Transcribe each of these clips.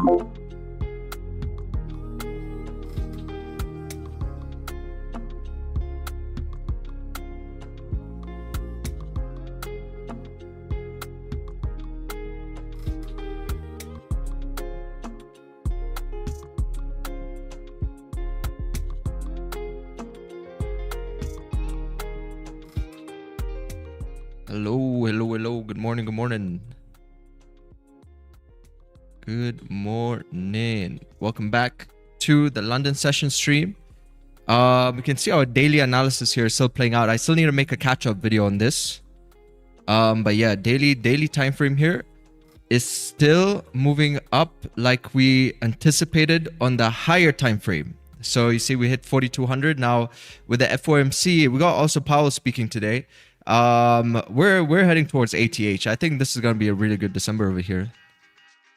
Hello. Good morning. Good morning. Welcome back to the London session stream. We can see our daily analysis here is still playing out. I still need to make a catch-up video on this. But yeah, daily time frame here is still moving up like we anticipated on the higher time frame. So you see we hit 4,200 now with the FOMC. We got also Powell speaking today. We're heading towards ATH. I think this is going to be a really good December over here.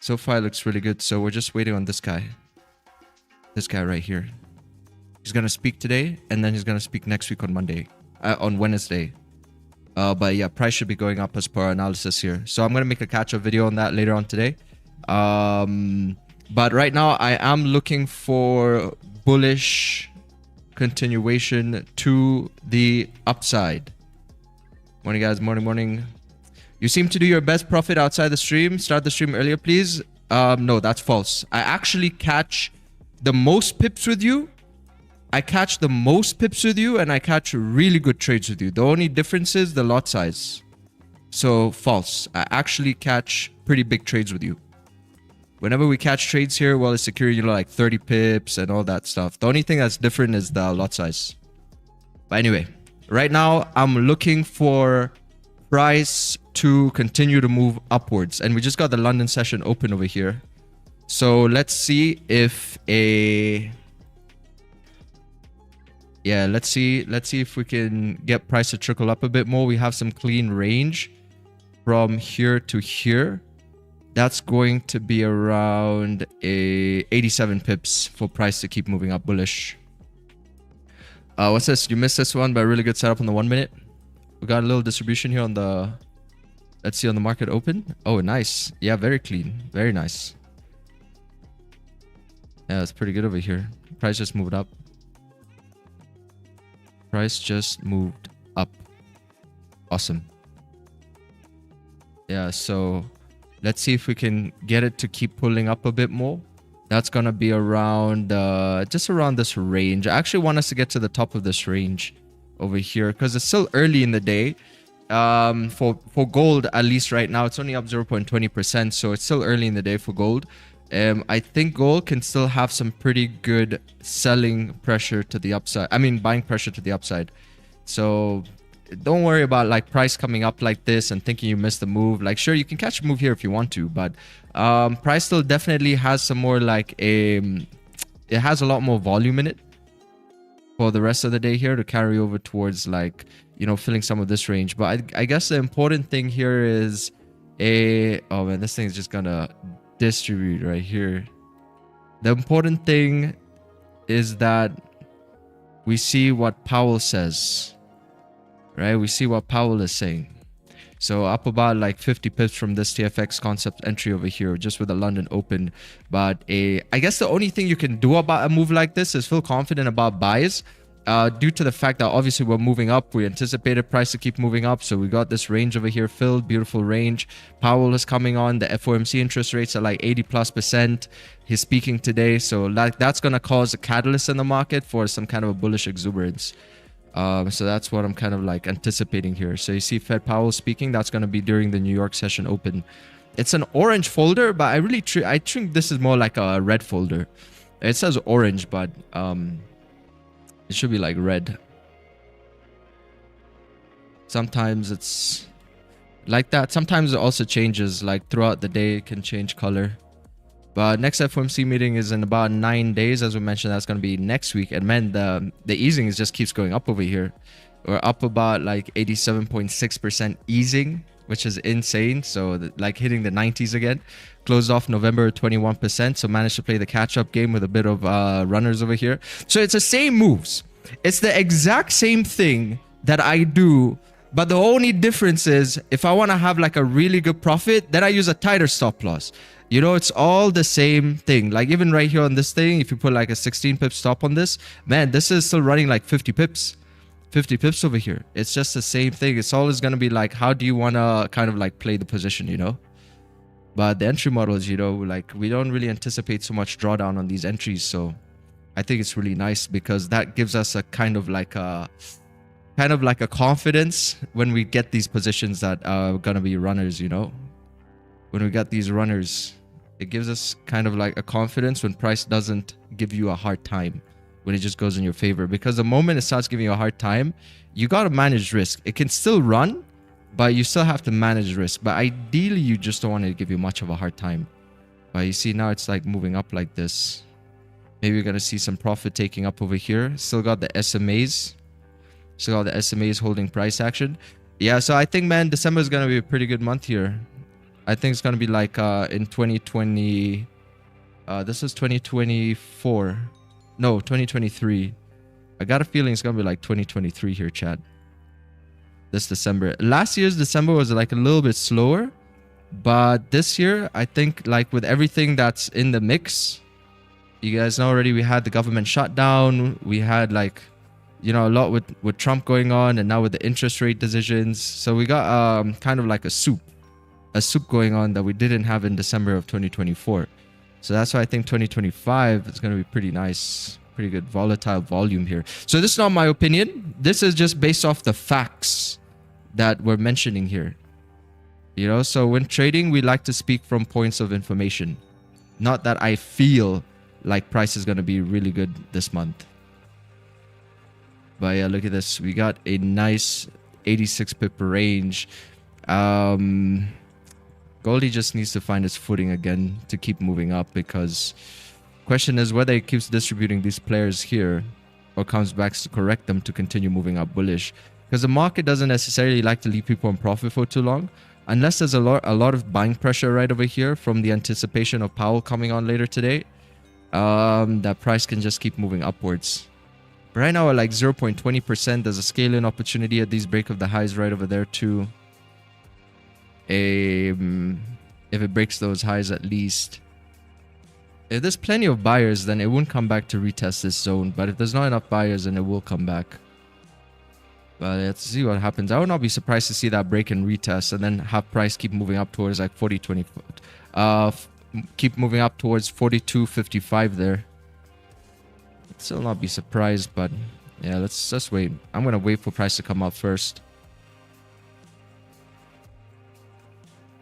So far it looks really good. So we're just waiting on this guy. This guy right here. He's going to speak today and then he's going to speak next week on Wednesday. But yeah, price should be going up as per our analysis here. So I'm going to make a catch-up video on that later on today. But right now I am looking for bullish continuation to the upside. Morning, guys. Morning. You seem to do your best profit outside the stream. Start the stream earlier, please. No, that's false. I actually catch the most pips with you. And I catch really good trades with you. The only difference is the lot size. So false. I actually catch pretty big trades with you. Whenever we catch trades here, well, it's securing, like 30 pips and all that stuff. The only thing that's different is the lot size. But anyway, right now I'm looking for price to continue to move upwards, and we just got the London session open over here. So let's see if let's see if we can get price to trickle up a bit more. We have some clean range from here to here. That's going to be around 87 pips for price to keep moving up bullish. What's this? You missed this one, but a really good setup on the 1 minute. We got a little distribution here on the, let's see, on the market open. Oh, nice. Yeah, very clean. Very nice. Yeah, it's pretty good over here. Price just moved up. Awesome. Yeah, so let's see if we can get it to keep pulling up a bit more. That's going to be around, just around this range. I actually want us to get to the top of this range over here because it's still early in the day. For gold, at least right now, it's only up 0.20%. So it's still early in the day for gold. I think gold can still have some pretty good selling pressure to the upside. I mean, buying pressure to the upside. So don't worry about like price coming up like this and thinking you missed the move. Like, sure, you can catch a move here if you want to, but price still definitely has some more like it has a lot more volume in it for the rest of the day here to carry over towards, like, you know, filling some of this range. But I guess the important thing here is oh man, this thing is just gonna distribute right here. The important thing is that we see what Powell says. Right, we see what Powell is saying. So up about like 50 pips from this TFX concept entry over here, just with the London open. But I guess the only thing you can do about a move like this is feel confident about buys, due to the fact that obviously we're moving up. We anticipated price to keep moving up, so we got this range over here filled. Beautiful range. Powell is coming on. The FOMC interest rates are like 80+%. He's speaking today, so like that's gonna cause a catalyst in the market for some kind of a bullish exuberance. So that's what I'm kind of like anticipating here. So you see Fed Powell speaking. That's going to be during the New York session open. It's an orange folder, but I think this is more like a red folder. It says orange, but it should be like red. Sometimes it's like that. Sometimes it also changes, like throughout the day it can change color. But next FOMC meeting is in about 9 days. As we mentioned, that's going to be next week. And man, the easing just keeps going up over here. We're up about like 87.6% easing, which is insane. So like hitting the 90s again. Closed off November 21%. So managed to play the catch-up game with a bit of runners over here. So it's the same moves. It's the exact same thing that I do But the only difference is if I want to have like a really good profit, then I use a tighter stop loss. You know, it's all the same thing. Like even right here on this thing, if you put like a 16 pip stop on this, man, this is still running like 50 pips. 50 pips over here. It's just the same thing. It's always going to be like, how do you want to kind of like play the position, you know? But the entry models, you know, like we don't really anticipate so much drawdown on these entries. So I think it's really nice because that gives us a kind of like a confidence when we get these positions that are going to be runners, you know? When we got these runners, it gives us kind of like a confidence when price doesn't give you a hard time, when it just goes in your favor. Because the moment it starts giving you a hard time, you got to manage risk. It can still run, but you still have to manage risk. But ideally, you just don't want it to give you much of a hard time. But you see now it's like moving up like this. Maybe you're going to see some profit taking up over here. Still got the SMAs. Still got the SMAs holding price action. Yeah, so I think, man, December is going to be a pretty good month here. I think it's going to be like in 2020. This is 2024. No, 2023. I got a feeling it's going to be like 2023 here, Chad. This December. Last year's December was like a little bit slower. But this year, I think like with everything that's in the mix, you guys know already we had the government shutdown. We had like, you know, a lot with Trump going on, and now with the interest rate decisions. So we got kind of like a soup going on that we didn't have in December of 2024. So that's why I think 2025 is going to be pretty nice, pretty good volatile volume here. So this is not my opinion. This is just based off the facts that we're mentioning here. You know, so when trading, we like to speak from points of information. Not that I feel like price is going to be really good this month. But yeah, look at this. We got a nice 86 pip range. Goldie just needs to find its footing again to keep moving up, because question is whether it keeps distributing these players here or comes back to correct them to continue moving up bullish. Because the market doesn't necessarily like to leave people on profit for too long, unless there's a lot of buying pressure right over here from the anticipation of Powell coming on later today. That price can just keep moving upwards. Right now at like 0.20%, there's a scale-in opportunity at these break of the highs right over there too. If it breaks those highs at least. If there's plenty of buyers, then it won't come back to retest this zone. But if there's not enough buyers, then it will come back. But let's see what happens. I would not be surprised to see that break and retest and then have price keep moving up towards like 40.20. Keep moving up towards 42.55 there. Still not be surprised, but yeah, let's just wait. I'm gonna wait for price to come up first.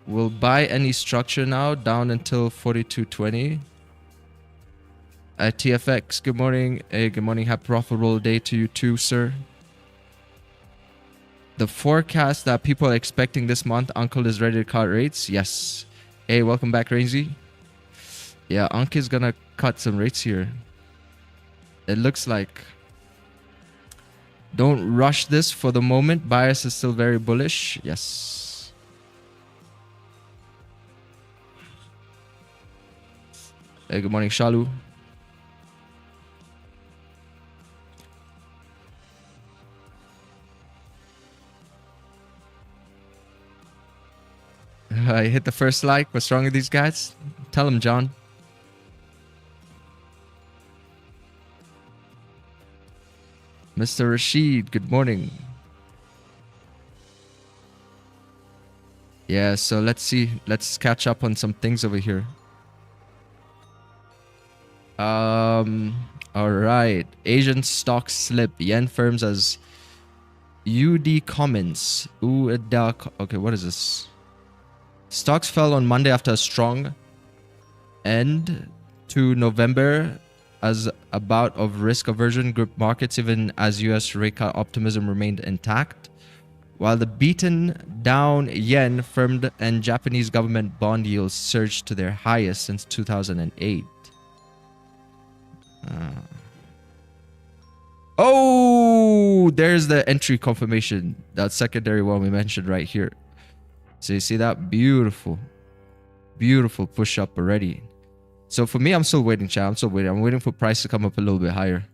We'll buy any structure now down until 42.20. TFX, good morning. Hey, good morning. Happy profitable day to you too, sir. The forecast that people are expecting this month, Uncle is ready to cut rates. Yes. Hey, welcome back, Rainsy. Yeah, Uncle is gonna cut some rates here. It looks like. Don't rush this for the moment. Bias is still very bullish. Yes. Hey, good morning, Shalu. I hit the first like. What's wrong with these guys? Tell them, John. Mr. Rashid, good morning. Yeah, so let's see. Let's catch up on some things over here. All right. Asian stocks slip. Yen firms as UD comments. Okay, what is this? Stocks fell on Monday after a strong end to November as a bout of risk aversion gripped markets, even as US rate cut optimism remained intact, while the beaten down yen firmed and Japanese government bond yields surged to their highest since 2008. Oh, there's the entry confirmation. That secondary one we mentioned right here. So you see that? Beautiful. Beautiful push up already. So for me, I'm still waiting, chat. I'm still waiting. I'm waiting for price to come up a little bit higher.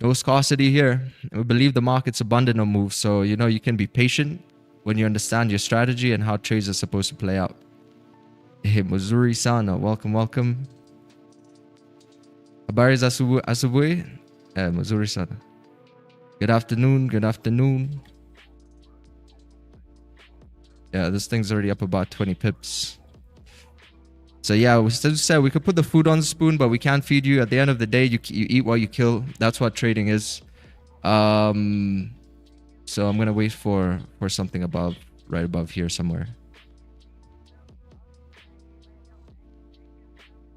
No scarcity here. We believe the market's abundant of moves. So, you know, you can be patient when you understand your strategy and how trades are supposed to play out. Hey, Missouri-sana, welcome, welcome. Habari za asubuhi? Missouri-sana. Good afternoon, good afternoon. Yeah, this thing's already up about 20 pips. So yeah, we still said we could put the food on the spoon, but we can't feed you. At the end of the day, you eat what you kill. That's what trading is. So I'm gonna wait for something above, right above here somewhere.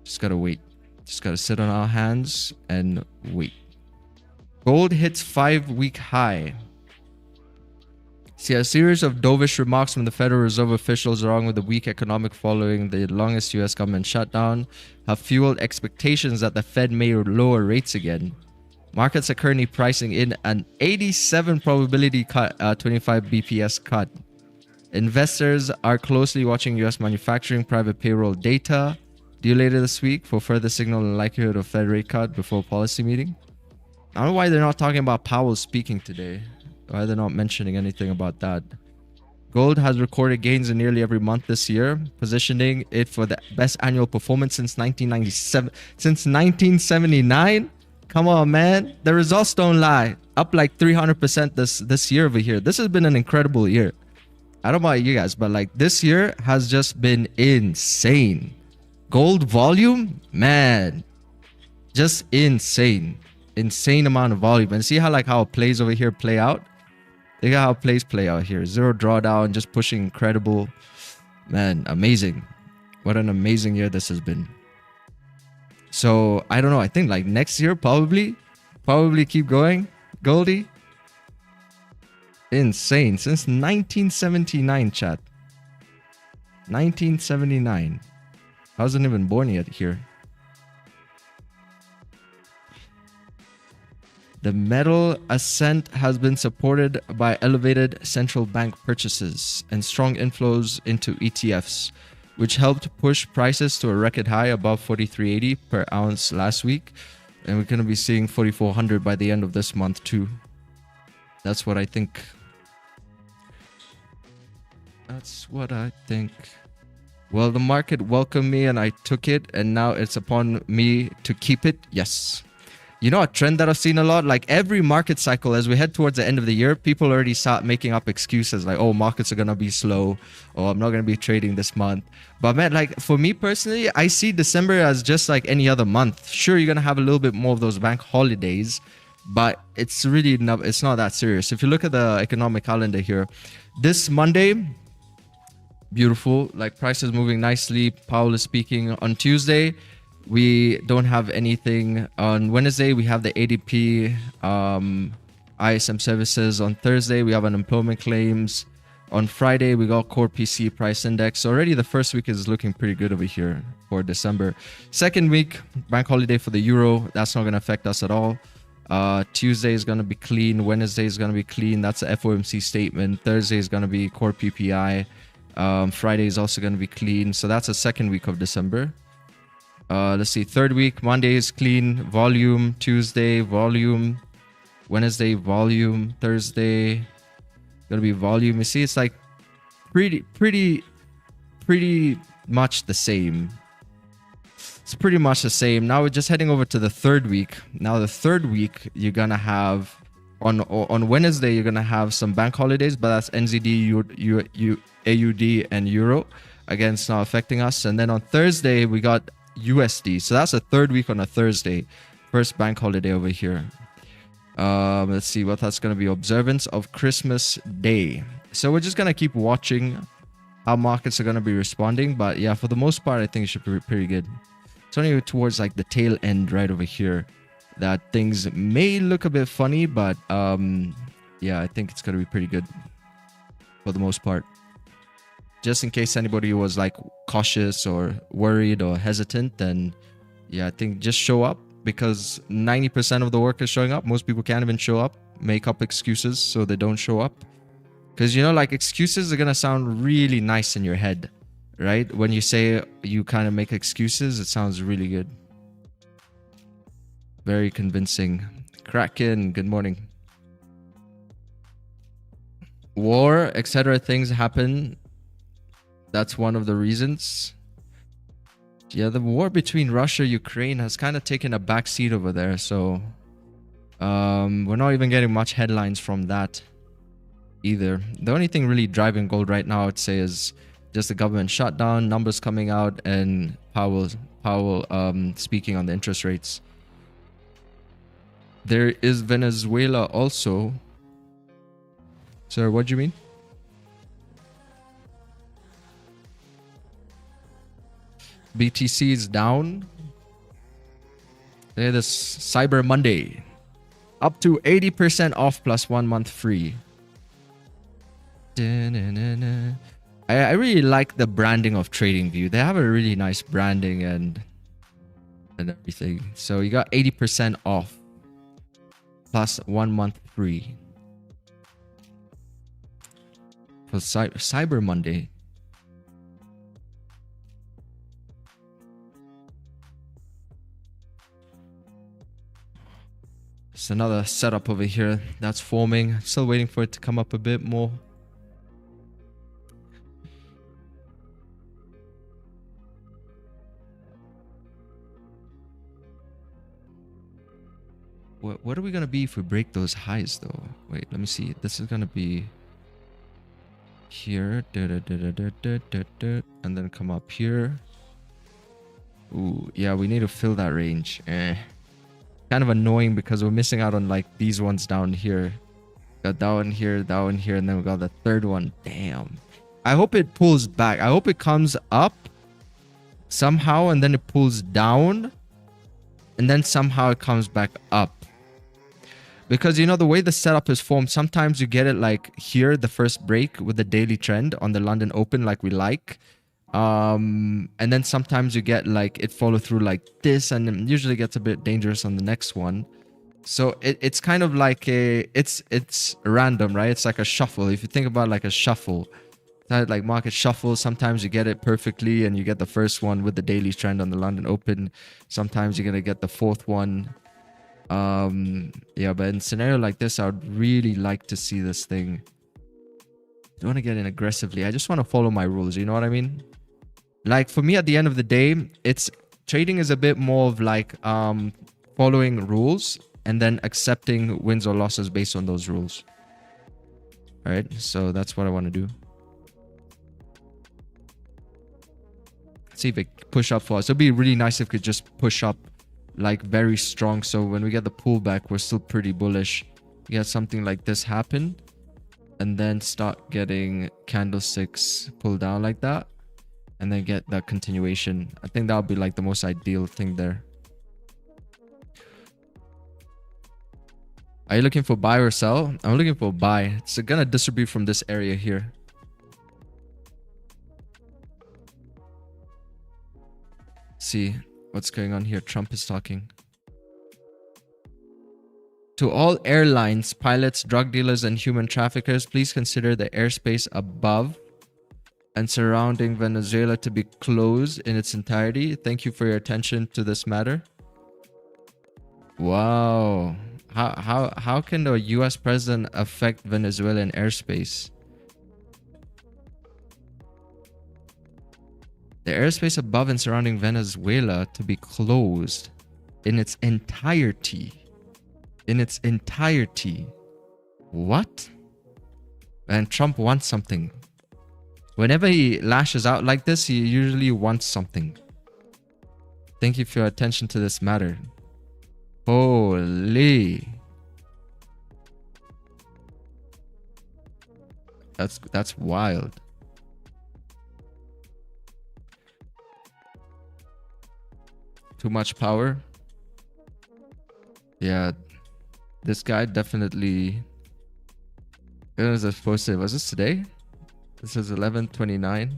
Just gotta wait. Just gotta sit on our hands and wait. Gold hits 5-week high. See, a series of dovish remarks from the Federal Reserve officials along with the weak economic following the longest US government shutdown have fueled expectations that the Fed may lower rates again. Markets are currently pricing in an 87 probability cut, 25 BPS cut. Investors are closely watching US manufacturing private payroll data due later this week for further signal and likelihood of Fed rate cut before policy meeting. I don't know why they're not talking about Powell speaking today. Why they're not mentioning anything about that. Gold has recorded gains in nearly every month this year, positioning it for the best annual performance since 1997. Since 1979? Come on, man. The results don't lie. Up like 300% this year over here. This has been an incredible year. I don't know about you guys, but like this year has just been insane. Gold volume, man, just insane. Insane amount of volume. And see how it plays over here play out? Look at how plays play out here. Zero drawdown, just pushing incredible. Man, amazing. What an amazing year this has been. So, I don't know. I think like next year, probably keep going. Goldie. Insane. Since 1979, chat. 1979. I wasn't even born yet here. The metal ascent has been supported by elevated central bank purchases and strong inflows into ETFs, which helped push prices to a record high above 43.80 per ounce last week. And we're going to be seeing 4,400 by the end of this month too. That's what I think. That's what I think. Well, the market welcomed me and I took it, and now it's upon me to keep it. Yes. You know, a trend that I've seen a lot, like every market cycle, as we head towards the end of the year, people already start making up excuses like, oh, markets are going to be slow, or I'm not going to be trading this month. But man, like for me personally, I see December as just like any other month. Sure, you're going to have a little bit more of those bank holidays, but it's really not, it's not that serious. If you look at the economic calendar here, this Monday, beautiful, like prices moving nicely. Powell is speaking on Tuesday. We don't have anything. On Wednesday, we have the ADP, ISM services. On Thursday, we have unemployment claims. On Friday, we got core PC price index. So already the first week is looking pretty good over here for December. Second week, bank holiday for the euro. That's not going to affect us at all. Tuesday is going to be clean. Wednesday is going to be clean. That's the FOMC statement. Thursday is going to be core PPI. Friday is also going to be clean. So that's the second week of December. Let's see. Third week, Monday is clean. Volume. Tuesday, volume. Wednesday, volume. Thursday, gonna be volume. You see, it's like pretty much the same. It's pretty much the same. Now we're just heading over to the third week. Now the third week, you're gonna have on Wednesday, you're gonna have some bank holidays, but that's NZD, AUD, and Euro. Again, it's not affecting us. And then on Thursday, we got USD. So that's a third week on a Thursday. First bank holiday over here. Let's see what that's going to be. Observance of Christmas Day. So we're just going to keep watching how markets are going to be responding. But yeah, for the most part, I think it should be pretty good. It's only towards like the tail end right over here that things may look a bit funny. But yeah, I think it's going to be pretty good for the most part. Just in case anybody was like cautious or worried or hesitant, then yeah, I think just show up, because 90% of the work is showing up. Most people can't even show up, make up excuses so they don't show up. Because, you know, like excuses are going to sound really nice in your head, right? When you say you kind of make excuses, it sounds really good. Very convincing. Kraken, good morning. War, etc. things happen. That's one of the reasons. Yeah, the war between Russia and Ukraine has kind of taken a backseat over there. So we're not even getting much headlines from that either. The only thing really driving gold right now, I'd say, is just the government shutdown, numbers coming out, and Powell speaking on the interest rates. There is Venezuela also. Sir, what do you mean? BTC is down. There's this Cyber Monday. Up to 80% off plus 1 month free. I really like the branding of TradingView. They have a really nice branding and everything. So you got 80% off plus 1 month free for Cyber Monday. It's another setup over here that's forming. Still waiting for it to come up a bit more. What are we going to be if we break those highs though? Wait, let me see. This is going to be here. And then come up here. Ooh, yeah, we need to fill that range. Kind of annoying because we're missing out on like these ones down here. Got that one here, and then we got the third one. Damn. I hope it pulls back. I hope it comes up somehow and then it pulls down and then somehow it comes back up. Because, you know, the way the setup is formed, sometimes you get it like here, the first break with the daily trend on the London Open like we like. And then sometimes you get like it follow through like this, and it usually gets a bit dangerous on the next one. So it's kind of like it's random, right? It's like a shuffle. If you think about like a shuffle, like market shuffle, sometimes you get it perfectly and you get the first one with the daily trend on the London Open. Sometimes you're gonna get the fourth one. Yeah, but in a scenario like this, I would really like to see this thing. I don't want to get in aggressively. I just want to follow my rules. You know what I mean? Like for me, at the end of the day, it's trading is a bit more of like following rules and then accepting wins or losses based on those rules. All right, so that's what I want to do. Let's see if it push up for us. It'd be really nice if it could just push up like very strong. So when we get the pullback, we're still pretty bullish. We get something like this happen and then start getting candlesticks pull down like that and then get that continuation. I think that would be like the most ideal thing there. Are you looking for buy or sell? I'm looking for buy. It's gonna distribute from this area here. See what's going on here. Trump is talking. To all airlines, pilots, drug dealers, and human traffickers, please consider the airspace above and surrounding Venezuela to be closed in its entirety. Thank you for your attention to this matter. Wow. How can the US president affect Venezuelan airspace? The airspace above and surrounding Venezuela to be closed in its entirety. In its entirety. What? And Trump wants something. Whenever he lashes out like this, he usually wants something. Thank you for your attention to this matter. Holy. That's wild. Too much power. Yeah. This guy definitely. When was this posted? Was this today? This is 11/29.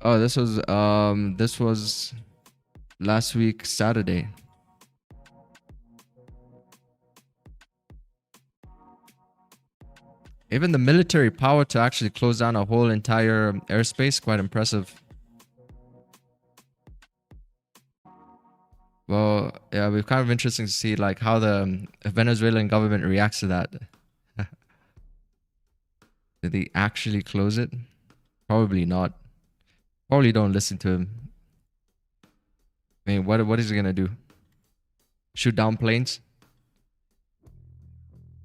Oh, this was last week Saturday. Even the military power to actually close down a whole entire airspace, quite impressive. Well, yeah, we're kind of interesting to see like how the Venezuelan government reacts to that. Did they actually close it? Probably not. Probably don't listen to him. I mean, what is he gonna do? Shoot down planes?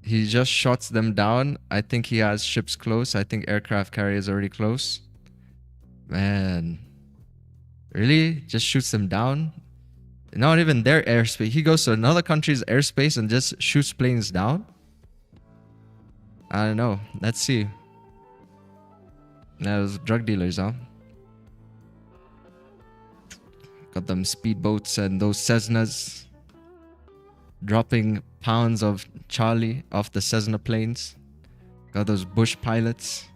He just shots them down. I think he has ships close. I think aircraft carriers already close. Man, really? Just shoots them down? Not even their airspace. He goes to another country's airspace and just shoots planes down? I don't know. Let's see. Those drug dealers, huh? Got them speedboats and those Cessnas dropping pounds of Charlie off the Cessna planes. Got those bush pilots.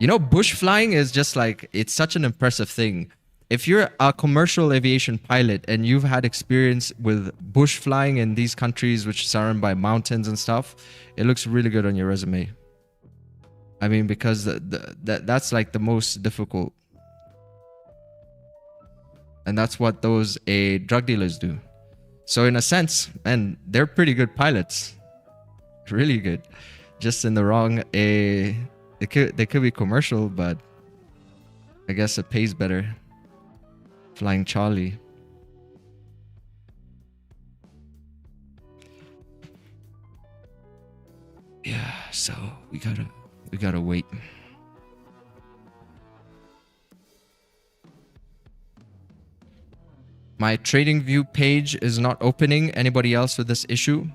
You know, bush flying is just like, it's such an impressive thing. If you're a commercial aviation pilot and you've had experience with bush flying in these countries which are surrounded by mountains and stuff, it looks really good on your resume. I mean, because that's like the most difficult. And that's what those drug dealers do. So in a sense, and they're pretty good pilots. Really good. Just in the wrong, they could be commercial, but I guess it pays better. Flying Charlie. Yeah, so we gotta wait. My trading view page is not opening. Anybody else with this issue?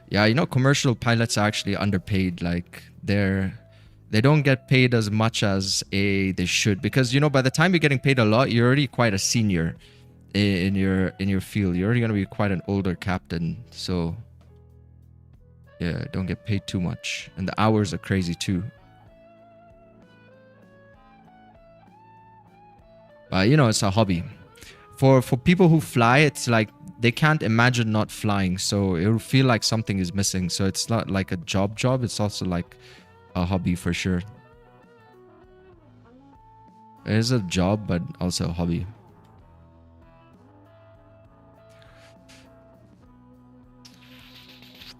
Yeah, you know, commercial pilots are actually underpaid. Like they don't get paid as much as they should, because you know, by the time you're getting paid a lot, you're already quite a senior in your field. You're already gonna be quite an older captain. So yeah, don't get paid too much, and the hours are crazy too. But you know, it's a hobby. For people who fly, it's like they can't imagine not flying, so it'll feel like something is missing. So it's not like a job, it's also like a hobby for sure. It is a job, but also a hobby.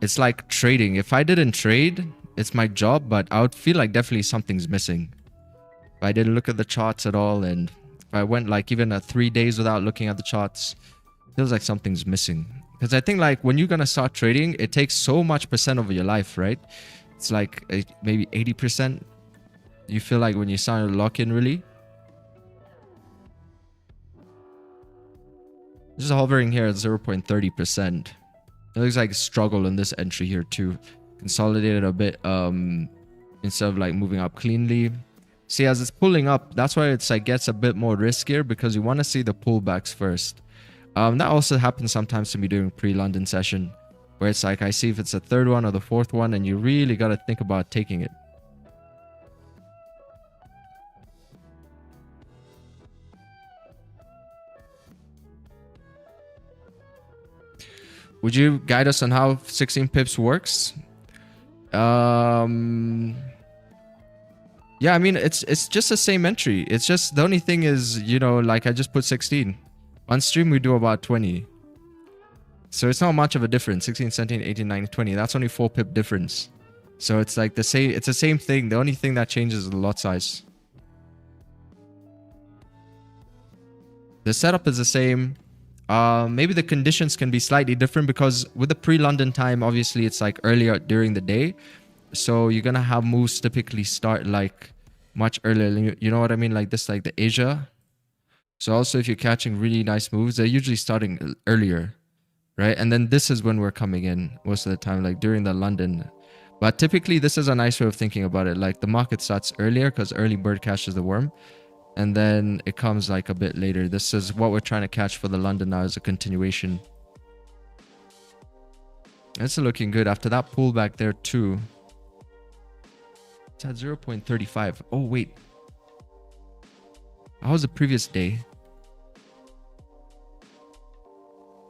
It's like trading. If I didn't trade, it's my job, but I would feel like definitely something's missing. If I didn't look at the charts at all, and if I went like even 3 days without looking at the charts, feels like something's missing. Because I think like when you're gonna start trading, it takes so much percent of your life, right? It's like maybe 80%. You feel like when you start to lock in, really. Just hovering here at 0.30%. It looks like a struggle in this entry here too. Consolidated a bit instead of like moving up cleanly. See, as it's pulling up, that's why it's like gets a bit more riskier, because you want to see the pullbacks first. That also happens sometimes to me during pre-London session, where it's like I see if it's the third one or the fourth one, and you really got to think about taking it. Would you guide us on how 16 pips works? Yeah, I mean, it's just the same entry. It's just the only thing is, you know, like I just put 16. On stream, we do about 20. So it's not much of a difference. 16, 17, 18, 19, 20. That's only 4 pip difference. So it's like the same. It's the same thing. The only thing that changes is the lot size. The setup is the same. Maybe the conditions can be slightly different, because with the pre-London time, obviously it's like earlier during the day. So you're gonna have moves typically start like much earlier. You know what I mean? Like this, like the Asia. So also if you're catching really nice moves, they're usually starting earlier, right? And then this is when we're coming in most of the time, like during the London. But typically this is a nice way of thinking about it. Like the market starts earlier because early bird catches the worm. And then it comes like a bit later. This is what we're trying to catch for the London now, as a continuation. It's looking good after that pullback there too. It's at 0.35. Oh, wait. How was the previous day?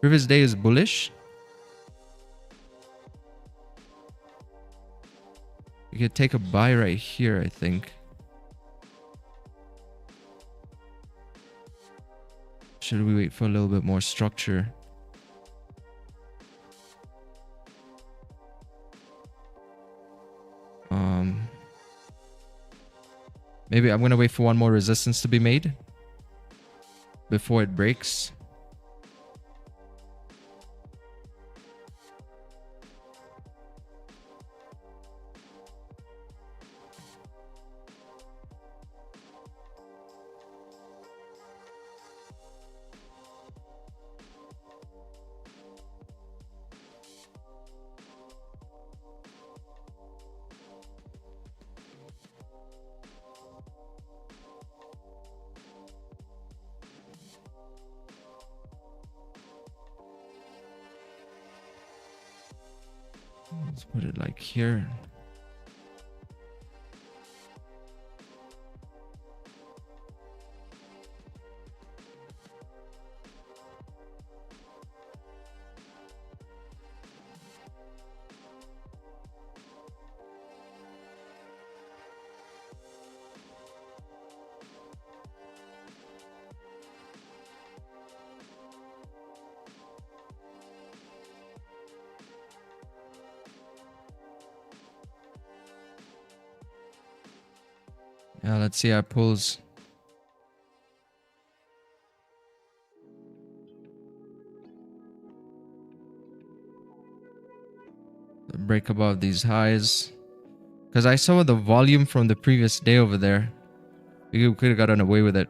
Previous day is bullish. You can take a buy right here, I think. Should we wait for a little bit more structure? Maybe I'm gonna wait for one more resistance to be made before it breaks. Let's put it like here. Yeah, let's see how it pulls. The break above these highs. Because I saw the volume from the previous day over there. We could have gotten away with it.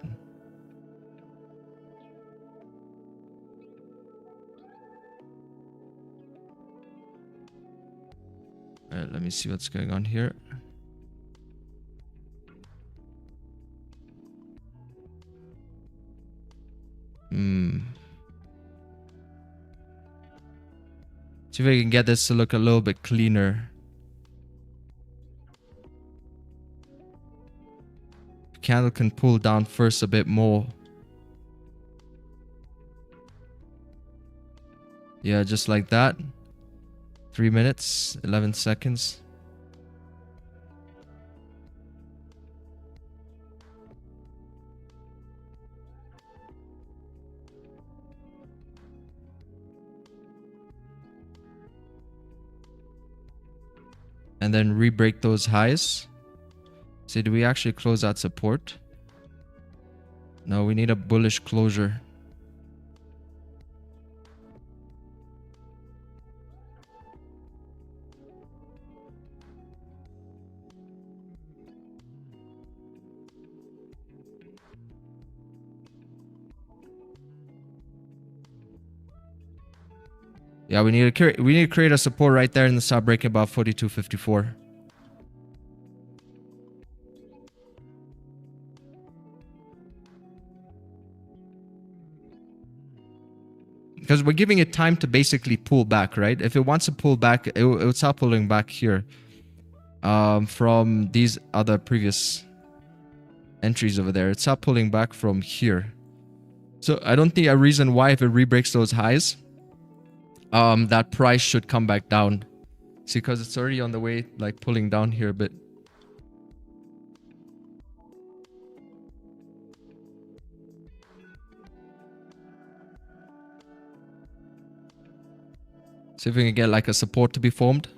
Alright, let me see what's going on here. See if I can get this to look a little bit cleaner. Candle can pull down first a bit more. Yeah, just like that. 3 minutes, 11 seconds. And then re-break those highs. See, do we actually close that support? No, we need a bullish closure. Yeah, we need to create a support right there and start breaking about 42.54. Because we're giving it time to basically pull back, right? If it wants to pull back, it will start pulling back here. From these other previous entries over there. It's start pulling back from here. So I don't think a reason why if it re-breaks those highs, that price should come back down. See, because it's already on the way, like pulling down here a bit. See if we can get like a support to be formed.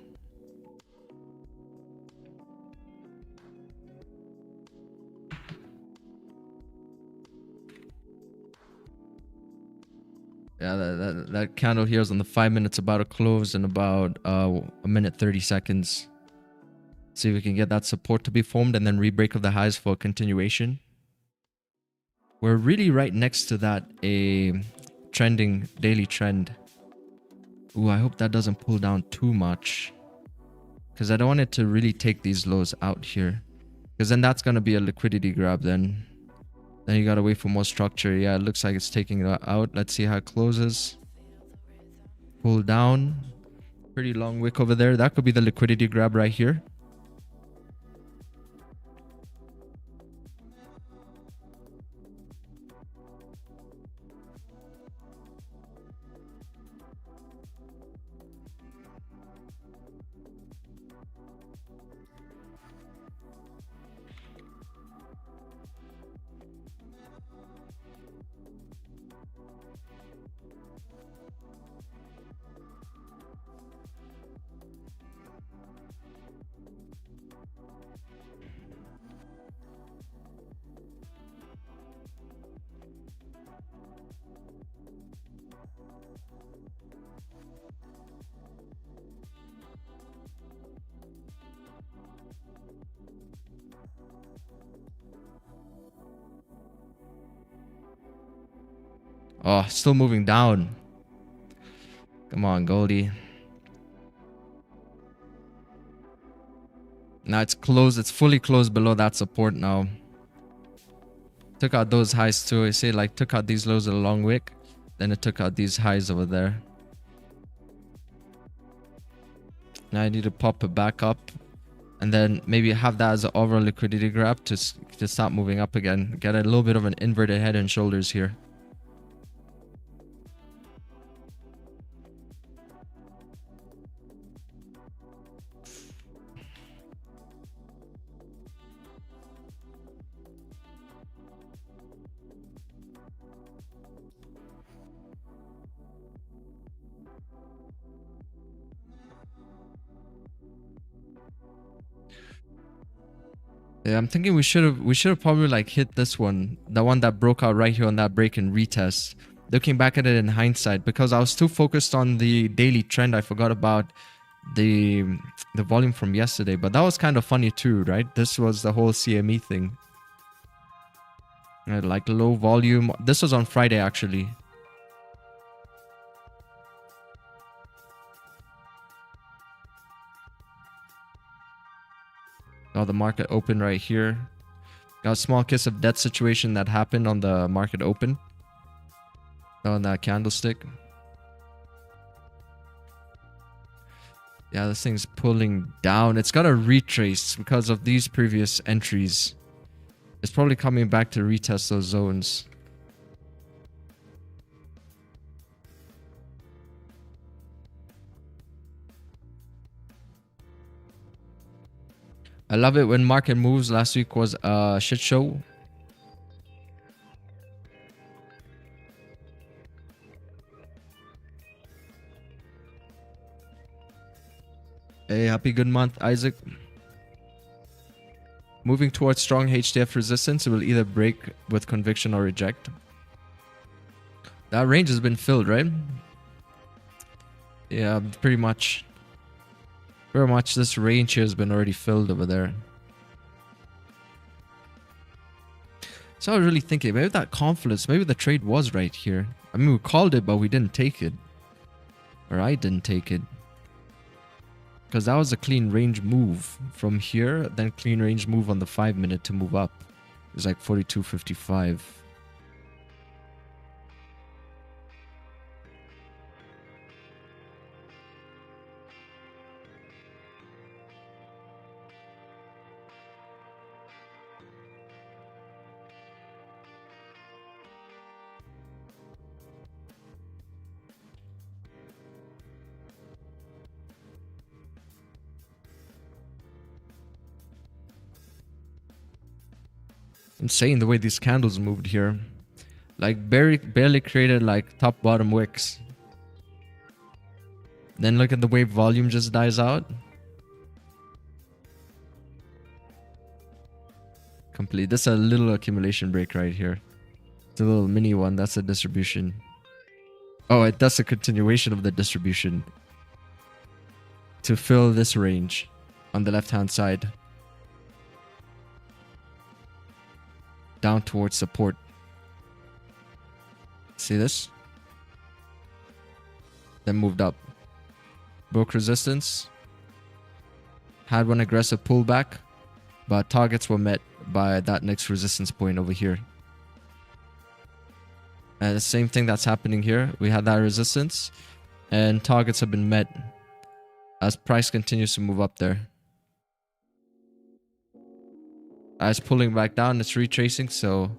Yeah, that candle here is on the 5 minutes about to close in about a minute 30 seconds. See if we can get that support to be formed and then re-break of the highs for a continuation. We're really right next to that, a trending daily trend. Ooh, I hope that doesn't pull down too much. Because I don't want it to really take these lows out here. Because then that's going to be a liquidity grab then. Then you gotta wait for more structure. Yeah, it looks like it's taking it out. Let's see how it closes. Pull down. Pretty long wick over there. That could be the liquidity grab right here. Oh, still moving down. Come on, Goldie. Now it's closed. It's fully closed below that support now. Took out those highs too. I say like took out these lows at a long wick. Then it took out these highs over there. Now I need to pop it back up. And then maybe have that as an overall liquidity grab to start moving up again. Get a little bit of an inverted head and shoulders here. Yeah, I'm thinking we should have probably like hit this one, the one that broke out right here on that break and retest. Looking back at it in hindsight, because I was too focused on the daily trend, I forgot about the volume from yesterday. But that was kind of funny too, right? This was the whole CME thing. Like low volume. This was on Friday actually. Oh, the market open right here. Got a small kiss of death situation that happened on the market open. On that candlestick. Yeah, this thing's pulling down. It's got a retrace because of these previous entries. It's probably coming back to retest those zones. I love it when market moves. Last week was a shit show. Hey, happy good month, Isaac. Moving towards strong HDF resistance, it will either break with conviction or reject. That range has been filled, right? Yeah, pretty much. Very much this range here has been already filled over there. So I was really thinking, maybe that confluence, maybe the trade was right here. I mean, we called it, but we didn't take it. Or I didn't take it. Because that was a clean range move from here, then clean range move on the 5-minute to move up. It was like 42.55. Insane the way these candles moved here. Like barely created like top bottom wicks. Then look at the way volume just dies out. Complete. This is a little accumulation break right here. It's a little mini one. That's a distribution. Oh, that's a continuation of the distribution. To fill this range on the left hand side. Down towards support. See this? Then moved up. Broke resistance. Had one aggressive pullback. But targets were met by that next resistance point over here. And the same thing that's happening here. We had that resistance. And targets have been met. As price continues to move up there. As pulling back down, it's retracing, so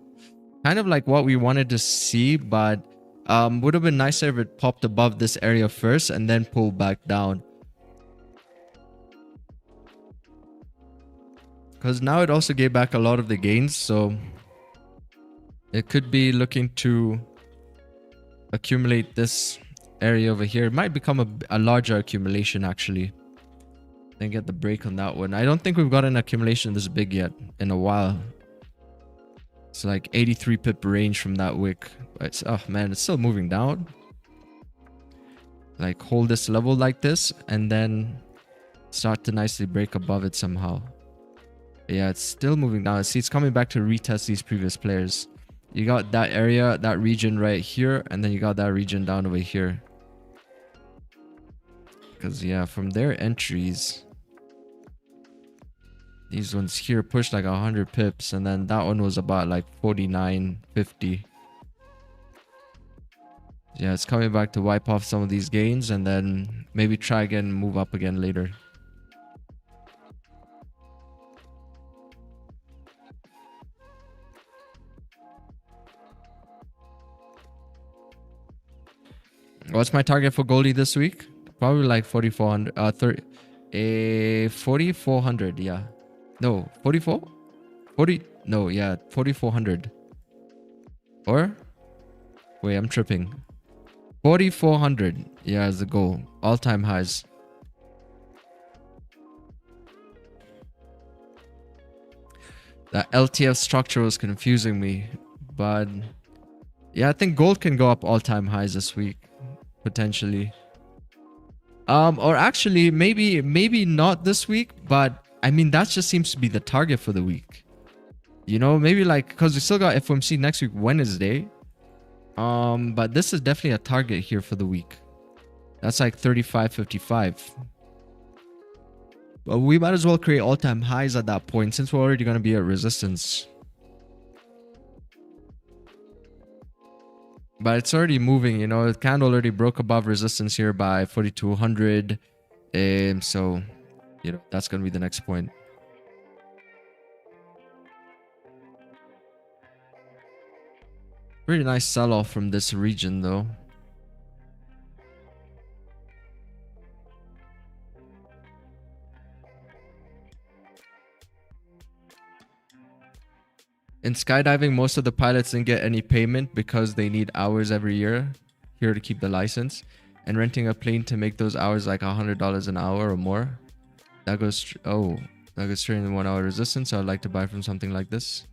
kind of like what we wanted to see, but would have been nicer if it popped above this area first and then pulled back down. Because now it also gave back a lot of the gains, so it could be looking to accumulate this area over here. It might become a larger accumulation actually. Then get the break on that one. I don't think we've got an accumulation this big yet in a while. It's like 83 pip range from that wick. But it's, oh man, it's still moving down. Like hold this level like this and then start to nicely break above it somehow. But yeah, it's still moving down. See, it's coming back to retest these previous players. You got that area, that region right here, and then you got that region down over here. Because yeah, from their entries, these ones here pushed like 100 pips, and then that one was about like 49.50. Yeah, it's coming back to wipe off some of these gains and then maybe try again and move up again later. What's my target for Goldie this week? Probably like 4,400. 4,400. Yeah. No, 44? 40. No, yeah, 4,400. Or? Wait, I'm tripping. 4,400. Yeah, is the goal. All-time highs. That LTF structure was confusing me, but yeah, I think gold can go up all-time highs this week. Potentially. Or actually maybe not this week, but I mean that just seems to be the target for the week. You know, maybe like because we still got FOMC next week Wednesday. But this is definitely a target here for the week. That's like 35.55. But we might as well create all-time highs at that point since we're already going to be at resistance. But it's already moving, you know. The candle already broke above resistance here by 4,200. So, you know, that's going to be the next point. Pretty nice sell-off from this region, though. In skydiving, most of the pilots didn't get any payment because they need hours every year here to keep the license. And renting a plane to make those hours like $100 an hour or more. That goes straight in 1 hour resistance. So I'd like to buy from something like this.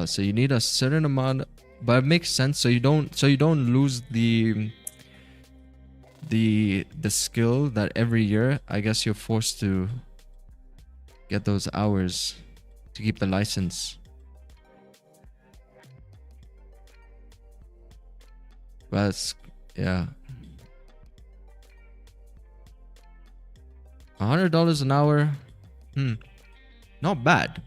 So you need a certain amount, but it makes sense. So you don't lose the skill that every year I guess you're forced to get those hours to keep the license. But it's, yeah, $100 an hour. Not bad.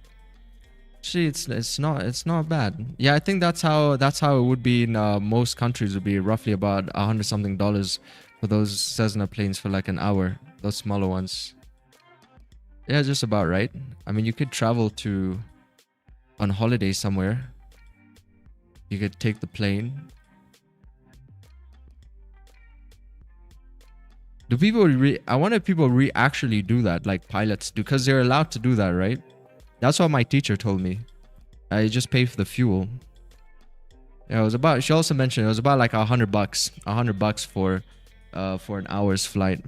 Actually, it's not bad. Yeah, I think that's how it would be in most countries. Would be roughly about $100 something for those Cessna planes for like an hour. Those smaller ones. Yeah, just about right. I mean, you could travel on holiday somewhere. You could take the plane. Do people I wonder if people actually do that, like pilots do, because they're allowed to do that, right? That's what my teacher told me. I just pay for the fuel. Yeah, it was about. She also mentioned it was about like $100, $100 for an hour's flight.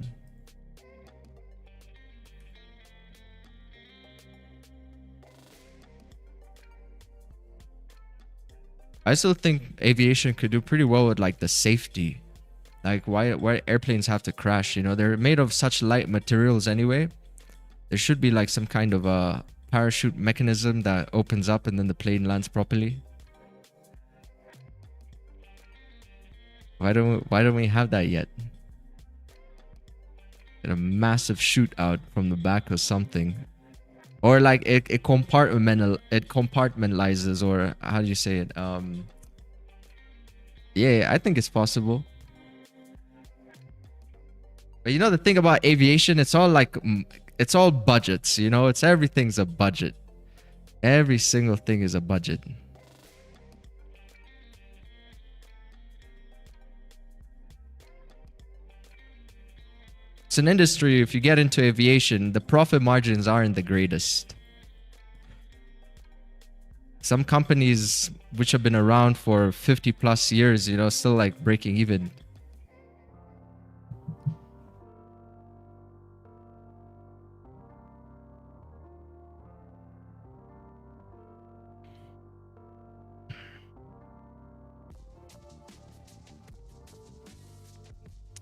I still think aviation could do pretty well with like the safety. Like why airplanes have to crash? You know, they're made of such light materials anyway. There should be like some kind of a parachute mechanism that opens up and then the plane lands properly. Why don't we have that yet? Get a massive shootout from the back or something, or like it compartmentalizes, or how do you say it? Yeah, I think it's possible. But you know the thing about aviation, it's all like it's all budgets, you know, everything's a budget. Every single thing is a budget. It's an industry, if you get into aviation, the profit margins aren't the greatest. Some companies which have been around for 50 plus years, you know, still like breaking even.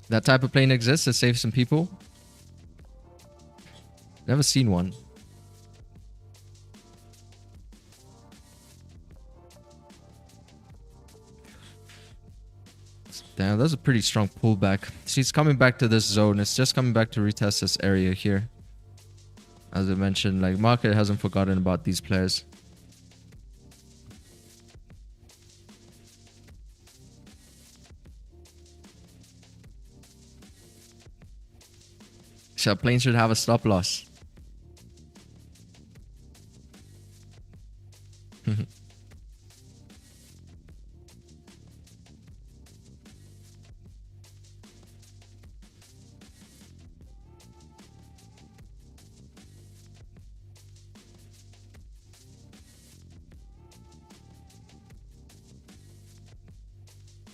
That type of plane exists to save some people. Never seen one. Damn, that's a pretty strong pullback. She's coming back to this zone. It's just coming back to retest this area here. As I mentioned, like, market hasn't forgotten about these players. So plane should have a stop loss.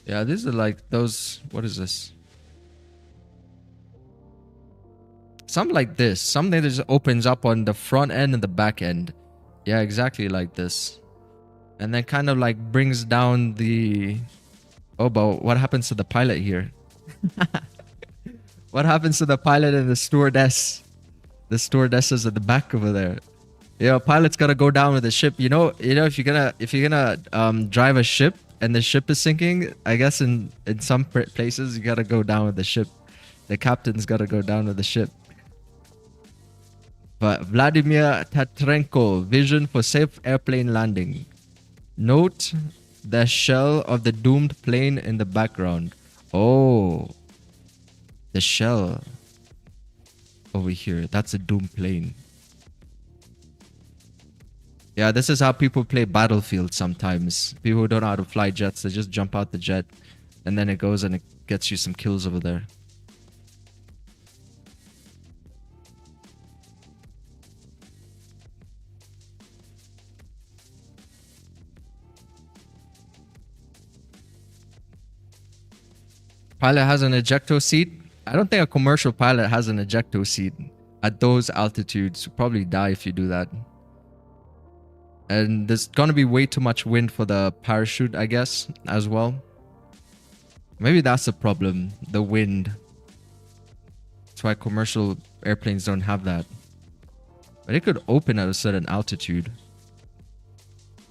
Yeah, these are like those. What is this? Something like this. Something that just opens up on the front end and the back end. Yeah, exactly like this. And then kind of like brings down the... Oh, but what happens to the pilot here? What happens to the pilot and the stewardess? The stewardesses at the back over there. Yeah, pilot's gotta go down with the ship. You know, if you're gonna drive a ship and the ship is sinking, I guess in some places you gotta go down with the ship. The captain's gotta go down with the ship. But Vladimir Tatrenko, vision for safe airplane landing. Note the shell of the doomed plane in the background. Oh, the shell over here. That's a doomed plane. Yeah, this is how people play Battlefield sometimes. People who don't know how to fly jets, they just jump out the jet and then it goes and it gets you some kills over there. Pilot has an ejector seat. I don't think a commercial pilot has an ejector seat at those altitudes. You'll probably die if you do that. And there's gonna be way too much wind for the parachute, I guess, as well. Maybe that's the problem, the wind. That's why commercial airplanes don't have that. But it could open at a certain altitude.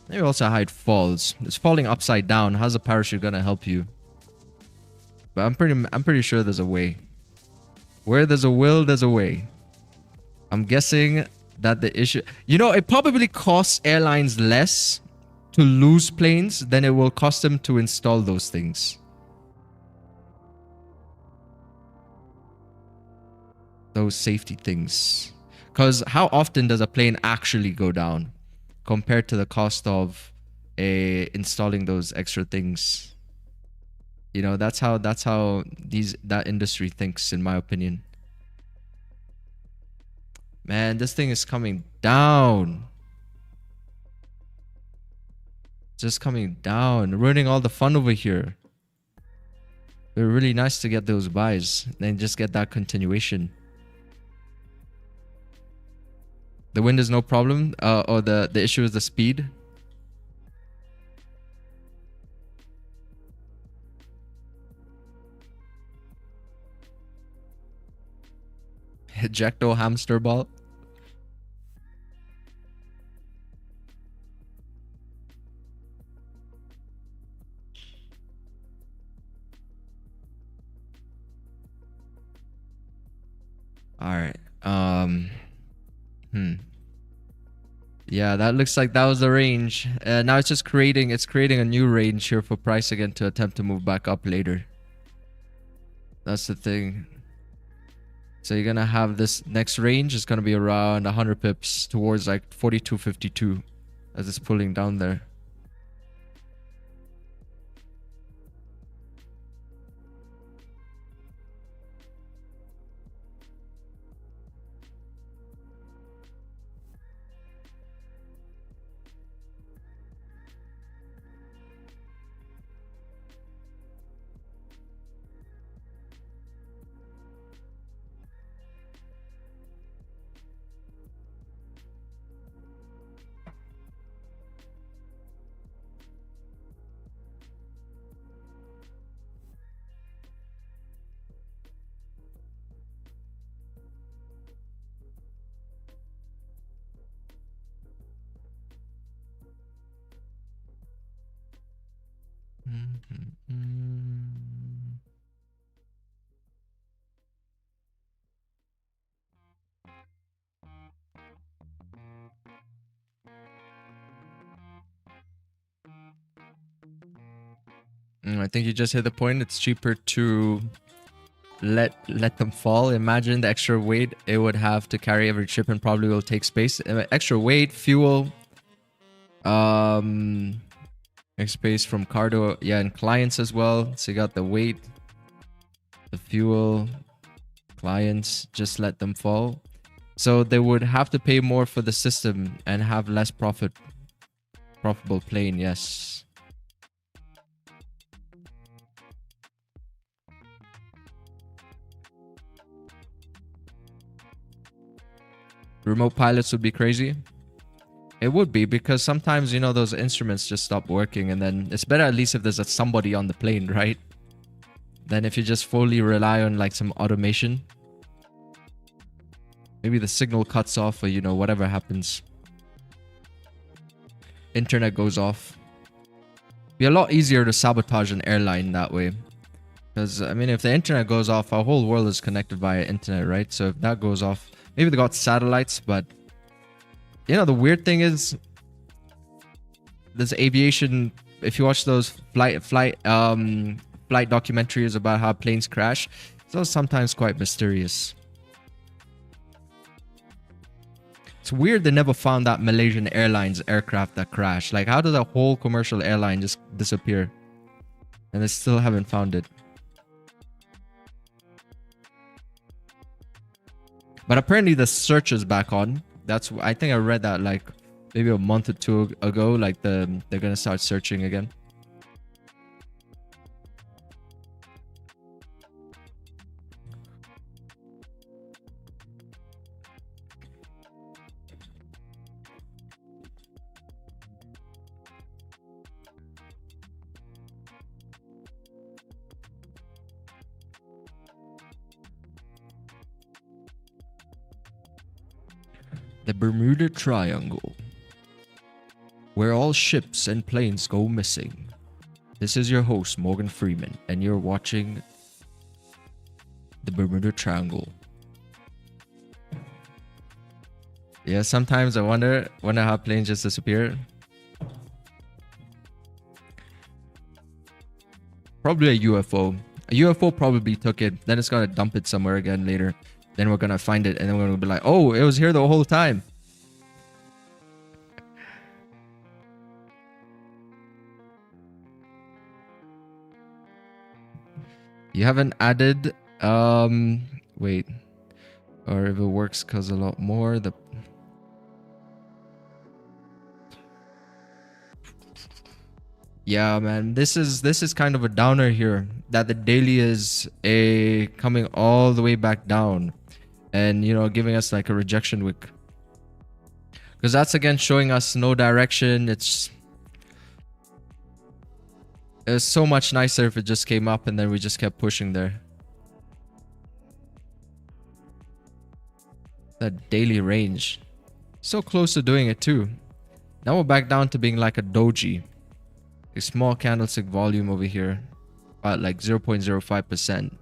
Maybe also how it falls. It's falling upside down. How's a parachute gonna help you? But I'm pretty sure there's a way. Where there's a will, there's a way. I'm guessing that the issue... You know, it probably costs airlines less to lose planes than it will cost them to install those things. Those safety things. Because how often does a plane actually go down compared to the cost of installing those extra things? You know, that's how that industry thinks, in my opinion. Man, this thing is coming down. Just coming down, ruining all the fun over here. It would be really nice to get those buys, then just get that continuation. The wind is no problem, or the issue is the speed. Ejecto hamster ball. All right. Yeah, that looks like that was the range. Now it's just creating a new range here for price again to attempt to move back up later. That's the thing. So you're gonna have this next range is gonna be around 100 pips towards like 42.52 as it's pulling down there. I think you just hit the point. It's cheaper to let them fall. Imagine the extra weight it would have to carry every chip and probably will take space. Extra weight, fuel, space from cardo, yeah, and clients as well. So you got the weight, the fuel, clients, just let them fall. So they would have to pay more for the system and have less profitable plane, yes. Remote pilots would be crazy. It would be, because sometimes, you know, those instruments just stop working, and then it's better at least if there's somebody on the plane, right? Than if you just fully rely on like some automation. Maybe the signal cuts off, or, you know, whatever happens. Internet goes off. Be a lot easier to sabotage an airline that way. Because, I mean, if the internet goes off, our whole world is connected via internet, right? So if that goes off, maybe they got satellites, but, you know, the weird thing is, this aviation, if you watch those flight documentaries about how planes crash, it's sometimes quite mysterious. It's weird they never found that Malaysian Airlines aircraft that crashed. Like, how does a whole commercial airline just disappear? And they still haven't found it. But apparently the search is back on. I think I read that like maybe a month or two ago. Like they're gonna start searching again. The Bermuda Triangle, where all ships and planes go missing. This is your host, Morgan Freeman, and you're watching the Bermuda Triangle. Yeah, sometimes I wonder how planes just disappear. Probably a UFO. A UFO probably took it, then it's gonna dump it somewhere again later. Then we're gonna find it, and then we're gonna be like, oh, it was here the whole time. You haven't added, wait. Or if it works, cause a lot more, yeah, man, this is kind of a downer here, that the daily is coming all the way back down, and, you know, giving us like a rejection wick, because that's again showing us no direction. It's so much nicer if it just came up and then we just kept pushing there. That daily range, so close to doing it too. Now we're back down to being like a doji. A small candlestick volume over here at like 0.05%.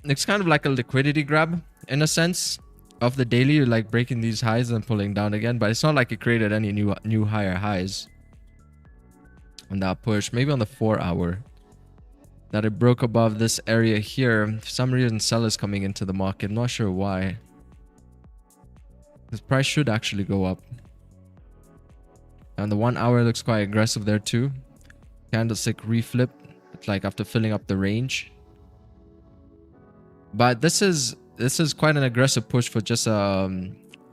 It's kind of like a liquidity grab in a sense of the daily. You're like breaking these highs and pulling down again, but it's not like it created any new higher highs on that push. Maybe on the 4-hour that it broke above this area here. For some reason, sellers coming into the market. I'm not sure why. This price should actually go up. And the 1-hour looks quite aggressive there too. Candlestick reflip. It's like after filling up the range. But this is quite an aggressive push for just a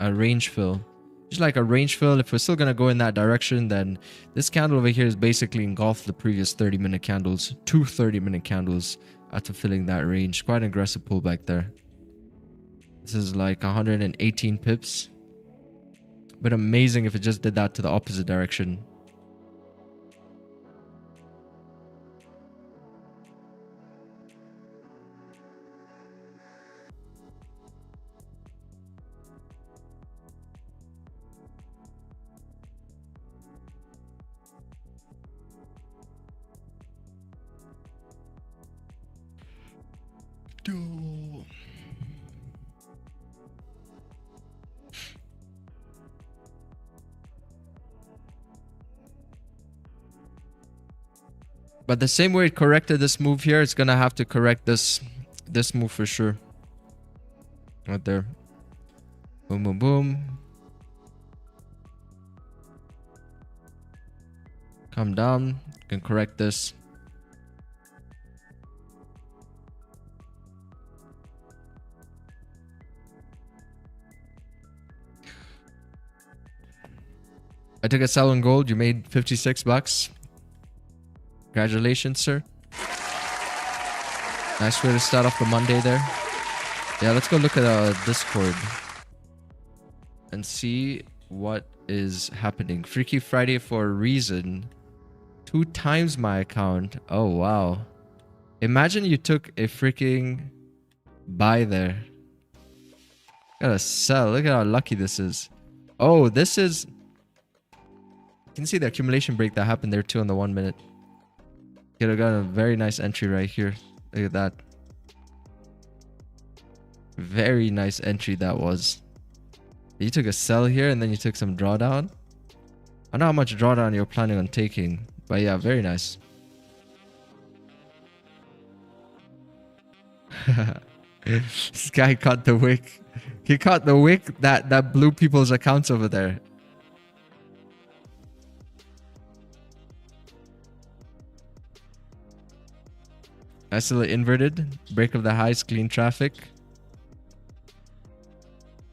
range fill. Just like a range fill. If we're still gonna go in that direction, then this candle over here is basically engulfed the previous 30-minute candles. 2 30-minute candles after filling that range. Quite an aggressive pullback there. This is like 118 pips. But amazing if it just did that to the opposite direction. But the same way it corrected this move here, it's gonna have to correct this move for sure. Right there. Boom, boom, boom. Come down. You can correct this. I took a sell on gold. You made 56 bucks. Congratulations, sir. Nice way to start off the Monday there. Yeah, let's go look at Discord and see what is happening. Freaky Friday for a reason. 2 times my account. Oh, wow. Imagine you took a freaking buy there. Gotta sell. Look at how lucky this is. Oh, this is... You can see the accumulation break that happened there too on the 1 minute. Could have got a very nice entry right here. Look at that. Very nice entry that was. You took a sell here and then you took some drawdown. I don't know how much drawdown you're planning on taking. But yeah, very nice. This guy caught the wick. He caught the wick that blew people's accounts over there. Nice little inverted. Break of the highs, clean traffic.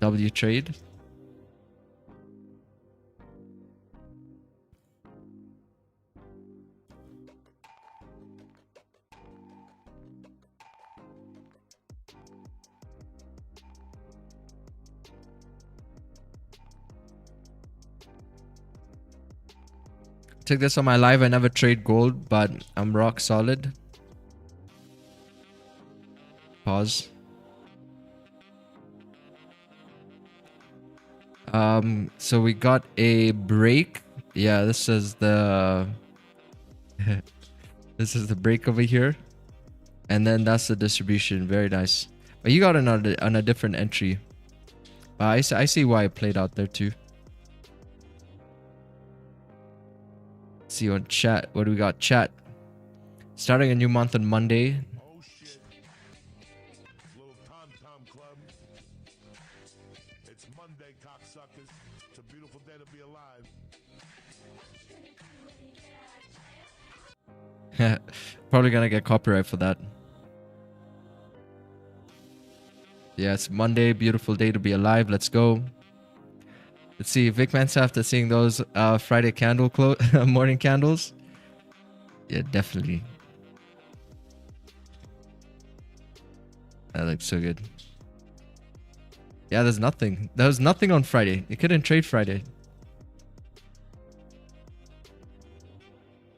W trade. Took this on my live. I never trade gold, but I'm rock solid. Pause. So we got a break. Yeah, this is the this is the break over here, and then that's the distribution. Very nice. But you got another on a different entry. I see why it played out there too. See you on chat. What do we got? Chat. Starting a new month on Monday. Oh shit. Little Tom Club. It's Monday, cocksuckers. It's a beautiful day to be alive. Probably gonna get copyright for that. Yeah, it's Monday. Beautiful day to be alive. Let's go. Let's see. Vic Mansa after seeing those Friday candle morning candles. Yeah, definitely. That looks so good. Yeah, there's nothing. There was nothing on Friday. You couldn't trade Friday.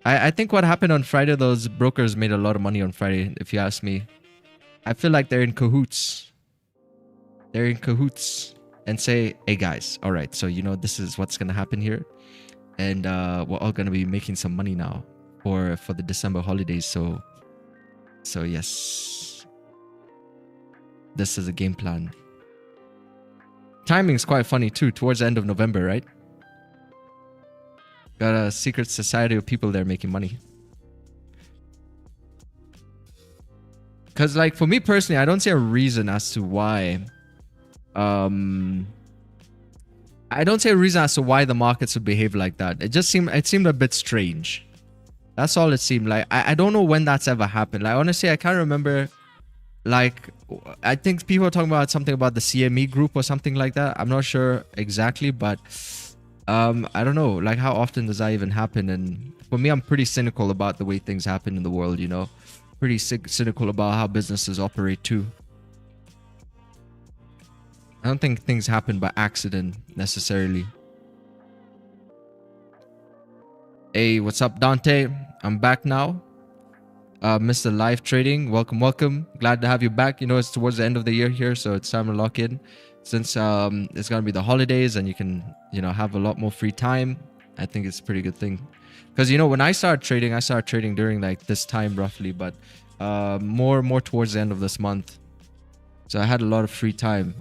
I think what happened on Friday, those brokers made a lot of money on Friday, if you ask me. I feel like they're in cahoots. They're in cahoots and say, hey guys, all right, so you know, this is what's going to happen here. And we're all going to be making some money now for the December holidays. So yes, this is a game plan. Timing's quite funny too, towards the end of November, right? Got a secret society of people there making money. Because like for me personally, I don't see a reason as to why I don't see a reason as to why the markets would behave like that. It seemed a bit strange. That's all it seemed like. I don't know when that's ever happened. Like honestly, I can't remember. Like I think people are talking about something about the CME group or something like that. I'm not sure exactly, but I don't know. Like how often does that even happen? And for me, I'm pretty cynical about the way things happen in the world, you know. Pretty cynical about how businesses operate too. I don't think things happen by accident necessarily. Hey, what's up, Dante? I'm back now. Mr. Live Trading, welcome. Glad to have you back. You know, it's towards the end of the year here, so it's time to lock in. Since it's gonna be the holidays and you can, you know, have a lot more free time. I think it's a pretty good thing. Because you know, when I started trading during like this time roughly, but more towards the end of this month. So I had a lot of free time.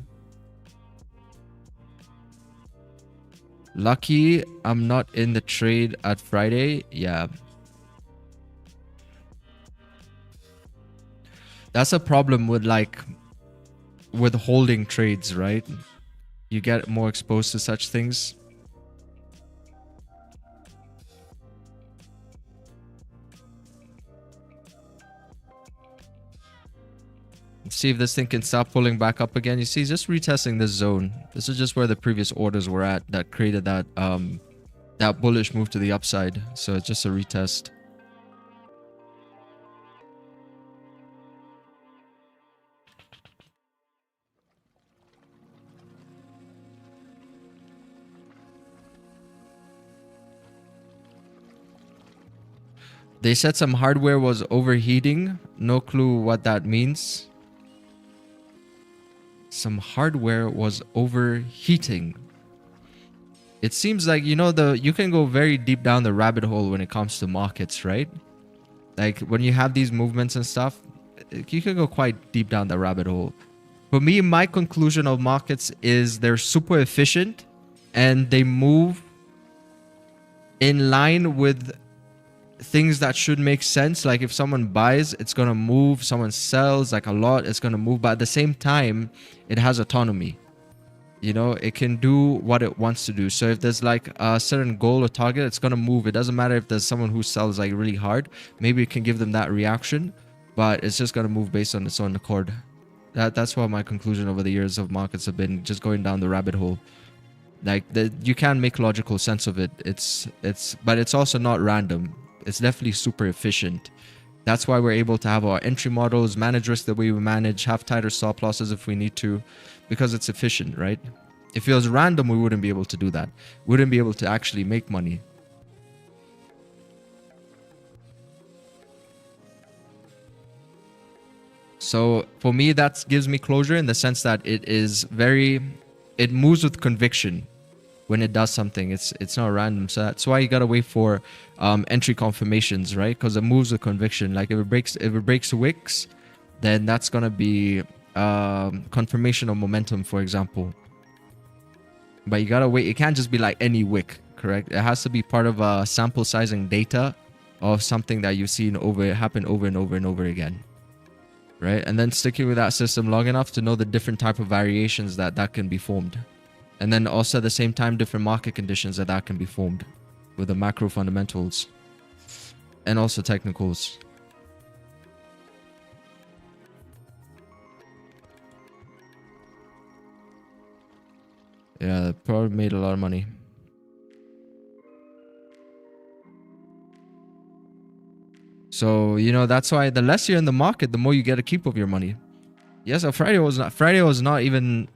Lucky I'm not in the trade at Friday. Yeah. That's a problem with like with holding trades, right? You get more exposed to such things. Let's see if this thing can stop pulling back up again. You see, just retesting this zone. This is just where the previous orders were at that created that that bullish move to the upside. So it's just a retest. They said some hardware was overheating. No clue what that means. Some hardware was overheating. It seems like, you know, you can go very deep down the rabbit hole when it comes to markets, right? Like when you have these movements and stuff, you can go quite deep down the rabbit hole. For me, my conclusion of markets is they're super efficient and they move in line with things that should make sense. Like if someone buys, it's going to move. Someone sells like a lot, it's going to move. But at the same time, it has autonomy. You know, it can do what it wants to do. So if there's like a certain goal or target, it's going to move. It doesn't matter if there's someone who sells like really hard. Maybe it can give them that reaction, but it's just going to move based on its own accord. That's what my conclusion over the years of markets have been, just going down the rabbit hole. Like you can make logical sense of it. But it's also not random. It's definitely super efficient. That's why we're able to have our entry models, manage risk the way we manage, have tighter stop losses if we need to, because it's efficient, right? If it was random, we wouldn't be able to do that. We wouldn't be able to actually make money. So for me, that gives me closure in the sense that it moves with conviction. When it does something, it's not random. So that's why you gotta wait for entry confirmations, right? Because it moves with conviction. Like if it breaks wicks, then that's gonna be confirmation of momentum, for example. But you gotta wait. It can't just be like any wick, correct? It has to be part of a sample sizing data of something that you've seen happen over and over and over again, right? And then sticking with that system long enough to know the different type of variations that can be formed. And then also at the same time, different market conditions that can be formed with the macro fundamentals and also technicals. Yeah, probably made a lot of money. So, you know, that's why the less you're in the market, the more you get a keep of your money. Yes, Friday was not even...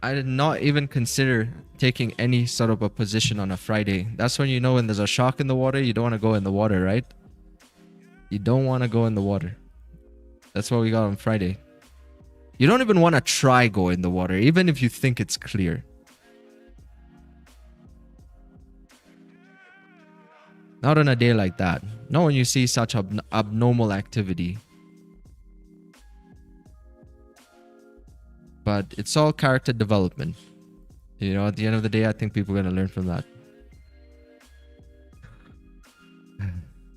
I did not even consider taking any sort of a position on a Friday. That's when you know when there's a shark in the water, you don't want to go in the water, right? You don't want to go in the water. That's what we got on Friday. You don't even want to try go in the water, even if you think it's clear. Not on a day like that. Not when you see such abnormal activity. But it's all character development. You know, at the end of the day, I think people are going to learn from that.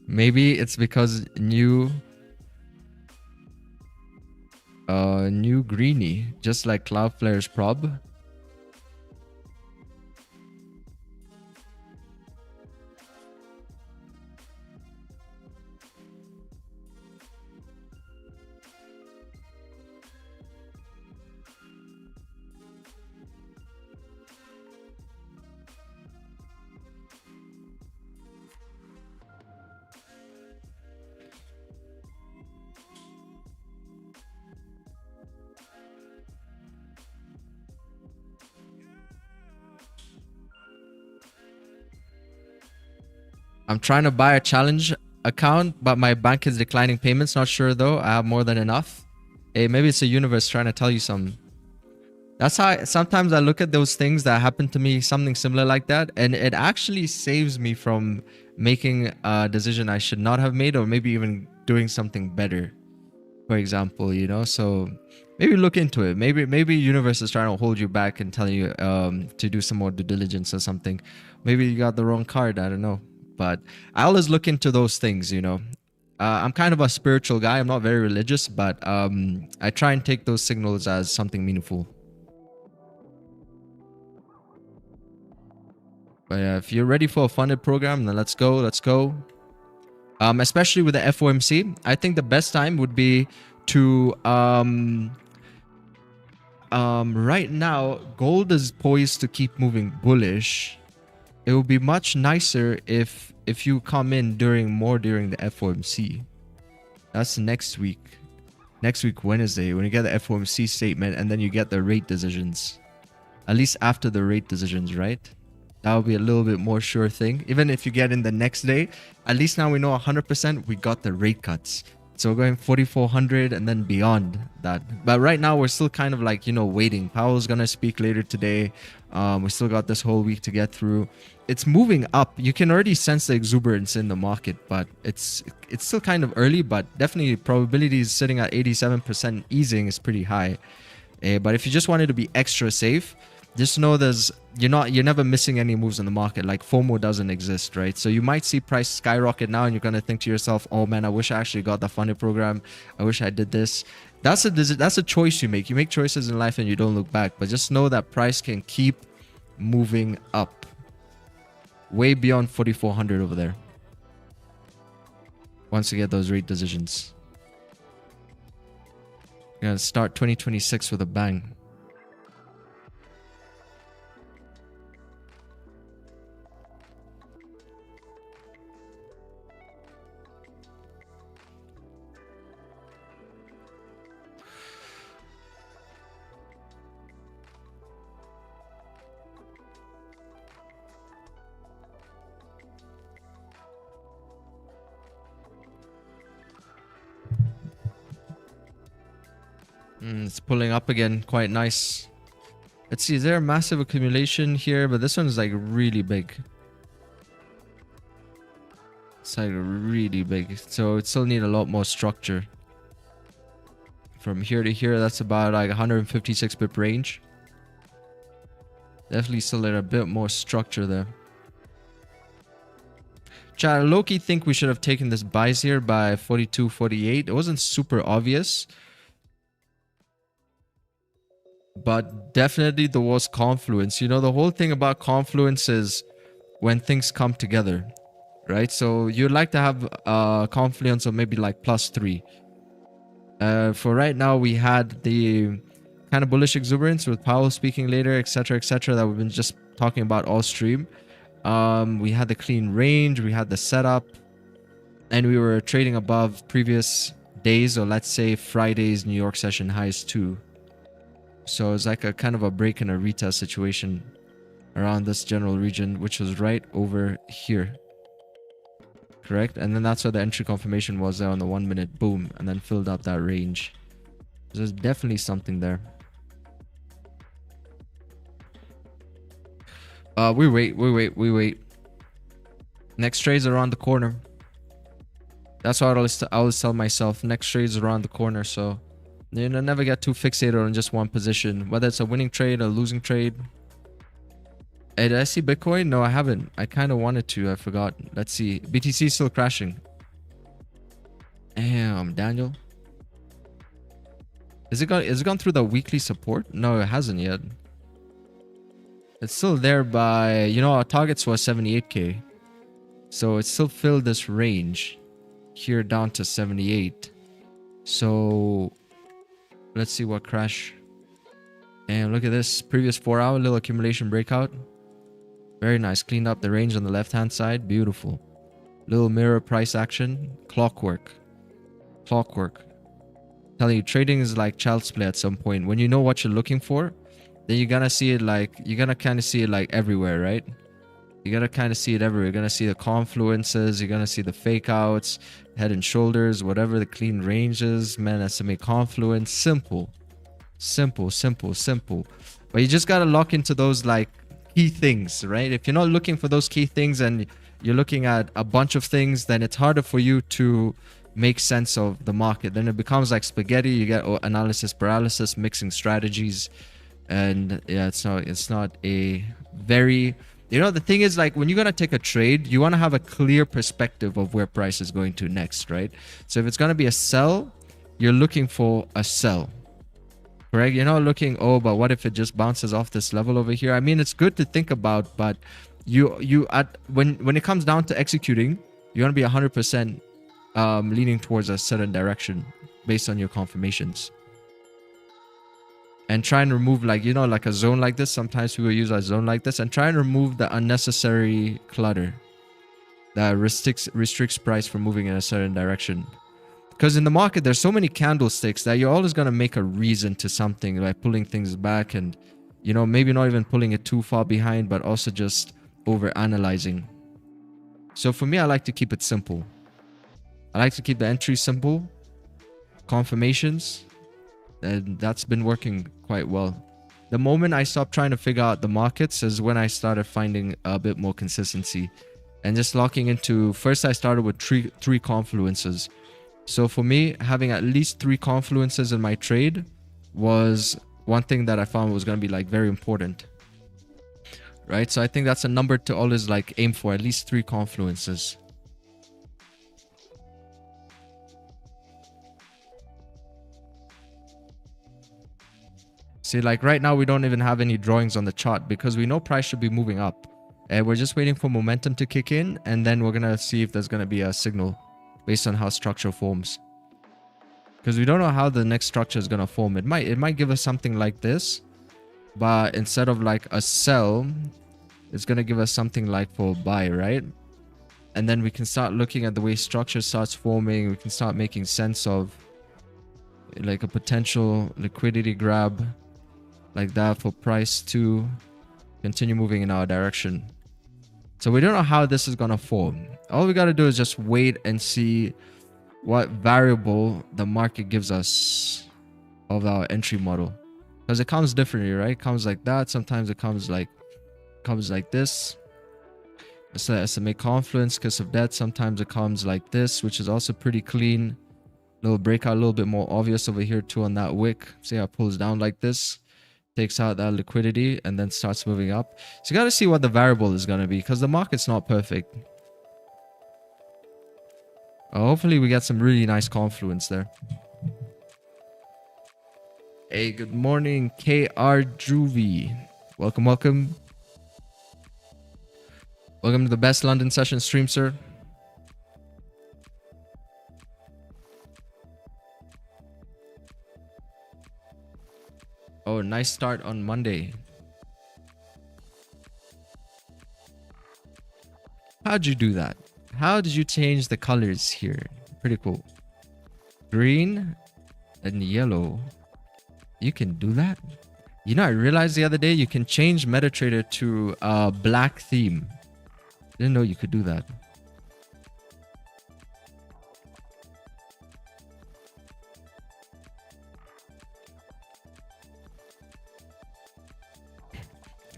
Maybe it's because new greenie, just like Cloudflare's prob. I'm trying to buy a challenge account, but my bank is declining payments. Not sure though. I have more than enough. Hey, maybe it's the universe trying to tell you something. That's how sometimes I look at those things that happen to me, something similar like that, and it actually saves me from making a decision I should not have made, or maybe even doing something better. for example, you know. So maybe look into it. Maybe universe is trying to hold you back and telling you to do some more due diligence or something. Maybe you got the wrong card. I don't know. But I always look into those things, you know. I'm kind of a spiritual guy. I'm not very religious, but I try and take those signals as something meaningful. But yeah, if you're ready for a funded program, then let's go. Let's go. Especially with the FOMC, I think the best time would be to right now, gold is poised to keep moving bullish. It would be much nicer if you come in during the FOMC. That's next week. Next week, Wednesday, when you get the FOMC statement and then you get the rate decisions. At least after the rate decisions, right? That would be a little bit more sure thing. Even if you get in the next day, at least now we know 100% we got the rate cuts. So we're going 4,400 and then beyond that. But right now we're still kind of like, you know, waiting. Powell's going to speak later today. We still got this whole week to get through. It's moving up. You can already sense the exuberance in the market, but it's still kind of early, but definitely probability is sitting at 87%. Easing is pretty high. But if you just wanted to be extra safe, just know you're never missing any moves in the market. Like FOMO doesn't exist, right? So you might see price skyrocket now and you're going to think to yourself, oh man, I wish I actually got the funded program. I wish I did this. That's a choice you make. You make choices in life and you don't look back. But just know that price can keep moving up. Way beyond 4,400 over there. Once you get those rate decisions. You're going to start 2026 with a bang. It's pulling up again, quite nice. Let's see, is there a massive accumulation here? But this one is like really big. It's like really big. So it still need a lot more structure. From here to here, that's about like 156 pip range. Definitely still need a bit more structure there. Chat, low-key think we should have taken this buys here by 42, 48. It wasn't super obvious. But definitely there was confluence. You know, the whole thing about confluence is when things come together, right? So you'd like to have a confluence of maybe like +3. For right now, we had the kind of bullish exuberance with Powell speaking later, etc., that we've been just talking about all stream. We had the clean range, we had the setup, and we were trading above previous days, or let's say Friday's New York session highs too. So it's like a kind of a break and a retest situation around this general region, which was right over here. Correct? And then that's where the entry confirmation was there on the 1 minute. Boom. And then filled up that range. There's definitely something there. We wait. Next trade's around the corner. That's what I always tell myself. Next trade's around the corner, so you know, never get too fixated on just one position, whether it's a winning trade or losing trade. Hey, did I see Bitcoin? No, I haven't. I kind of wanted to. I forgot. Let's see. BTC is still crashing. Damn, Daniel. Is it gone through the weekly support? No, it hasn't yet. It's still there by, you know, our targets was 78k. So it still filled this range here down to 78. So let's see what crash. Damn, look at this. Previous 4 hour little accumulation breakout. Very nice. Cleaned up the range on the left hand side. Beautiful. Little mirror price action. Clockwork. Telling you, trading is like child's play at some point. When you know what you're looking for, then you're gonna see it like, you're gonna kind of see it like everywhere, right? You're gonna kind of see it everywhere. You're gonna see the confluences, you're gonna see the fake outs, head and shoulders, whatever the clean range is, man, SMA confluence. Simple. But you just gotta lock into those like key things, right? If you're not looking for those key things and you're looking at a bunch of things, then it's harder for you to make sense of the market. Then it becomes like spaghetti. You get analysis paralysis, mixing strategies, and yeah, it's not a very, the thing is, like, when you're gonna take a trade, you want to have a clear perspective of where price is going to next, right? So if it's gonna be a sell, you're looking for a sell, correct? You're not looking, oh, but what if it just bounces off this level over here? I mean, it's good to think about, but when it comes down to executing, you want to be 100% leaning towards a certain direction based on your confirmations, and try and remove, like, like a zone like this. Sometimes we will use a zone like this and try and remove the unnecessary clutter that restricts price from moving in a certain direction. Because in the market, there's so many candlesticks that you're always going to make a reason to something, like pulling things back, and maybe not even pulling it too far behind, but also just over analyzing. So for me, I like to keep it simple. I like to keep the entry simple, confirmations, and that's been working quite well. The moment I stopped trying to figure out the markets is when I started finding a bit more consistency and just locking into. First, I started with three confluences. So for me, having at least 3 confluences in my trade was one thing that I found was going to be like very important, right? So I think that's a number to always like aim for, at least 3 confluences. See, like right now, we don't even have any drawings on the chart because we know price should be moving up. And we're just waiting for momentum to kick in, and then we're going to see if there's going to be a signal based on how structure forms. Because we don't know how the next structure is going to form. It might give us something like this, but instead of like a sell, it's going to give us something like for a buy, right? And then we can start looking at the way structure starts forming. We can start making sense of like a potential liquidity grab like that for price to continue moving in our direction. So we don't know how this is going to form. All we got to do is just wait and see what variable the market gives us of our entry model. Because it comes differently, right? It comes like that. Sometimes it comes like this. It's an SMA confluence because of that. Sometimes it comes like this, which is also pretty clean. Little breakout, a little bit more obvious over here too on that wick. See how it pulls down like this, takes out that liquidity, and then starts moving up. So you got to see what the variable is going to be, because the market's not perfect. Hopefully we get some really nice confluence there. Hey, good morning, KR Juvie. Welcome. Welcome to the best London session stream, sir. Oh, nice start on Monday. How'd you do that? How did you change the colors here? Pretty cool. Green and yellow. You can do that? I realized the other day you can change MetaTrader to a black theme. Didn't know you could do that.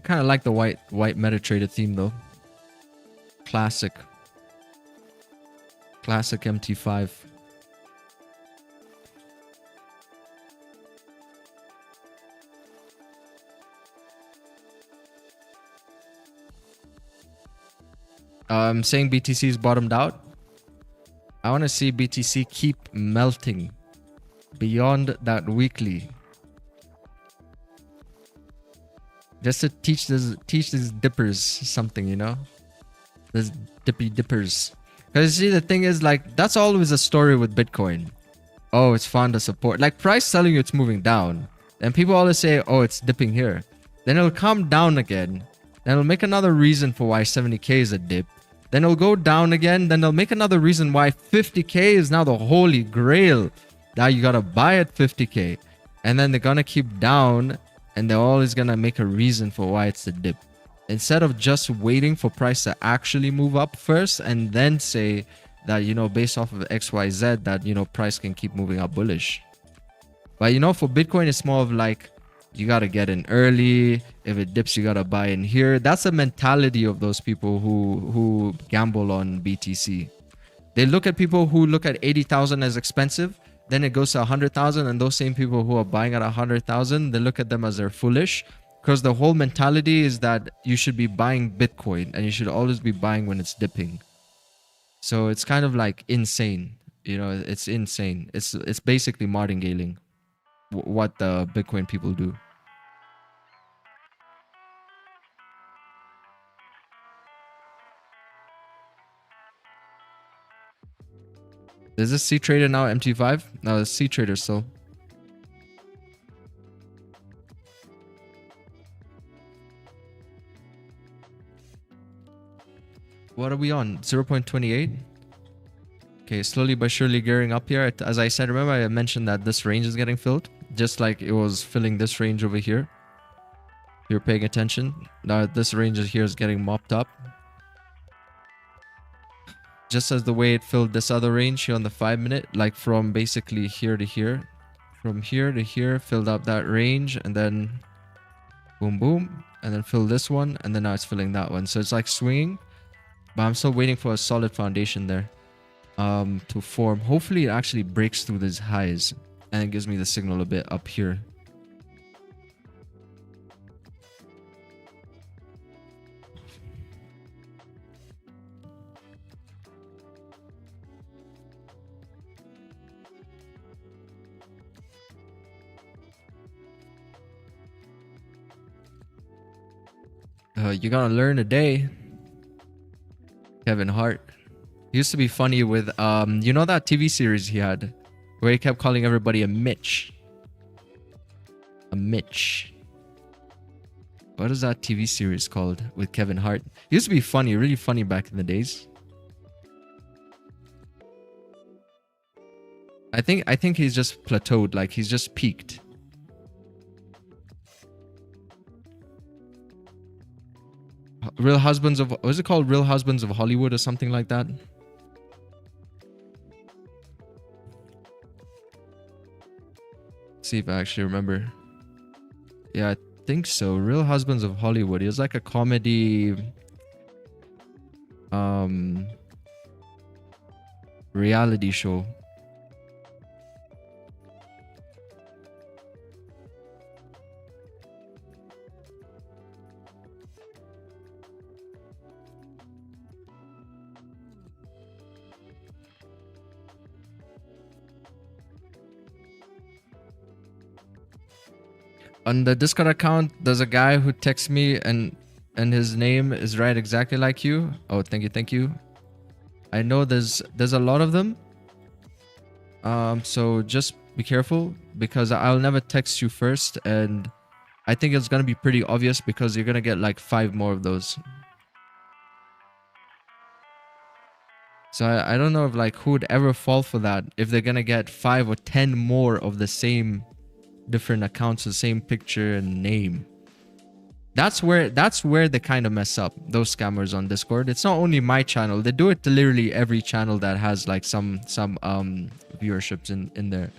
Kind of like the white MetaTrader theme though. Classic MT5. Saying BTC is bottomed out. I want to see BTC keep melting beyond that weekly. Just to teach these dippers something, These dippers. Because see, the thing is, like, that's always a story with Bitcoin. Oh, it's found a support. Like, price telling you it's moving down. And people always say, oh, it's dipping here. Then it'll come down again. Then it'll make another reason for why 70k is a dip. Then it'll go down again. Then they'll make another reason why 50k is now the holy grail. Now you gotta buy at 50k. And then they're gonna keep down. And they're always gonna make a reason for why it's a dip. Instead of just waiting for price to actually move up first and then say that, based off of XYZ, that, price can keep moving up bullish. But, for Bitcoin, it's more of like, you got to get in early. If it dips, you got to buy in here. That's the mentality of those people who gamble on BTC. They look at people who look at 80,000 as expensive, then it goes to 100,000, and those same people who are buying at 100,000, they look at them as they're foolish, because the whole mentality is that you should be buying Bitcoin and you should always be buying when it's dipping. So it's kind of like insane. You know, it's insane. It's basically martingaling what the Bitcoin people do. Is this C Trader now MT5? No, it's C Trader still. What are we on? 0.28? Okay, slowly but surely gearing up here. As I said, remember I mentioned that this range is getting filled, just like it was filling this range over here. If you're paying attention, now this range here is getting mopped up. Just as the way it filled this other range here on the 5-minute, like from basically here to here. From here to here, filled up that range, and then boom, boom, and then fill this one, and then now it's filling that one. So it's like swinging, but I'm still waiting for a solid foundation there to form. Hopefully it actually breaks through these highs and it gives me the signal a bit up here. You're gonna learn a day. Kevin Hart. He used to be funny with you know that TV series he had where he kept calling everybody a Mitch. A Mitch. What is that TV series called with Kevin Hart? He used to be funny, really funny back in the days. I think he's just plateaued, like he's just peaked. Real Husbands of, what is it called? Real Husbands of Hollywood or something like that. Let's see if I actually remember. Yeah, I think so. Real Husbands of Hollywood. It was like a comedy reality show. On the Discord account, there's a guy who texts me and his name is right exactly like you. Oh, thank you, thank you. I know there's a lot of them. So just be careful because I'll never text you first, and I think it's gonna be pretty obvious because you're gonna get like 5 more of those. So I don't know if like who would ever fall for that if they're gonna get 5 or 10 more of the same different accounts, the same picture and name. That's where they kind of mess up, those scammers on Discord. It's not only my channel, they do it to literally every channel that has like some viewerships in there.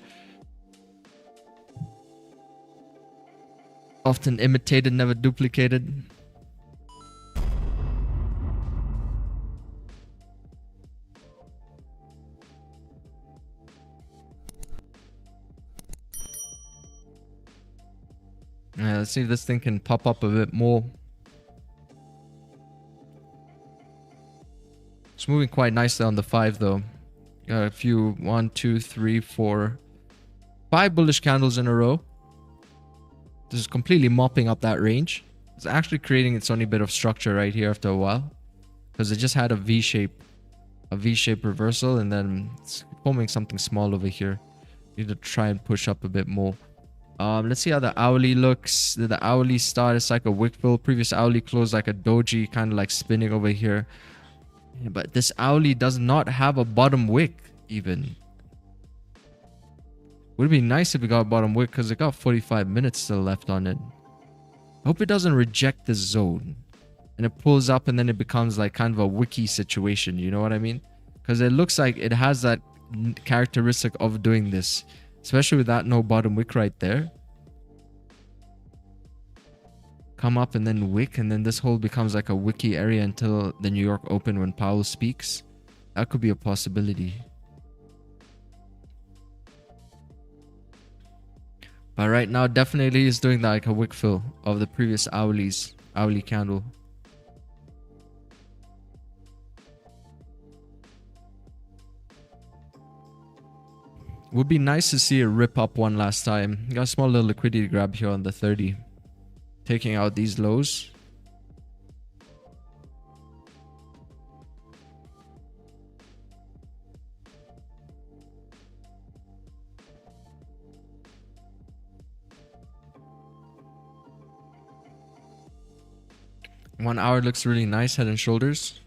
Often imitated, never duplicated. Yeah, let's see if this thing can pop up a bit more. It's moving quite nicely on the 5 though. Got a few 1, 2, 3, 4, 5 bullish candles in a row. This is completely mopping up that range. It's actually creating its own bit of structure right here after a while, because it just had a V-shape reversal, and then it's forming something small over here. Need to try and push up a bit more. Let's see how the hourly looks. The hourly start is like a wick fill. Previous hourly closed like a doji, kind of like spinning over here. Yeah, but this hourly does not have a bottom wick even. Would be nice if we got a bottom wick because it got 45 minutes still left on it. I hope it doesn't reject the zone and it pulls up and then it becomes like kind of a wicky situation. You know what I mean? Because it looks like it has that characteristic of doing this. Especially with that no bottom wick right there. Come up and then wick, and then this whole becomes like a wicky area until the New York Open when Powell speaks. That could be a possibility. But right now, definitely is doing like a wick fill of the previous hourly candle. Would be nice to see it rip up one last time. Got a small little liquidity grab here on the 30. Taking out these lows. One hour looks really nice, head and shoulders.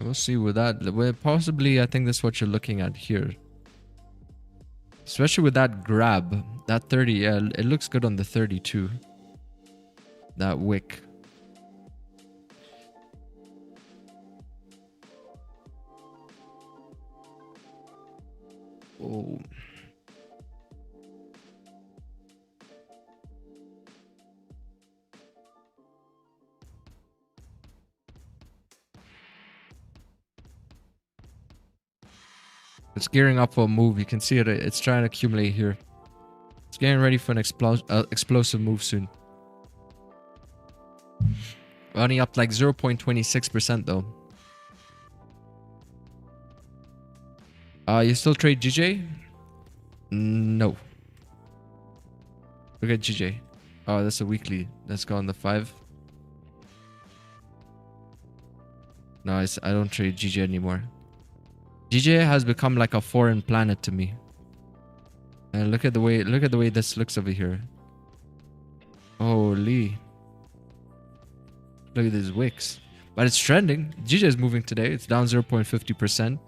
We'll see with that. Possibly, I think that's what you're looking at here. Especially with that grab. That 30, yeah, it looks good on the 30 too. That wick. Oh. It's gearing up for a move. You can see it. It's trying to accumulate here. It's getting ready for an explosive move soon. Running up like 0.26% though. You still trade GJ? No. Look at GJ. Oh, that's a weekly. Let's go on the 5. No, I don't trade GJ anymore. GJ has become like a foreign planet to me. And look at the way this looks over here. Holy. Look at these wicks. But it's trending. GJ is moving today. It's down 0.50%.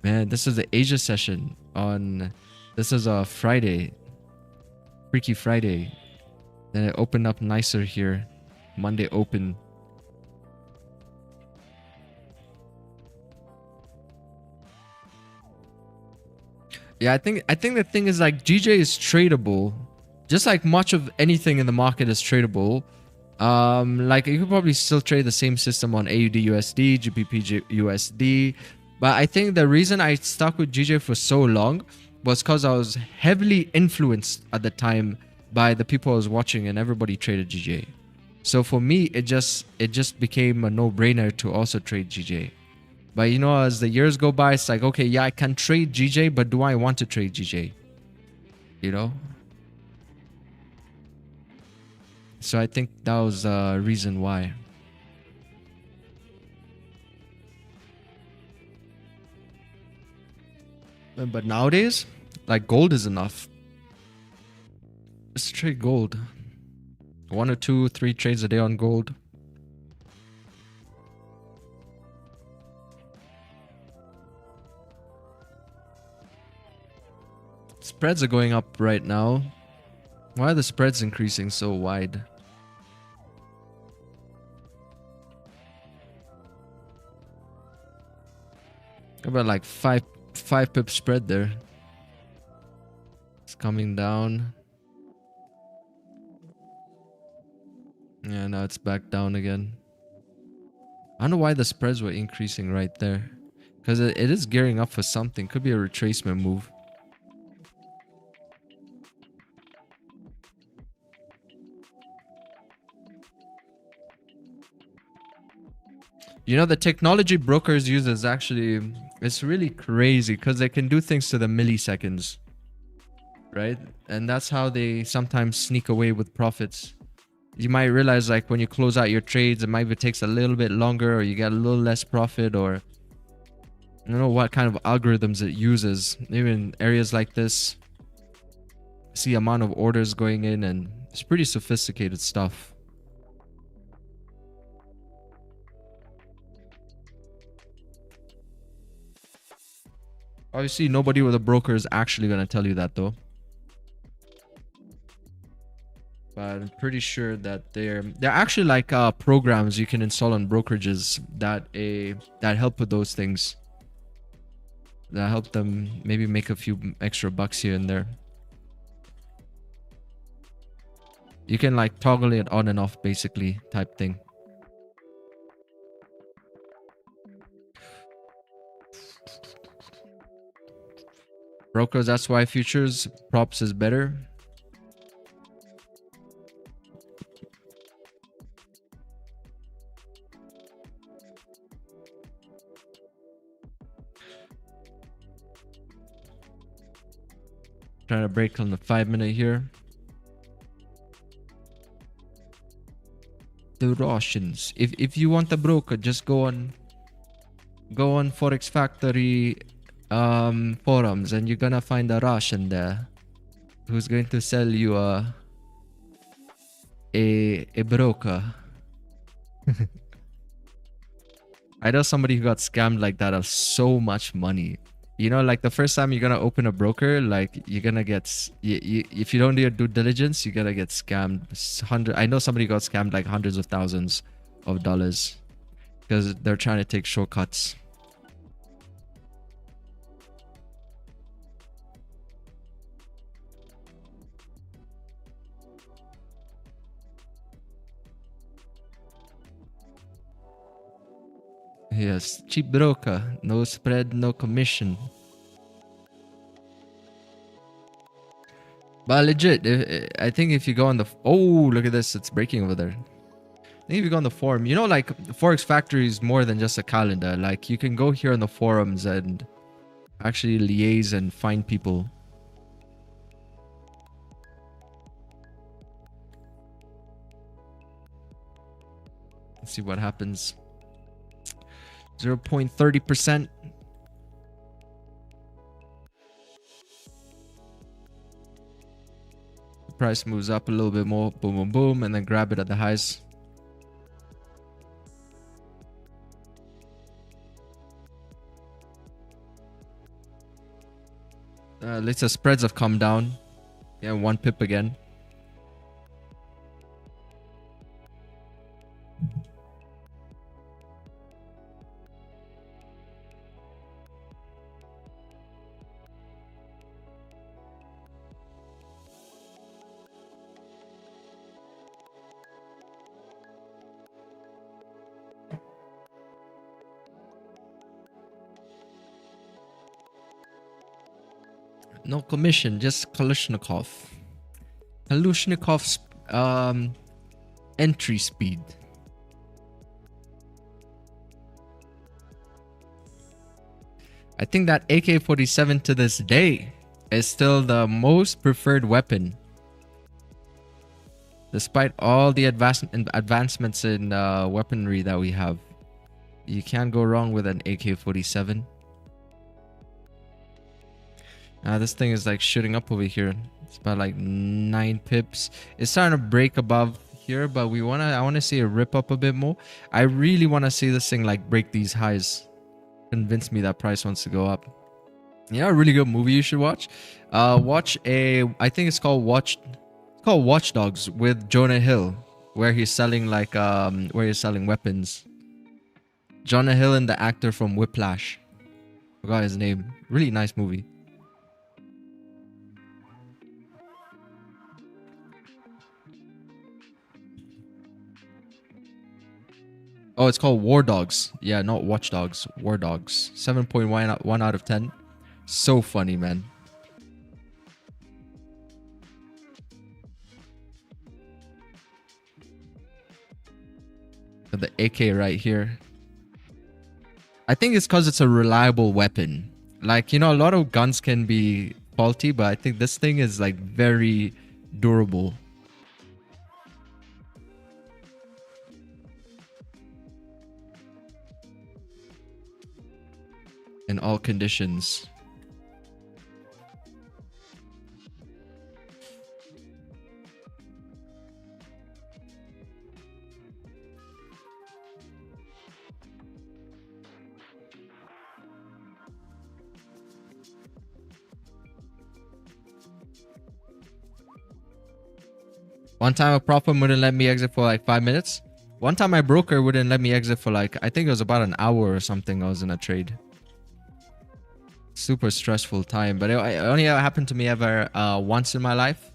Man, this is the Asia session on... This is a Friday. Freaky Friday. Then it opened up nicer here. Monday open. Yeah, I think the thing is like GJ is tradable. Just like much of anything in the market is tradable. Like you could probably still trade the same system on AUD USD, GBP USD. But I think the reason I stuck with GJ for so long was because I was heavily influenced at the time by the people I was watching, and everybody traded GJ. So for me, it just became a no-brainer to also trade GJ. But you know, as the years go by, it's like, okay, yeah, I can trade GJ, but do I want to trade GJ? You know? So I think that was the reason why. But nowadays, like gold is enough. Let's trade gold. 1 or 2, 3 trades a day on gold. Spreads are going up right now. Why are the spreads increasing so wide? About like 5 pip spread there. It's coming down. Yeah, now it's back down again. I don't know why the spreads were increasing right there. Because it is gearing up for something. Could be a retracement move. You know, the technology brokers use is actually, it's really crazy because they can do things to the milliseconds, right? And that's how they sometimes sneak away with profits. You might realize like when you close out your trades, it might takes a little bit longer, or you get a little less profit, or I don't know what kind of algorithms it uses. Even areas like this, see amount of orders going in, and it's pretty sophisticated stuff. Obviously, nobody with a broker is actually going to tell you that, though. But I'm pretty sure that they're actually like programs you can install on brokerages that help with those things. That help them maybe make a few extra bucks here and there. You can like toggle it on and off basically type thing. Brokers, that's why futures props is better. Trying to break on the 5-minute here. The Russians. If you want a broker, just go on Forex Factory forums, and you're gonna find a Russian there who's going to sell you a broker. I know somebody who got scammed like that of so much money. You know, like the first time you're gonna open a broker, like you're gonna get if you don't do your due diligence, you're gonna get scammed. I know somebody got scammed like hundreds of thousands of dollars because they're trying to take shortcuts. Yes, cheap broker, no spread, no commission. But legit, I think if you go on the... Oh, look at this. It's breaking over there. I think if you go on the forum, you know, like Forex Factory is more than just a calendar. Like you can go here on the forums and actually liaise and find people. Let's see what happens. 0.30%. Price moves up a little bit more, boom, boom, boom, and then grab it at the highs. At least the spreads have come down. Yeah, 1 pip again. No commission, just Kalashnikov. Kalashnikov's entry speed. I think that AK-47 to this day is still the most preferred weapon. Despite all the advancements in weaponry that we have. You can't go wrong with an AK-47. This thing is like shooting up over here. It's about like 9 pips. It's starting to break above here, but I want to see it rip up a bit more. I really want to see this thing like break these highs. Convince me that price wants to go up. Yeah, a really good movie you should watch. I think it's called Watch Dogs with Jonah Hill, where he's selling like weapons. Jonah Hill and the actor from Whiplash. Forgot his name. Really nice movie. Oh, it's called War Dogs. Yeah, not Watch Dogs. War Dogs. 7.1 out of 10. So funny, man. The AK right here. I think it's because it's a reliable weapon. Like, you know, a lot of guns can be faulty, but I think this thing is like very durable. In all conditions. One time a prop firm wouldn't let me exit for like 5 minutes. One time my broker wouldn't let me exit for like, I think it was about an hour or something. I was in a trade. Super stressful time, but it only happened to me ever once in my life.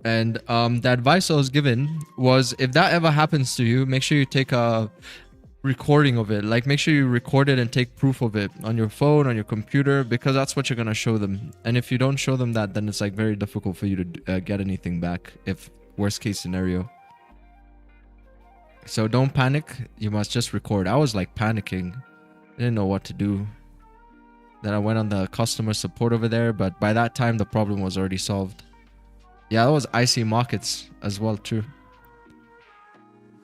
And the advice I was given was, if that ever happens to you, make sure you take a recording of it. Like, make sure you record it and take proof of it on your phone, on your computer, because that's what you're gonna show them. And if you don't show them that, then it's like very difficult for you to get anything back, if worst case scenario. So don't panic. You must just record. I was like panicking. I didn't know what to do. Then I went on the customer support over there, but by that time the problem was already solved. Yeah, that was IC markets as well too.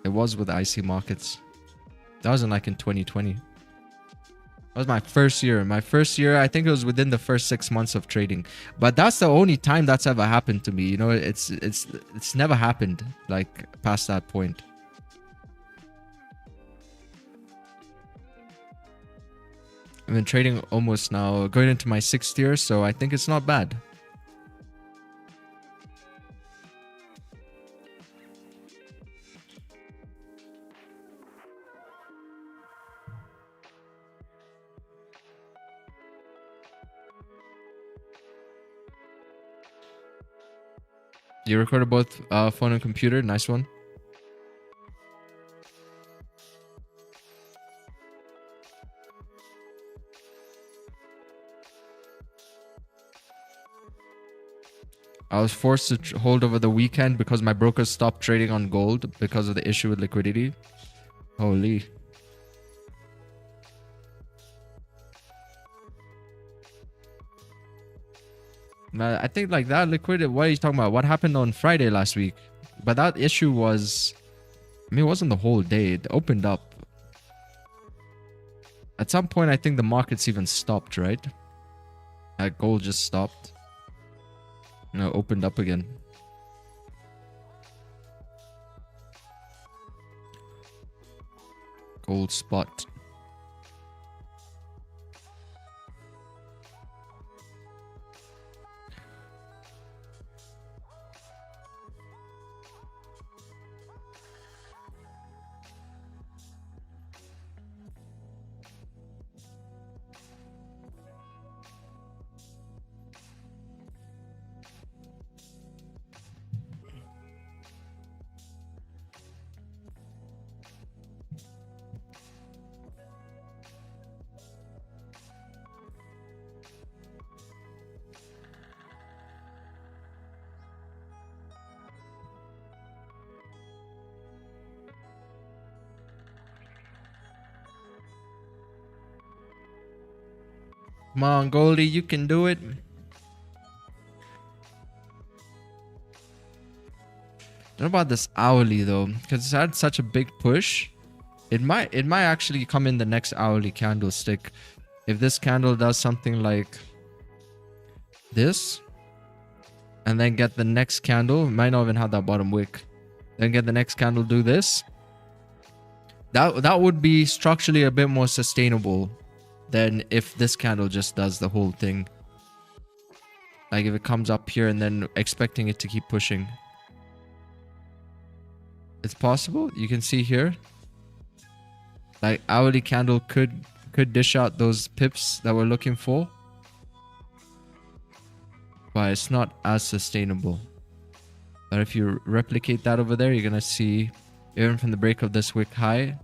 It was with IC markets. That wasn't like in 2020. That was my first year. My first year, I think it was within the first 6 months of trading. But that's the only time that's ever happened to me. You know, it's never happened like past that point. I've been trading almost now, going into my 6th year, so I think it's not bad. You recorded both phone and computer. Nice one. I was forced to hold over the weekend because my broker stopped trading on gold because of the issue with liquidity. Holy. Man, I think like that liquidity, what are you talking about? What happened on Friday last week? But that issue was, I mean, it wasn't the whole day. It opened up. At some point, I think the markets even stopped, right? Like gold just stopped. No, opened up again. Gold spot. Come on, Goldie, you can do it. Don't know about this hourly though, because it's had such a big push. It might actually come in the next hourly candlestick. If this candle does something like this, and then get the next candle, it might not even have that bottom wick. Then get the next candle, do this. That would be structurally a bit more sustainable than if this candle just does the whole thing. Like if it comes up here and then expecting it to keep pushing. It's possible. You can see here. Like hourly candle could dish out those pips that we're looking for. But it's not as sustainable. But if you replicate that over there, you're going to see, even from the break of this wick high,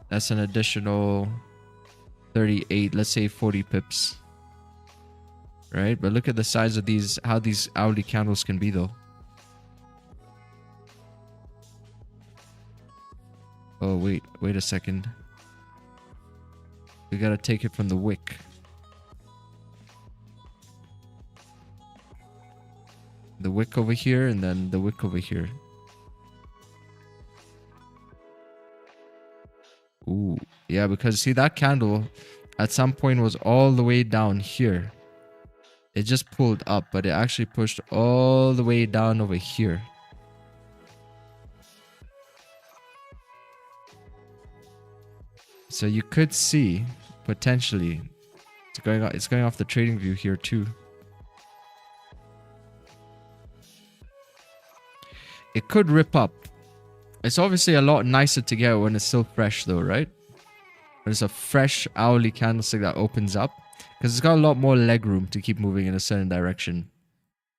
that's an additional 38, let's say 40 pips. Right? But look at the size of these, how these hourly candles can be though. Oh, wait a second. We gotta take it from the wick. The wick over here and then the wick over here. Ooh, yeah, because see that candle at some point was all the way down here. It just pulled up, but it actually pushed all the way down over here. So you could see potentially it's going off the trading view here too. It could rip up. It's obviously a lot nicer to get when it's still fresh though, right? When it's a fresh hourly candlestick that opens up, because it's got a lot more leg room to keep moving in a certain direction.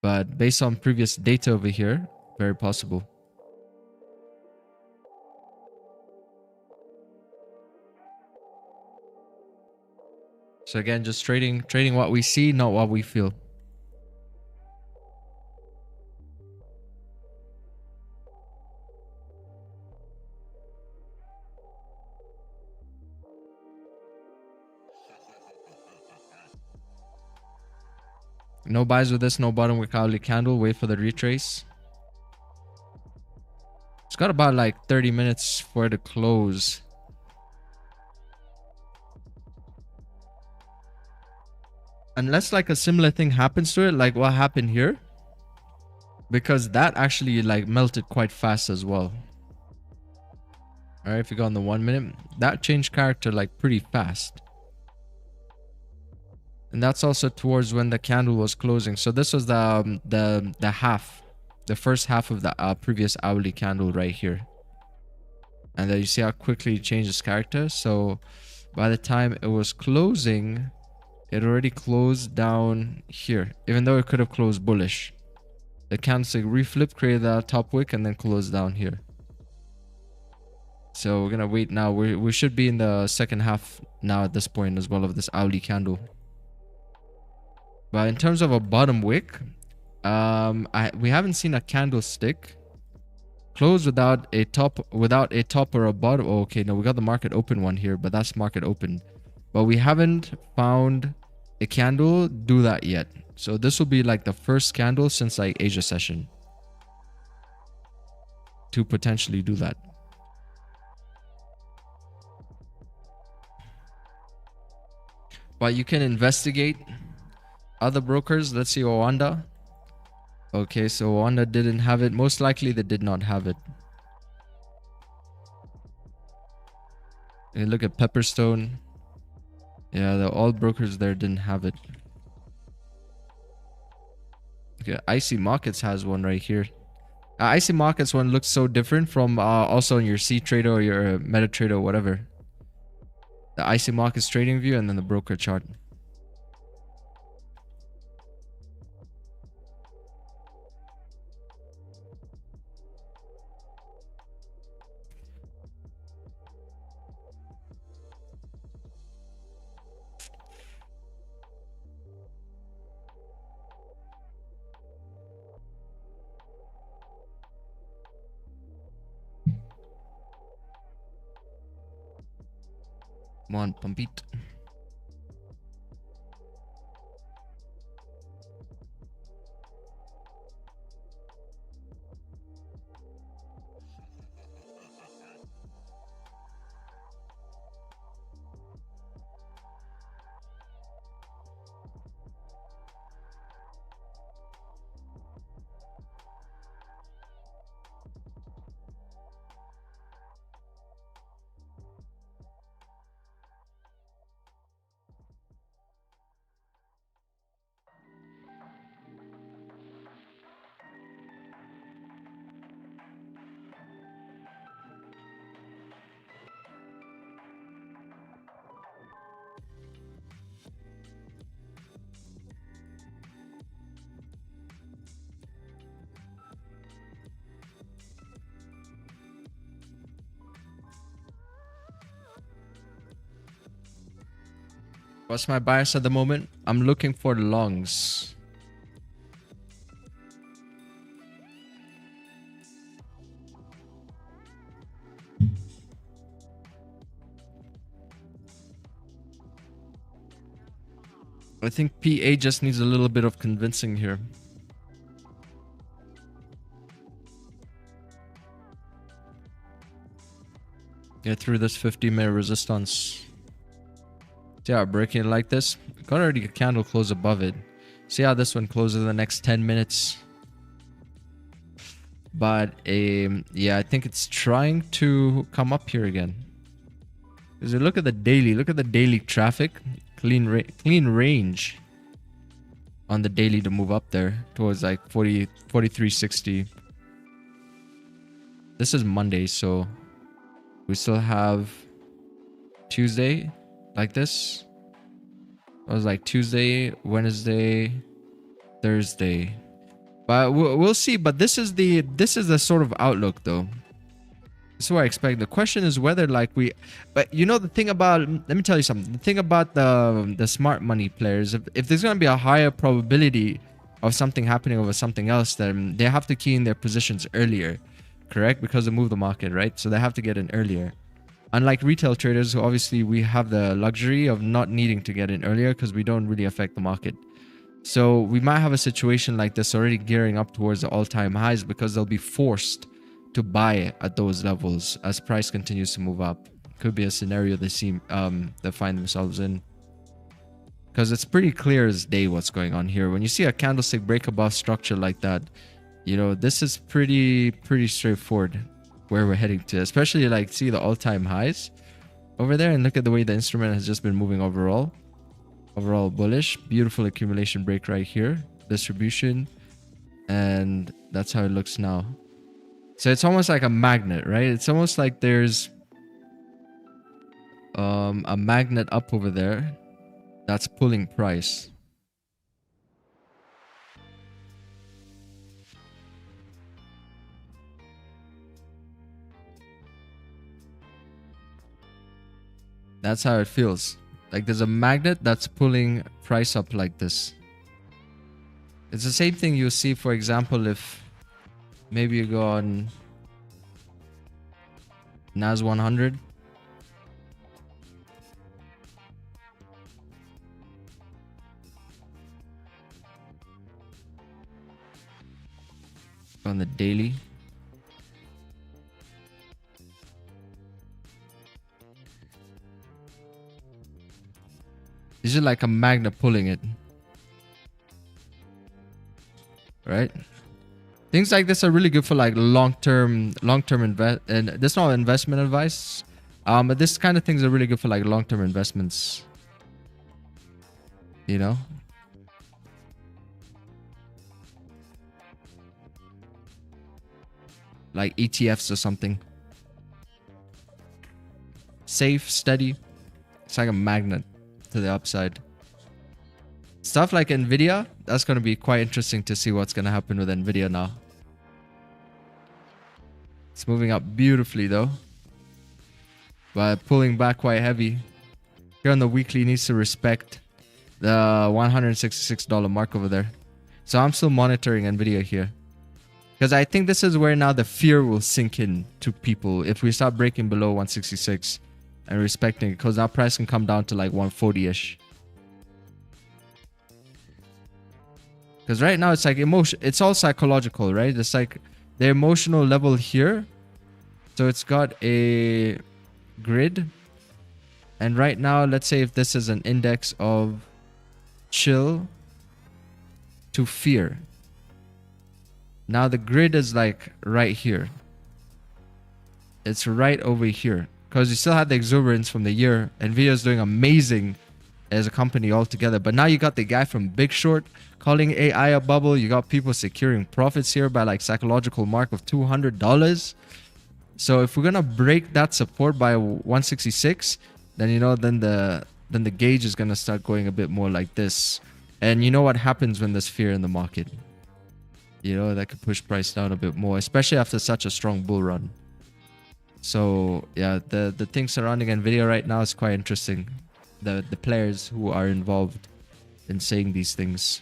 But based on previous data over here, Very possible. So again, just trading what we see, not what we feel. No buys with this, no bottom with hourly candle. Wait for the retrace. It's got about like 30 minutes for it to close. Unless like a similar thing happens to it, like what happened here. Because that actually like melted quite fast as well. Alright, if you go on the 1 minute, that changed character like pretty fast. And that's also towards when the candle was closing. So this was the half, the first half of the previous hourly candle right here. And then you see how quickly it changes character. So by the time it was closing, it already closed down here, even though it could have closed bullish. The candlestick reflipped, created that top wick, and then closed down here. So we're gonna wait now. We should be in the second half now at this point as well of this hourly candle. But in terms of a bottom wick, we haven't seen a candlestick close without a top or a bottom. Oh, okay, no, we got the market open one here, but that's market open. But we haven't found a candle do that yet. So this will be like the first candle since like Asia session to potentially do that. But you can investigate other brokers. Let's see Owanda. Okay, so Owanda didn't have it. Most likely they did not have it. And look at Pepperstone. Yeah, all brokers there didn't have it. Okay, IC Markets has one right here. IC Markets one looks so different from also in your C Trader or your MetaTrader or whatever. The IC Markets trading view and then the broker chart. Come on, pump it. What's my bias at the moment? I'm looking for longs. I think PA just needs a little bit of convincing here. Get through this 50-minute resistance. See how breaking it like this? Got already a candle close above it. See how this one closes in the next 10 minutes. But yeah, I think it's trying to come up here again. Because you look at the daily traffic, clean range on the daily to move up there towards like 43.60. This is Monday, so we still have Tuesday like this. It was like Tuesday, Wednesday, Thursday. But we'll see. But this is the sort of outlook, though. This is what I expect. The question is whether like but you know the thing about, let me tell you something. The thing about the smart money players, if there's gonna be a higher probability of something happening over something else, then they have to key in their positions earlier, correct? Because they move the market, right? So they have to get in earlier. Unlike retail traders, who obviously we have the luxury of not needing to get in earlier because we don't really affect the market. So we might have a situation like this already gearing up towards the all-time highs because they'll be forced to buy at those levels as price continues to move up. Could be a scenario they find themselves in. Because it's pretty clear as day what's going on here. When you see a candlestick break above structure like that, you know, this is pretty straightforward where we're heading to. Especially like see the all-time highs over there and look at the way the instrument has just been moving overall. Overall bullish. Beautiful accumulation break right here. Distribution. And that's how it looks now. So it's almost like a magnet, right? It's almost like there's a magnet up over there that's pulling price. That's how it feels. Like there's a magnet that's pulling price up like this. It's the same thing you see, for example, if maybe you go on NAS 100. On the daily. This is like a magnet pulling it. Right? Things like this are really good for like long-term invest, and this is not investment advice. But this kind of things are really good for like long-term investments. You know? Like ETFs or something. Safe, steady. It's like a magnet to the upside. Stuff like Nvidia, that's going to be quite interesting to see what's going to happen with Nvidia now. It's moving up beautifully though, but pulling back quite heavy. Here on the weekly, needs to respect the $166 mark over there. So I'm still monitoring Nvidia here, because I think this is where now the fear will sink in to people if we start breaking below 166 and respecting it, because now price can come down to like 140-ish. Because right now it's like emotion, it's all psychological, right? It's like the emotional level here. So it's got a grid. And right now, let's say if this is an index of chill to fear. Now the grid is like right here. It's right over here. Because you still had the exuberance from the year. Nvidia is doing amazing as a company altogether. But now you got the guy from Big Short calling AI a bubble. You got people securing profits here by like psychological mark of $200. So if we're gonna break that support by 166, then you know then the gauge is gonna start going a bit more like this. And you know what happens when there's fear in the market? You know, that could push price down a bit more, especially after such a strong bull run. So yeah, the thing surrounding Nvidia right now is quite interesting. The players who are involved in saying these things.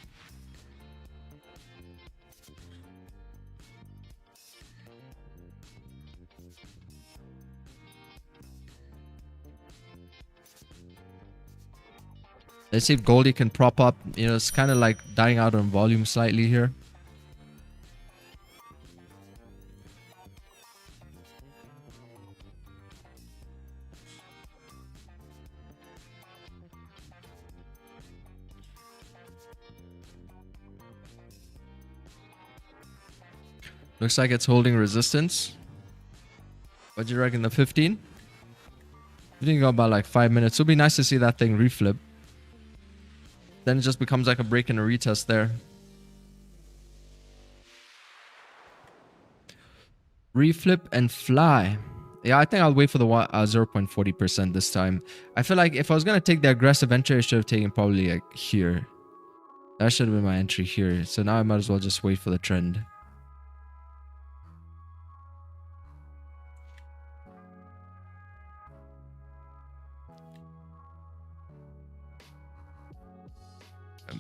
Let's see if Goldie can prop up. You know, it's kind of like dying out on volume slightly here. Looks like it's holding resistance. What do you reckon, the 15? We didn't go about like 5 minutes. It'll be nice to see that thing reflip. Then it just becomes like a break and a retest there. Reflip and fly. Yeah, I think I'll wait for the 0.40% this time. I feel like if I was going to take the aggressive entry, I should have taken probably like here. That should have been my entry here. So now I might as well just wait for the trend.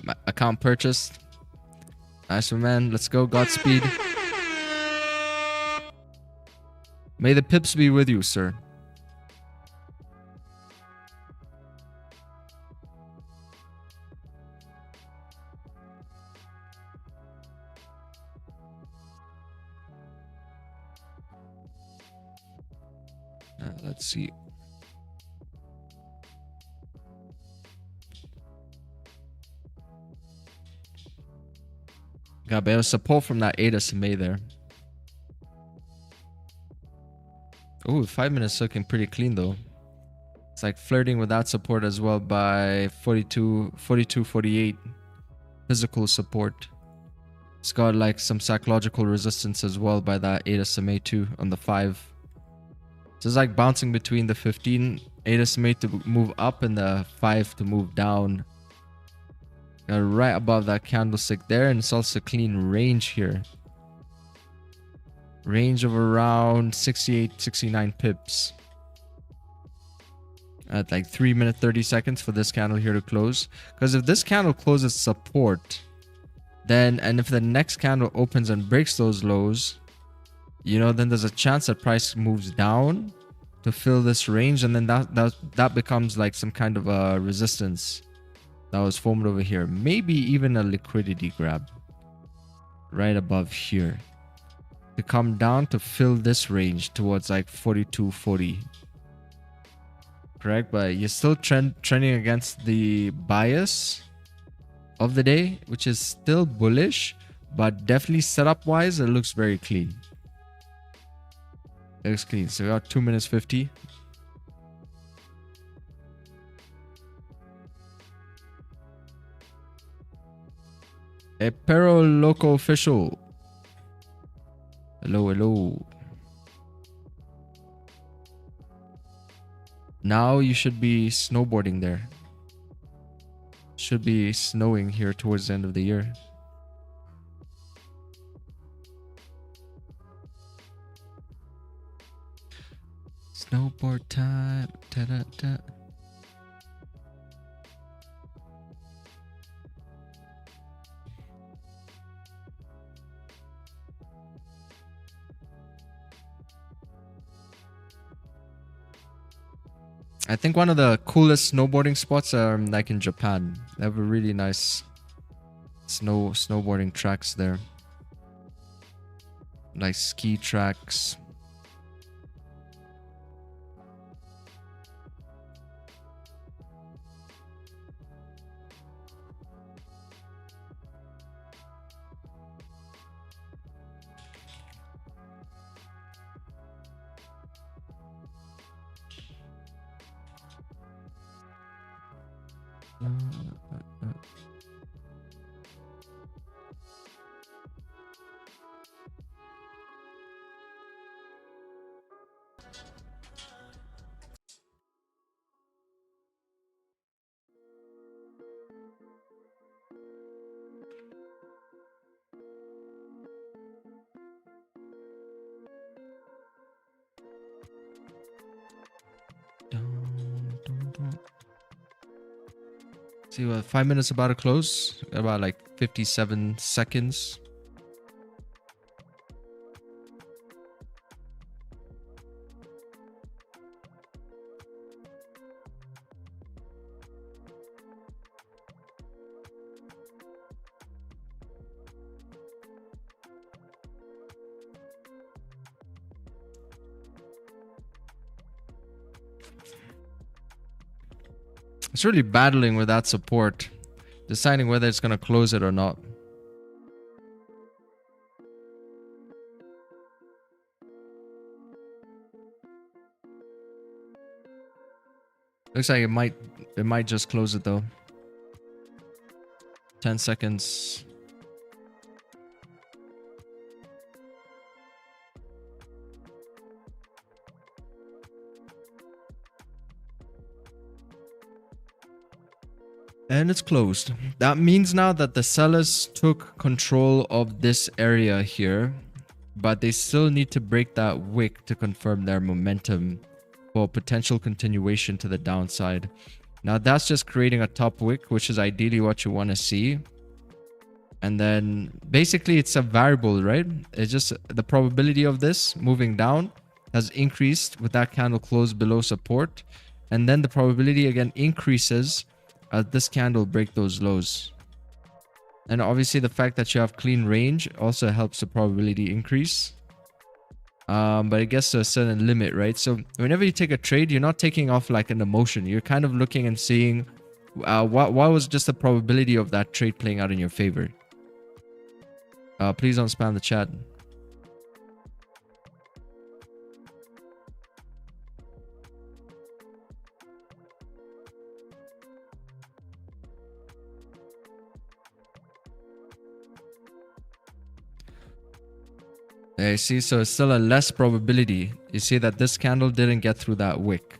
My account purchased. Nice one, man. Let's go. Godspeed. May the pips be with you, sir. Let's see. Got better support from that 8 SMA there. Oh, 5 minutes looking pretty clean though. It's like flirting with that support as well by 48 physical support. It's got like some psychological resistance as well by that 8 SMA too on the 5. So it's like bouncing between the 15 8 SMA to move up and the 5 to move down. Right above that candlestick there, and it's also a clean range here. Range of around 68, 69 pips. At like 3 minutes 30 seconds for this candle here to close. Because if this candle closes support, then, and if the next candle opens and breaks those lows, you know, then there's a chance that price moves down to fill this range, and then that becomes like some kind of a resistance that was formed over here. Maybe even a liquidity grab right above here to come down to fill this range towards like 42.40. Correct, but you're still trending against the bias of the day, which is still bullish, but definitely setup wise it looks very clean. It looks clean. So we got 2 minutes 50. Pero Loco Official. Hello, hello. Now you should be snowboarding there. Should be snowing here towards the end of the year. Snowboard time. Ta-da-da. I think one of the coolest snowboarding spots are like in Japan. They have a really nice snowboarding tracks there. Like ski tracks. See what 5 minutes about to close. About like 57 seconds. It's really battling with that support, deciding whether it's going to close it or not. Looks like it might just close it though. 10 seconds. And it's closed. That means now that the sellers took control of this area here, but they still need to break that wick to confirm their momentum for potential continuation to the downside. Now that's just creating a top wick, which is ideally what you want to see. And then basically it's a variable, right? It's just the probability of this moving down has increased with that candle closed below support. And then the probability again increases as this candle break those lows. And obviously the fact that you have clean range also helps the probability increase. But it gets to a certain limit, right? So whenever you take a trade, you're not taking off like an emotion. You're kind of looking and seeing what was just the probability of that trade playing out in your favor. Please don't spam the chat. Yeah, you see, so it's still a less probability. You see that this candle didn't get through that wick.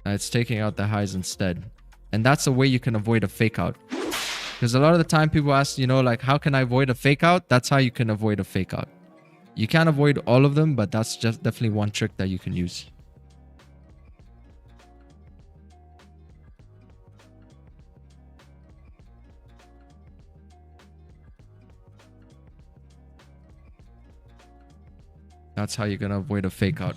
It's taking out the highs instead. And that's a way you can avoid a fake out. Because a lot of the time people ask, you know, like, how can I avoid a fake out? That's how you can avoid a fake out. You can't avoid all of them, but that's just definitely one trick that you can use. That's how you're going to avoid a fake out.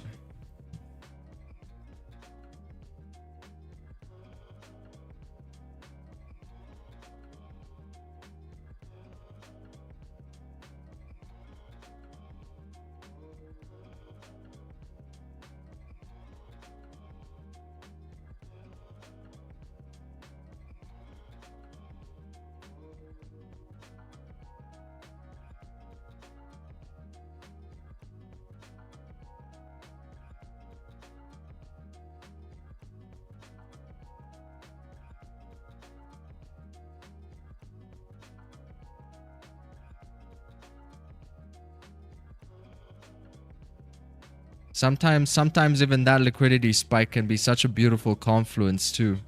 Sometimes even that liquidity spike can be such a beautiful confluence too.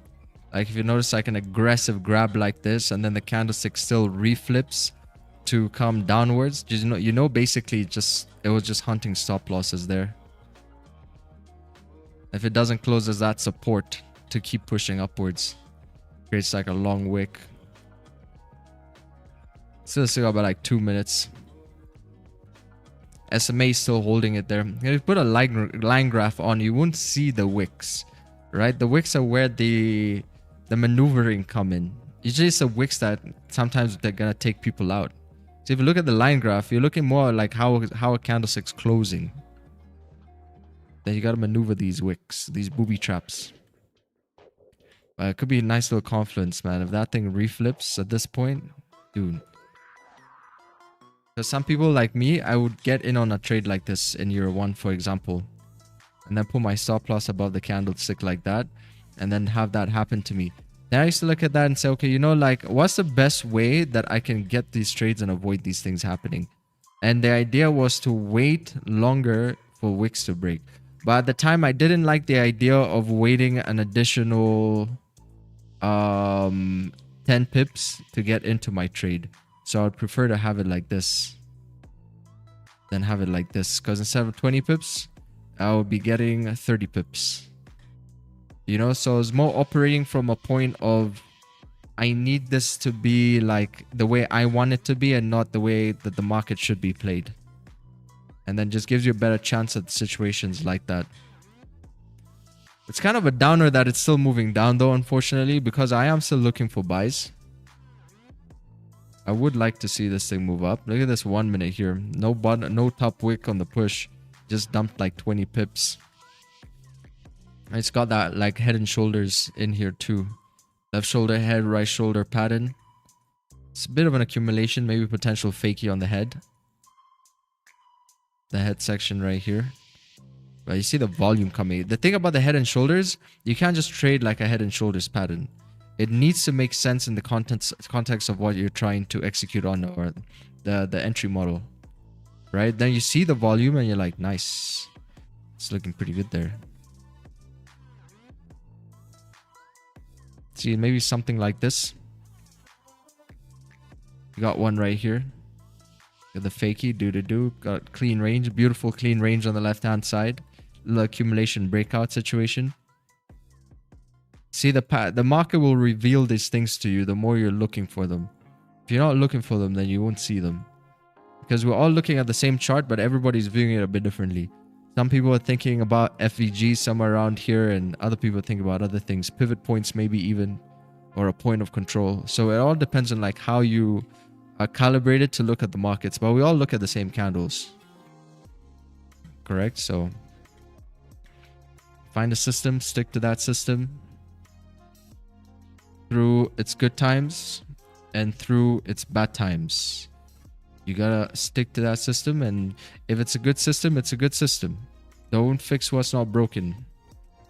Like if you notice like an aggressive grab like this and then the candlestick still reflips to come downwards, you know basically it was just hunting stop losses there. If it doesn't close as that support to keep pushing upwards, creates like a long wick. Still got about like 2 minutes. SMA is still holding it there. If you put a line graph on, you won't see the wicks, right? The wicks are where the maneuvering come in. Usually it's the wicks that sometimes they're gonna take people out. So if you look at the line graph, you're looking more like how a candlestick's closing. Then you gotta maneuver these wicks, these booby traps. It could be a nice little confluence, man. If that thing reflips at this point, dude. Because some people like me, I would get in on a trade like this in year one, for example, and then put my stop loss above the candlestick like that, and then have that happen to me. Then I used to look at that and say, okay, you know, like, what's the best way that I can get these trades and avoid these things happening? And the idea was to wait longer for wicks to break. But at the time, I didn't like the idea of waiting an additional 10 pips to get into my trade. So I would prefer to have it like this than have it like this. Because instead of 20 pips, I would be getting 30 pips. You know, so it's more operating from a point of I need this to be like the way I want it to be and not the way that the market should be played. And then just gives you a better chance at situations like that. It's kind of a downer that it's still moving down though, unfortunately, because I am still looking for buys. I would like to see this thing move up. Look at this 1 minute here. No top wick on the push. Just dumped like 20 pips. It's got that like head and shoulders in here too. Left shoulder, head, right shoulder pattern. It's a bit of an accumulation. Maybe potential fakie on the head. The head section right here. But you see the volume coming. The thing about the head and shoulders, you can't just trade like a head and shoulders pattern. It needs to make sense in the context of what you're trying to execute on, or the entry model, right? Then you see the volume and you're like, nice. It's looking pretty good there. See, maybe something like this. You got one right here. Got the fakie, do. Got clean range, beautiful clean range on the left-hand side. Little accumulation breakout situation. See, the market will reveal these things to you the more you're looking for them. If you're not looking for them, then you won't see them. Because we're all looking at the same chart, but everybody's viewing it a bit differently. Some people are thinking about FVG somewhere around here, and other people think about other things. Pivot points maybe even, or a point of control. So it all depends on like how you are calibrated to look at the markets. But we all look at the same candles. Correct? So find a system, stick to that system through its good times and through its bad times. You gotta stick to that system, and if it's a good system, it's a good system. Don't fix what's not broken.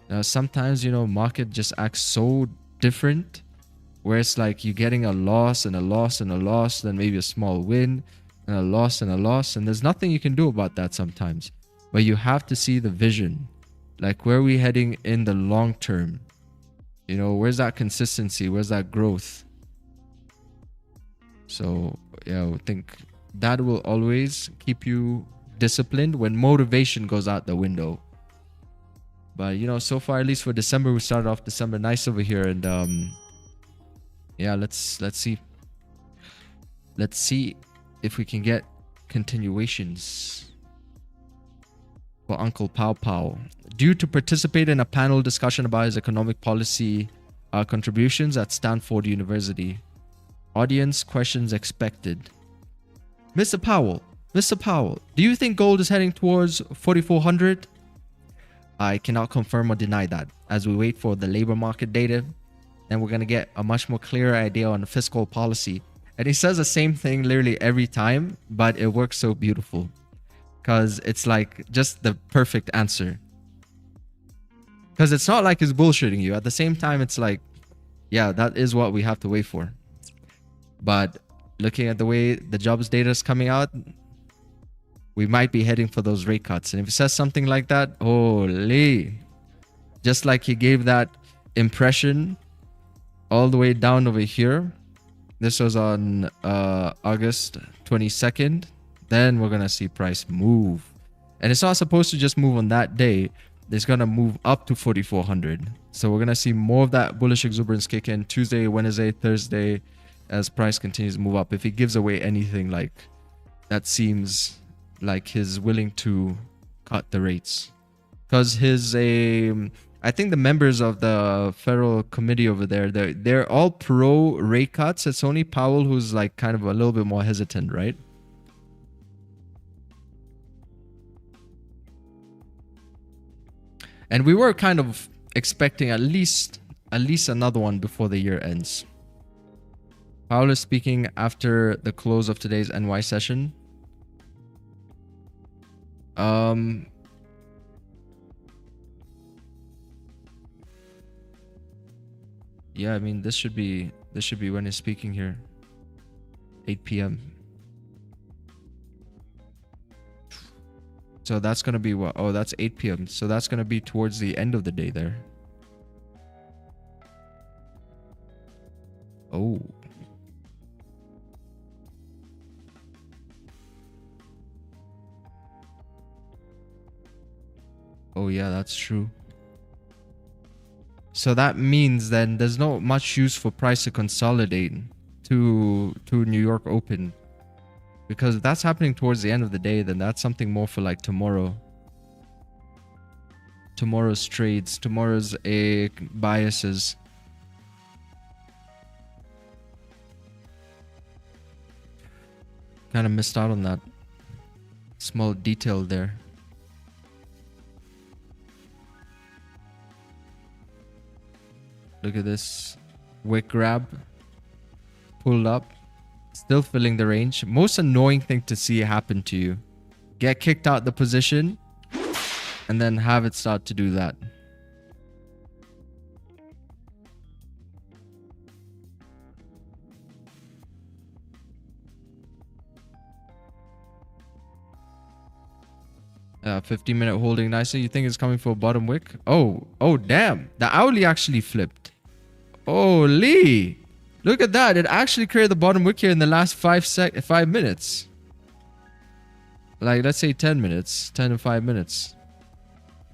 Now, sometimes, you know, market just acts so different, where it's like you're getting a loss and a loss and a loss, then maybe a small win, and a loss and a loss, and there's nothing you can do about that sometimes. But you have to see the vision. Like, where are we heading in the long term? You know, where's that consistency? Where's that growth? So, yeah, I think that will always keep you disciplined when motivation goes out the window. But, you know, so far, at least for December, we started off December nice over here. And, yeah, let's see. Let's see if we can get continuations for Uncle Pow Pow. Due to participate in a panel discussion about his economic policy contributions at Stanford University. Audience questions expected. Mr. Powell, do you think gold is heading towards 4,400? I cannot confirm or deny that. As we wait for the labor market data, then we're going to get a much more clear idea on the fiscal policy. And he says the same thing literally every time, but it works so beautiful. Because it's like just the perfect answer. Because it's not like he's bullshitting you. At the same time, it's like, yeah, that is what we have to wait for. But looking at the way the jobs data is coming out, we might be heading for those rate cuts. And if it says something like that, holy. Just like he gave that impression all the way down over here. This was on August 22nd. Then we're going to see price move. And it's not supposed to just move on that day. It's going to move up to 4,400. So we're going to see more of that bullish exuberance kick in Tuesday, Wednesday, Thursday, as price continues to move up. If he gives away anything like that, seems like he's willing to cut the rates. Because I think the members of the federal committee over there, they're all pro rate cuts. It's only Powell who's like kind of a little bit more hesitant, right? And we were kind of expecting at least another one before the year ends. Powell is speaking after the close of today's NY session. Yeah, I mean, this should be when he's speaking here. 8 p.m. So that's going to be what? Oh, that's 8 p.m. So that's going to be towards the end of the day there. Oh. Oh, yeah, that's true. So that means then there's not much use for price to consolidate to New York Open. Because if that's happening towards the end of the day, then that's something more for like tomorrow. Tomorrow's trades, tomorrow's biases. Kind of missed out on that small detail there. Look at this. Wick grab. Pulled up. Still filling the range. Most annoying thing to see happen to you. Get kicked out the position. And then have it start to do that. 15-minute holding nicely. You think it's coming for a bottom wick? Oh, damn. The hourly actually flipped. Holy! Look at that. It actually created the bottom wick here in the last 5 minutes. Like, let's say 10 minutes. 10 to 5 minutes.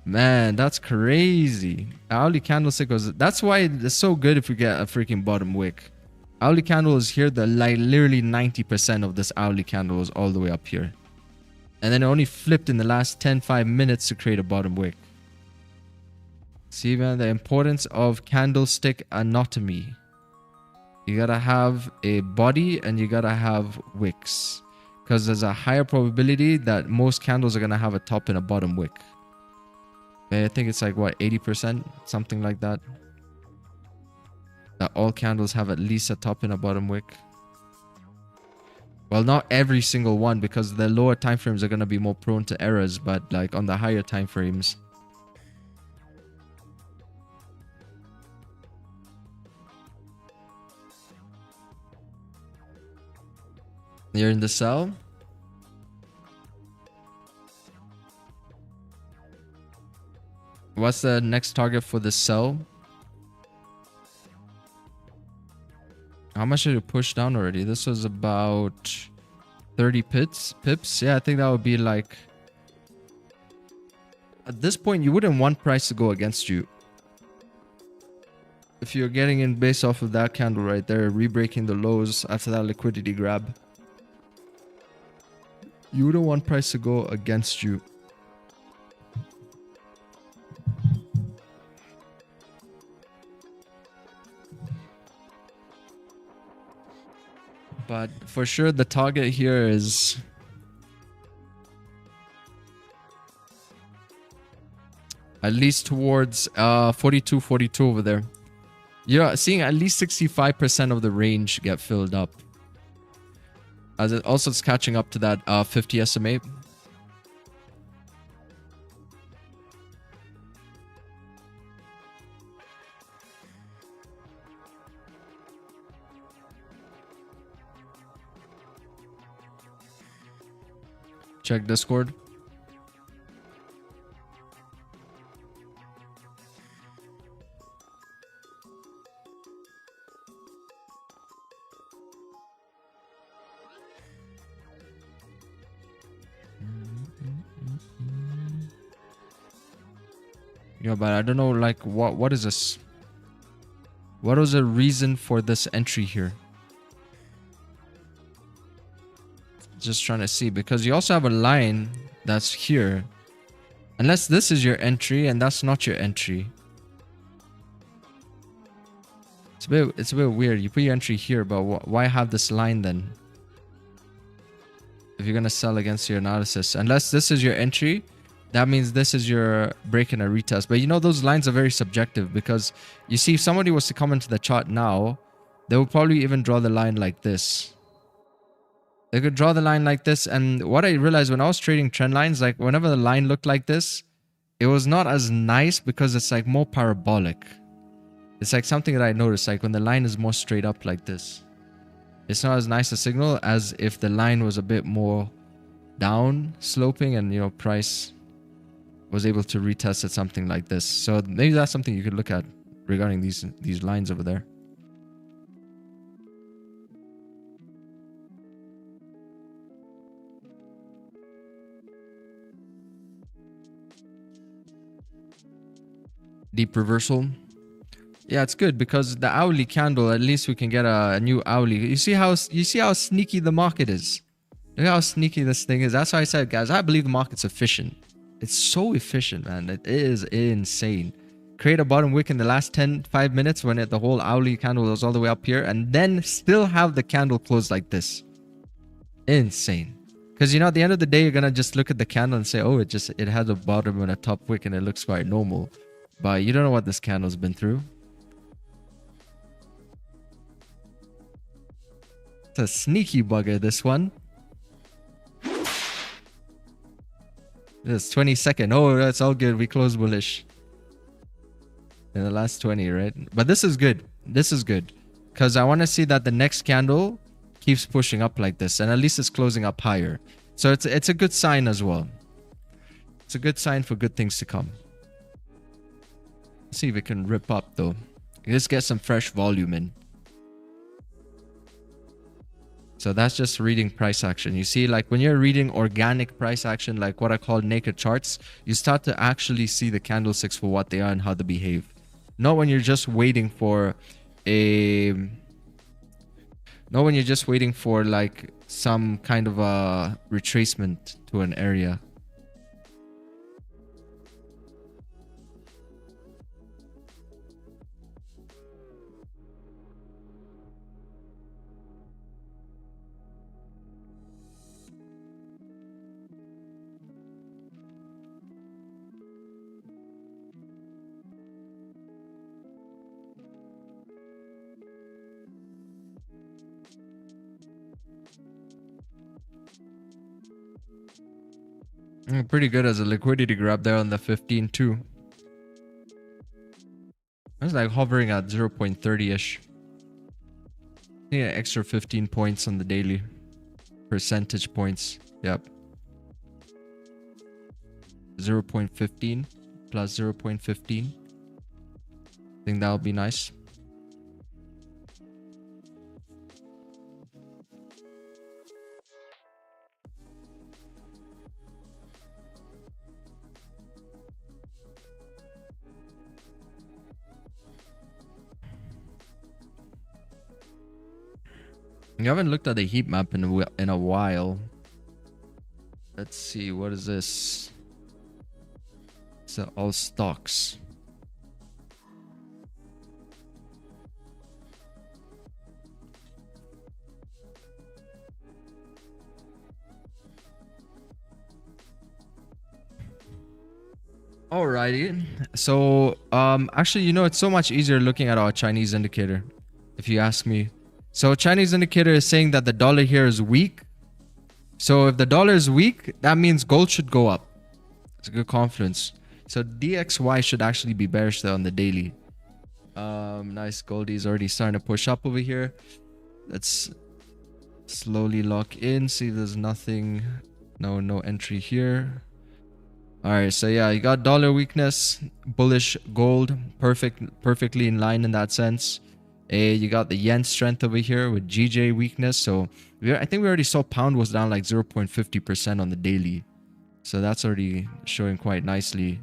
Man, that's crazy. Hourly candlestick was... That's why it's so good if we get a freaking bottom wick. Hourly candle is here. The like literally 90% of this hourly candle was all the way up here. And then it only flipped in the last 5 minutes to create a bottom wick. See, man, the importance of candlestick anatomy. You gotta have a body and you gotta have wicks. Because there's a higher probability that most candles are gonna have a top and a bottom wick. I think it's like, what, 80%? Something like that. That all candles have at least a top and a bottom wick. Well, not every single one, because the lower time frames are gonna be more prone to errors, but like on the higher time frames. You're in the sell. What's the next target for the sell? How much did it push down already? This was about 30 pips. Yeah, I think that would be like... At this point, you wouldn't want price to go against you. If you're getting in based off of that candle right there, re-breaking the lows after that liquidity grab. You wouldn't want price to go against you. But for sure, the target here is... at least towards 42 over there. You're seeing at least 65% of the range get filled up. As it also is catching up to that 50 SMA. Check Discord. Yeah, but I don't know, like, what is this? What was the reason for this entry here? Just trying to see, because you also have a line that's here. Unless this is your entry and that's not your entry. It's a bit weird. You put your entry here, but why have this line then? If you're gonna sell against your analysis, unless this is your entry, that means this is your break and a retest. But you know, those lines are very subjective, because you see, if somebody was to come into the chart now, they would probably even draw the line like this. They could draw the line like this. And what I realized when I was trading trend lines, like whenever the line looked like this, it was not as nice, because it's like more parabolic. It's like something that I noticed, like when the line is more straight up like this, it's not as nice a signal as if the line was a bit more down sloping and, you know, price was able to retest at something like this. So maybe that's something you could look at regarding these lines over there. Deep reversal. Yeah, it's good, because the hourly candle, at least we can get a new hourly. You see how sneaky the market is. Look how sneaky this thing is. That's why I said, guys, I believe the market's efficient. It's so efficient, man. It is insane. Create a bottom wick in the last 5 minutes when the whole hourly candle was all the way up here, and then still have the candle close like this. Insane. Because, you know, at the end of the day, you're gonna just look at the candle and say, oh, it has a bottom and a top wick and it looks quite normal. But you don't know what this candle's been through. It's a sneaky bugger, this one. This 22nd. Oh, that's all good. We closed bullish in the last 20, right? But this is good. This is good, because I want to see that the next candle keeps pushing up like this, and at least it's closing up higher. So it's a good sign as well. It's a good sign for good things to come. Let's see if it can rip up though. Just get some fresh volume in. So that's just reading price action. You see, like when you're reading organic price action, like what I call naked charts, you start to actually see the candlesticks for what they are and how they behave. Not when you're just waiting for a... Not when you're just waiting for like some kind of a retracement to an area. Pretty good as a liquidity grab there on the 15 too. It's like hovering at 0.30-ish. Yeah, extra 15 points on the daily. Percentage points. Yep. 0.15 plus 0.15. I think that would be nice. I haven't looked at the heat map in a while. Let's see, what is this? So all stocks. Alrighty. So actually, you know, it's so much easier looking at our Chinese indicator, if you ask me. So Chinese indicator is saying that the dollar here is weak. So if the dollar is weak, that means gold should go up. It's a good confluence. So DXY should actually be bearish there on the daily. Nice, Goldie's already starting to push up over here. Let's slowly lock in, see if there's nothing. No entry here. All right, so yeah, you got dollar weakness, bullish gold, perfectly in line in that sense. You got the yen strength over here with GJ weakness. So I think we already saw pound was down like 0.50% on the daily. So that's already showing quite nicely.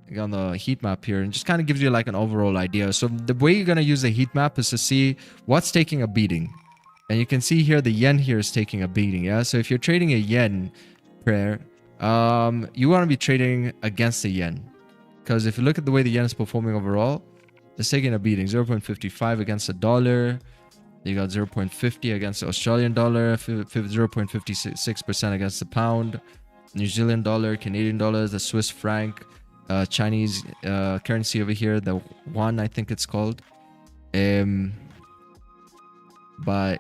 You got on the heat map here, and just kind of gives you like an overall idea. So the way you're going to use the heat map is to see what's taking a beating. And you can see here the yen here is taking a beating. Yeah, so if you're trading a yen pair, you want to be trading against the yen, because if you look at the way the yen is performing overall, it's taking a beating. 0.55 against the dollar. You got 0.50 against the Australian dollar, 0.56% against the pound, New Zealand dollar, Canadian dollars, the Swiss franc, Chinese currency over here, the yuan, I think it's called. But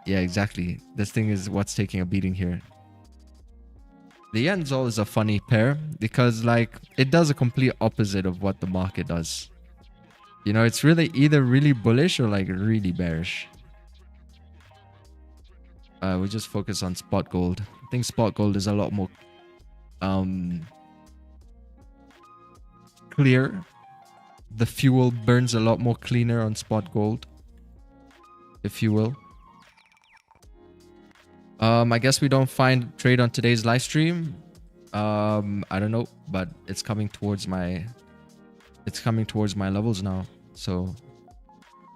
yeah, exactly. This thing is what's taking a beating here. The yen's always a funny pair because like it does a complete opposite of what the market does. You know, it's really either really bullish or like really bearish. We just focus on spot gold. I think spot gold is a lot more clear. The fuel burns a lot more cleaner on spot gold, if you will. I guess we don't find trade on today's live stream. I don't know, but it's coming towards my levels now. So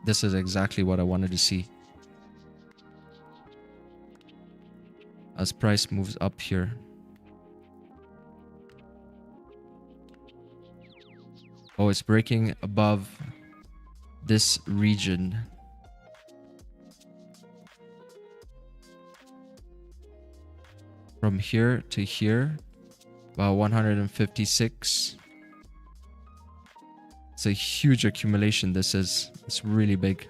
this is exactly what I wanted to see. As price moves up here. Oh, it's breaking above this region. From here to here, about 156. It's a huge accumulation. This is. It's really big.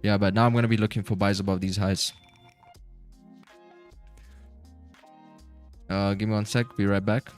Yeah, but now I'm going to be looking for buys above these highs. Give me 1 sec. Be right back.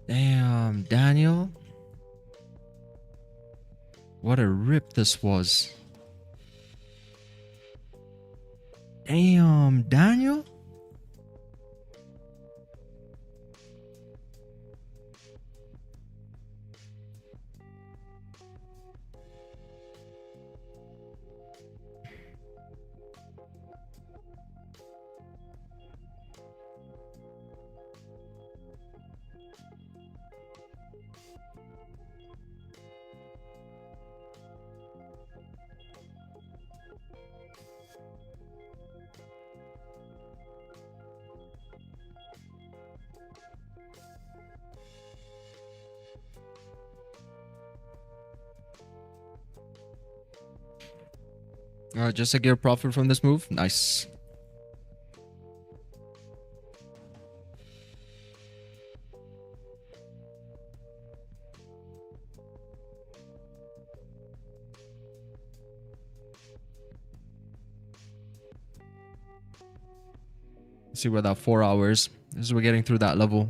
Damn, Daniel. What a rip this was. Damn, Daniel. All right, just a gear profit from this move. Nice. Let's see where that 4 hours. This is we're getting through that level.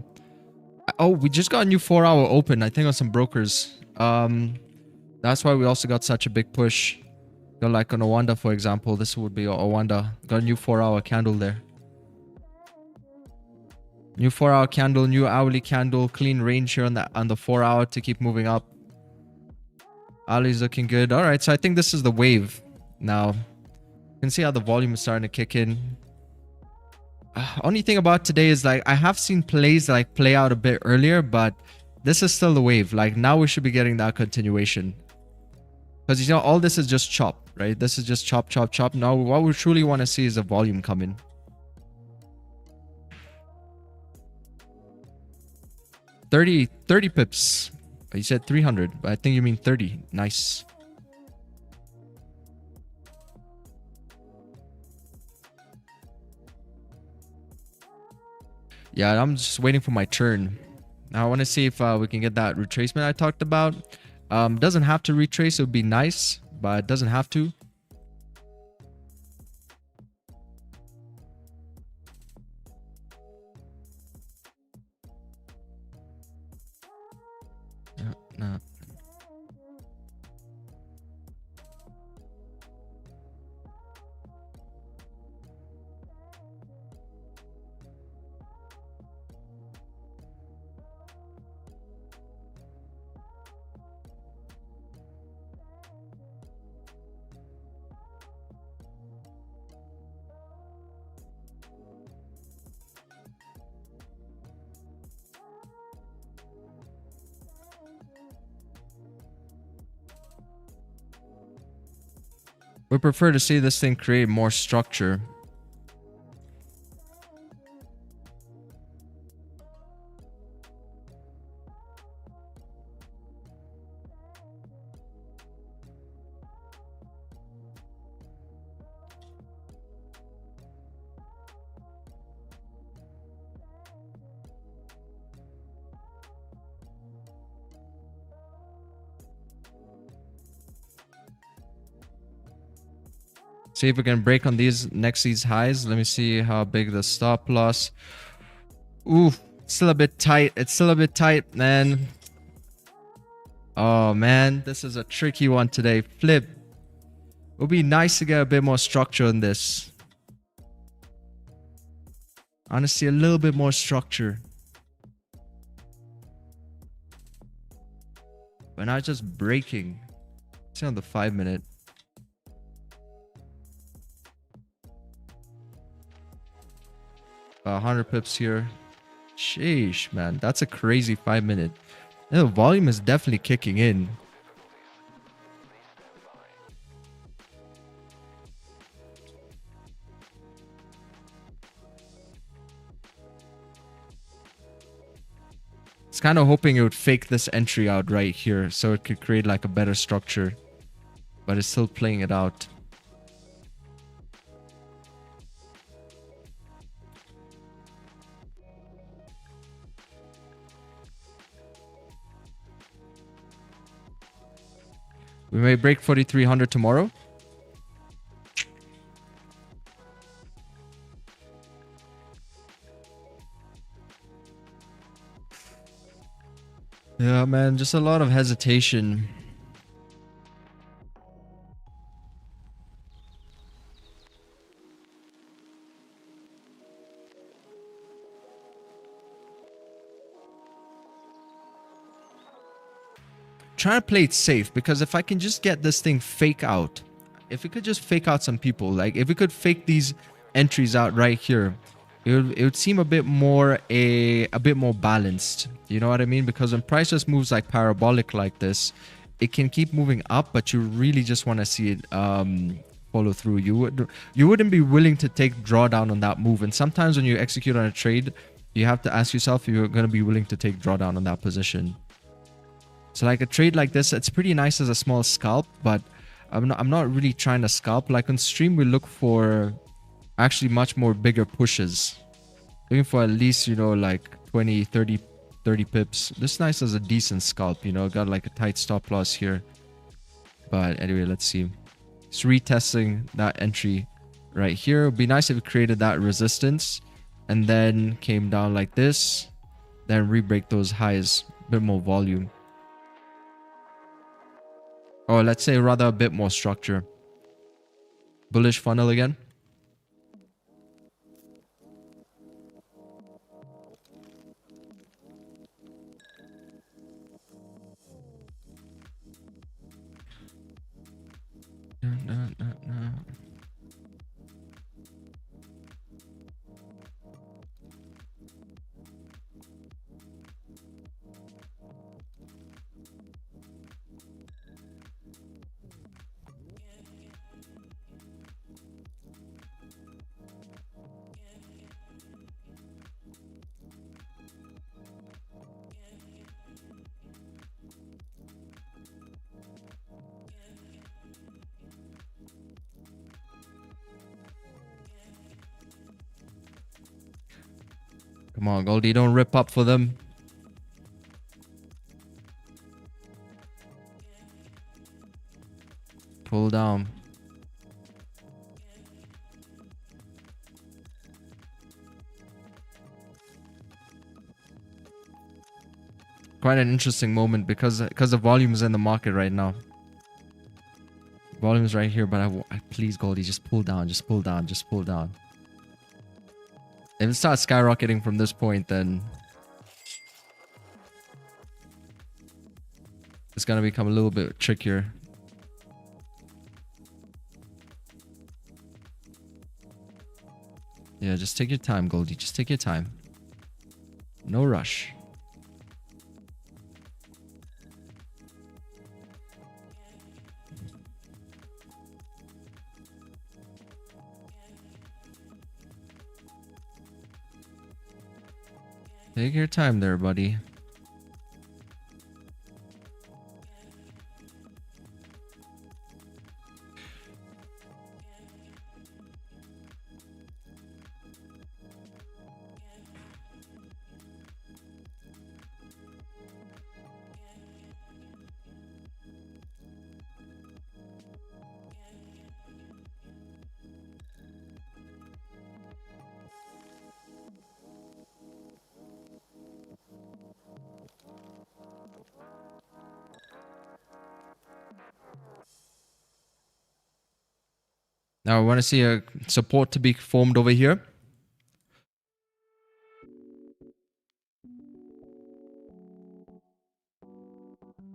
Oh, we just got a new 4-hour open, I think, on some brokers. That's why we also got such a big push. Got like on Owanda, for example. This would be Owanda. Got a new 4-hour candle there. New 4-hour candle, new hourly candle, clean range here on the 4-hour to keep moving up. Ali's looking good. All right, so I think this is the wave now. You can see how the volume is starting to kick in. Only thing about today is like I have seen plays like play out a bit earlier, but this is still the wave. Like now we should be getting that continuation. Because you know, all this is just chop, right? This is just chop, chop, chop. Now what we truly want to see is the volume come in. $30 pips. You said 300, but I think you mean 30. Nice. Yeah, I'm just waiting for my turn. Now I want to see if we can get that retracement I talked about. Doesn't have to retrace. It would be nice, but it doesn't have to. No. We prefer to see this thing create more structure. See if we can break on these these highs. Let me see how big the stop loss. Ooh, still a bit tight. It's still a bit tight, man. Oh man, this is a tricky one today. Flip. It would be nice to get a bit more structure in this. Honestly, a little bit more structure. But not just breaking. See on the 5-minute. 100 pips here. Sheesh, man. That's a crazy 5-minute. The volume is definitely kicking in. It's kind of hoping it would fake this entry out right here so it could create like a better structure. But it's still playing it out. We may break 4,300 tomorrow. Yeah, man, just a lot of hesitation. Trying to play it safe, because if I can just get this thing fake out, if we could just fake out some people, like if we could fake these entries out right here, it would seem a bit more balanced. You know what I mean? Because when price just moves like parabolic like this, it can keep moving up, but you really just want to see it follow through. You wouldn't be willing to take drawdown on that move. And sometimes when you execute on a trade, you have to ask yourself if you're going to be willing to take drawdown on that position. So like a trade like this, it's pretty nice as a small scalp, but I'm not really trying to scalp. Like on stream, we look for actually much more bigger pushes. Looking for at least, like 20, 30 pips. This nice as a decent scalp, got like a tight stop loss here. But anyway, let's see. It's retesting that entry right here. It'd be nice if it created that resistance and then came down like this, then re-break those highs, a bit more volume. Or let's say rather a bit more structure. Bullish funnel again. Come on, Goldie, don't rip up for them. Pull down. Quite an interesting moment because the volume is in the market right now. Volume is right here, but please, Goldie, just pull down, just pull down, just pull down. If it starts skyrocketing from this point, then it's gonna become a little bit trickier. Yeah, just take your time, Goldie. Just take your time. No rush. Take your time there, buddy. Now I want to see a support to be formed over here.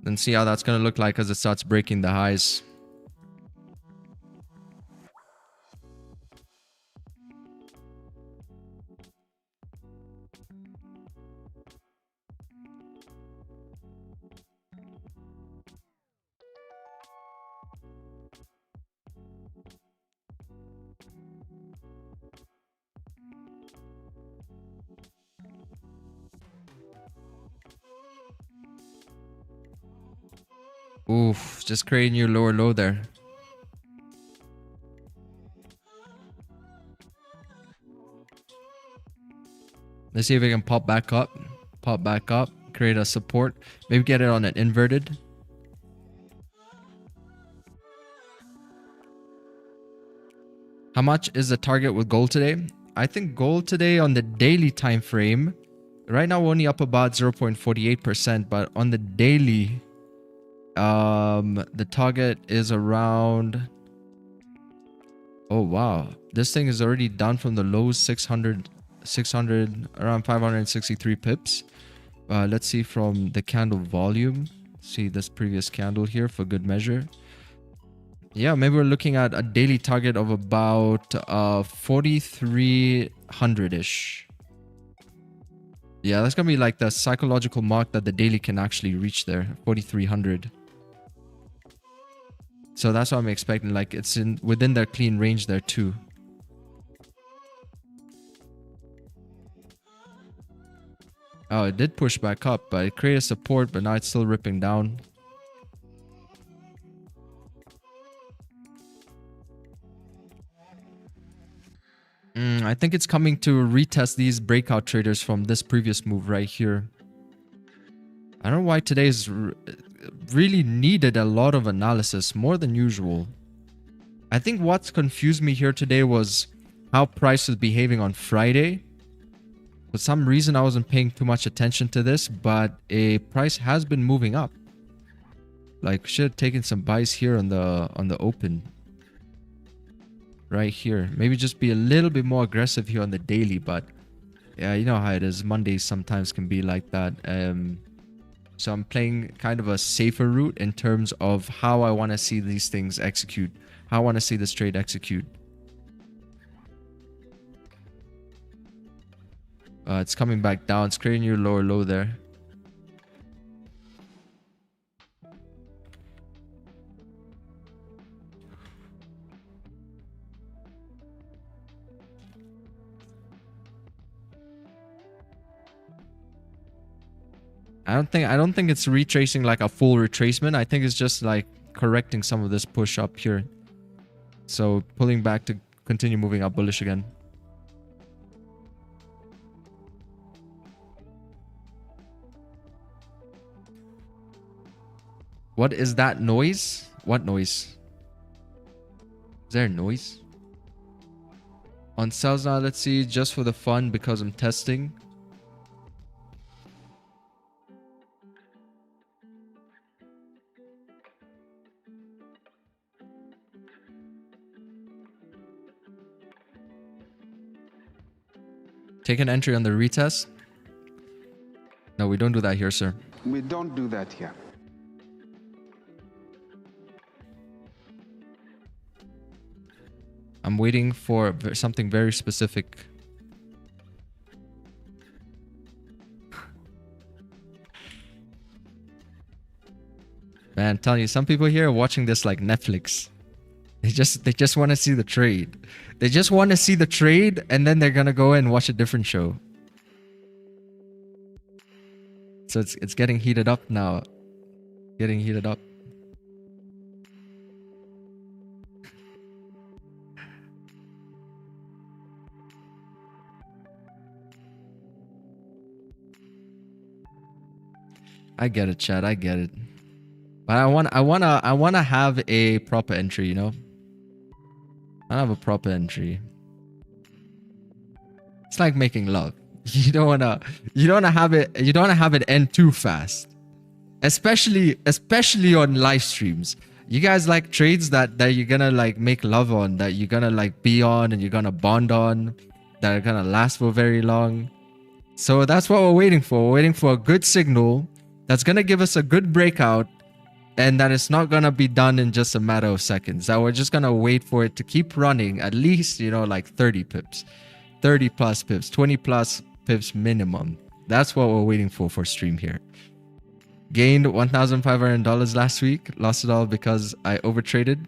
Then see how that's going to look like as it starts breaking the highs. Oof, just creating your lower low there. Let's see if we can pop back up, create a support, maybe get it on an inverted. How much is the target with gold today? I think gold today on the daily time frame, Right now we're only up about 0.48%, but on the daily, the target is around, oh wow, this thing is already down from the lows, 600 around 563 pips. Let's see from the candle volume. See this previous candle here for good measure. Yeah, maybe we're looking at a daily target of about 4,300-ish. Yeah, that's gonna be like the psychological mark that the daily can actually reach there, 4,300. So that's what I'm expecting. Like it's within their clean range there too. Oh, it did push back up, but it created support, but now it's still ripping down. I think it's coming to retest these breakout traders from this previous move right here. I don't know why today's really needed a lot of analysis, more than usual. I think what's confused me here today was how price was behaving on Friday. For some reason, I wasn't paying too much attention to this, but a price has been moving up. Like, should have taken some buys here on the open. Right here. Maybe just be a little bit more aggressive here on the daily, but yeah, you know how it is. Mondays sometimes can be like that. So I'm playing kind of a safer route in terms of how I want to see these things execute. How I want to see this trade execute. It's coming back down. It's creating your lower low there. I don't think it's retracing like a full retracement. I think it's just like correcting some of this push up here. So pulling back to continue moving up bullish again. What is that noise? What noise? Is there a noise? On sells now, let's see, just for the fun because I'm testing. Take an entry on the retest. No, we don't do that here, sir. We don't do that here. I'm waiting for something very specific. Man, I'm telling you, some people here are watching this like Netflix. They just want to see the trade. They just want to see the trade, and then they're gonna go and watch a different show. So it's getting heated up now. Getting heated up. I get it, Chad. I get it. But I wanna have a proper entry, you know? I have a proper entry. It's like making love. You don't wanna have it end too fast. Especially on live streams. You guys like trades that you're gonna like make love on, that you're gonna like be on and you're gonna bond on, that are gonna last for very long. So that's what we're waiting for. We're waiting for a good signal that's gonna give us a good breakout, and that it's not gonna be done in just a matter of seconds. That we're just gonna wait for it to keep running at least, you know, like 30 pips, 30 plus pips, 20 plus pips minimum. That's what we're waiting for stream here. Gained $1,500 last week. Lost it all because I overtraded.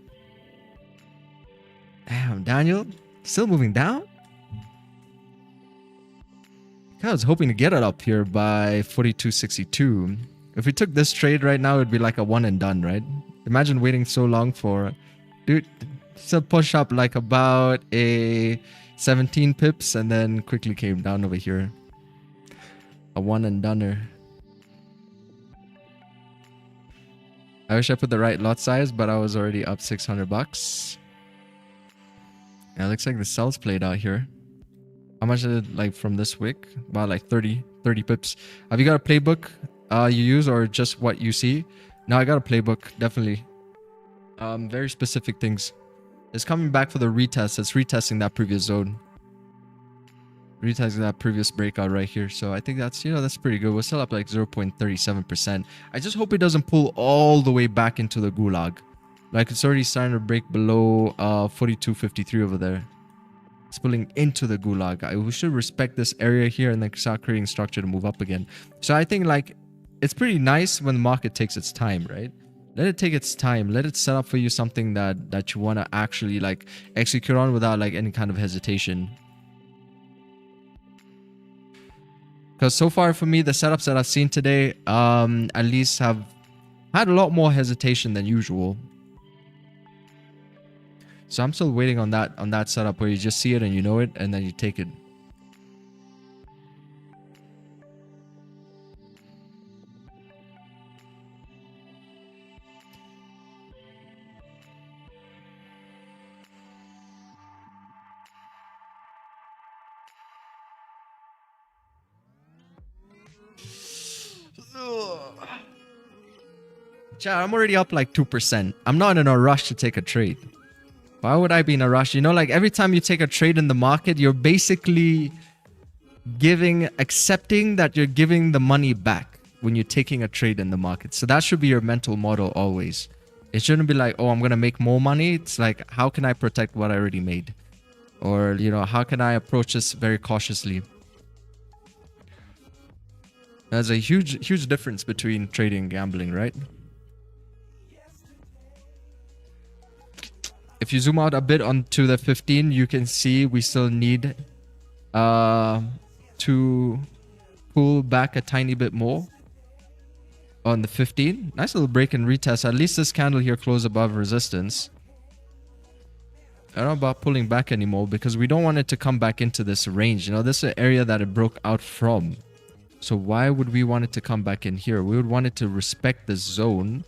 Damn, Daniel, still moving down? I was hoping to get it up here by 42.62. If we took this trade right now, it'd be like a one and done, right? Imagine waiting so long for... Dude, it's a push up like about a 17 pips and then quickly came down over here. A one and doneer. I wish I put the right lot size, but I was already up $600. Yeah, it looks like the sells played out here. How much is it like from this wick? About like 30 30 pips. Have you got a playbook you use or just what you see? No, I got a playbook, definitely. Very specific things. It's coming back for the retest. It's retesting that previous zone. Retesting that previous breakout right here. So I think that's, that's pretty good. We're still up like 0.37%. I just hope it doesn't pull all the way back into the gulag. Like it's already starting to break below 42.53 over there. It's pulling into the gulag. We should respect this area here and then start creating structure to move up again. So I think like it's pretty nice when the market takes its time, right? Let it take its time. Let it set up for you something that you want to actually like execute on without like any kind of hesitation. Because so far for me, the setups that I've seen today at least have had a lot more hesitation than usual. So I'm still waiting on that setup where you just see it and you know it and then you take it. Chat, I'm already up like 2%. I'm not in a rush to take a trade. Why would I be in a rush? Like every time you take a trade in the market, you're basically accepting that you're giving the money back when you're taking a trade in the market. So that should be your mental model always. It shouldn't be like, oh, I'm going to make more money. It's like, how can I protect what I already made? Or, how can I approach this very cautiously? There's a huge difference between trading and gambling, right? If you zoom out a bit onto the 15, you can see we still need to pull back a tiny bit more on the 15. Nice little break and retest. At least this candle here closed above resistance. I don't know about pulling back anymore because we don't want it to come back into this range. This is an area that it broke out from. So why would we want it to come back in here? We would want it to respect this zone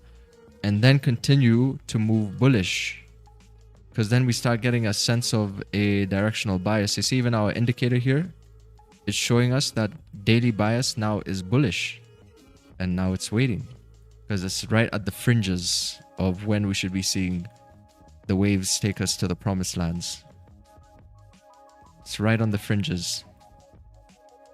and then continue to move bullish. Because then we start getting a sense of a directional bias. You see even our indicator here is showing us that daily bias now is bullish. And now it's waiting. Because it's right at the fringes of when we should be seeing the waves take us to the promised lands. It's right on the fringes.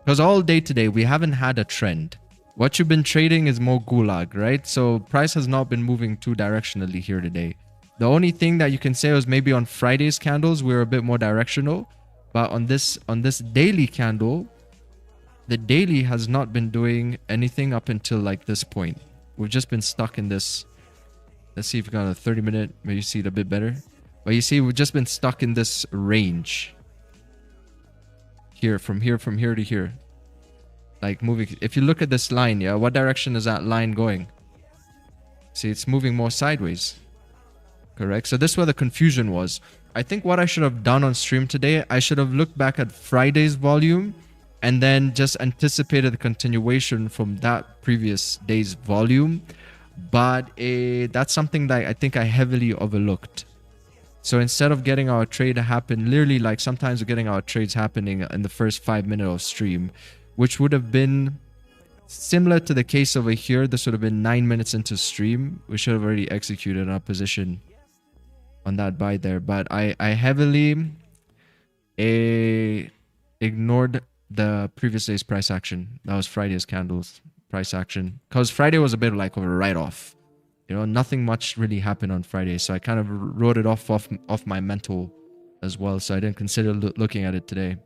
Because all day today, we haven't had a trend. What you've been trading is more gulag, right? So price has not been moving too directionally here today. The only thing that you can say was maybe on Friday's candles, we were a bit more directional. But on this daily candle, the daily has not been doing anything up until like this point. We've just been stuck in this. Let's see if we got a 30-minute. Maybe you see it a bit better. But you see, we've just been stuck in this range. From here to here. Like moving. If you look at this line, yeah, what direction is that line going? See, it's moving more sideways. Correct. So this is where the confusion was. I think what I should have done on stream today, I should have looked back at Friday's volume and then just anticipated the continuation from that previous day's volume. But that's something that I think I heavily overlooked. So instead of getting our trade to happen, literally like sometimes we're getting our trades happening in the first 5 minutes of stream, which would have been similar to the case over here. This would have been 9 minutes into stream. We should have already executed our position on that buy there. But I heavily ignored the previous day's price action. That was Friday's candles price action. Because Friday was a bit like of a write-off. Nothing much really happened on Friday. So I kind of wrote it off my mental as well. So I didn't consider looking at it today.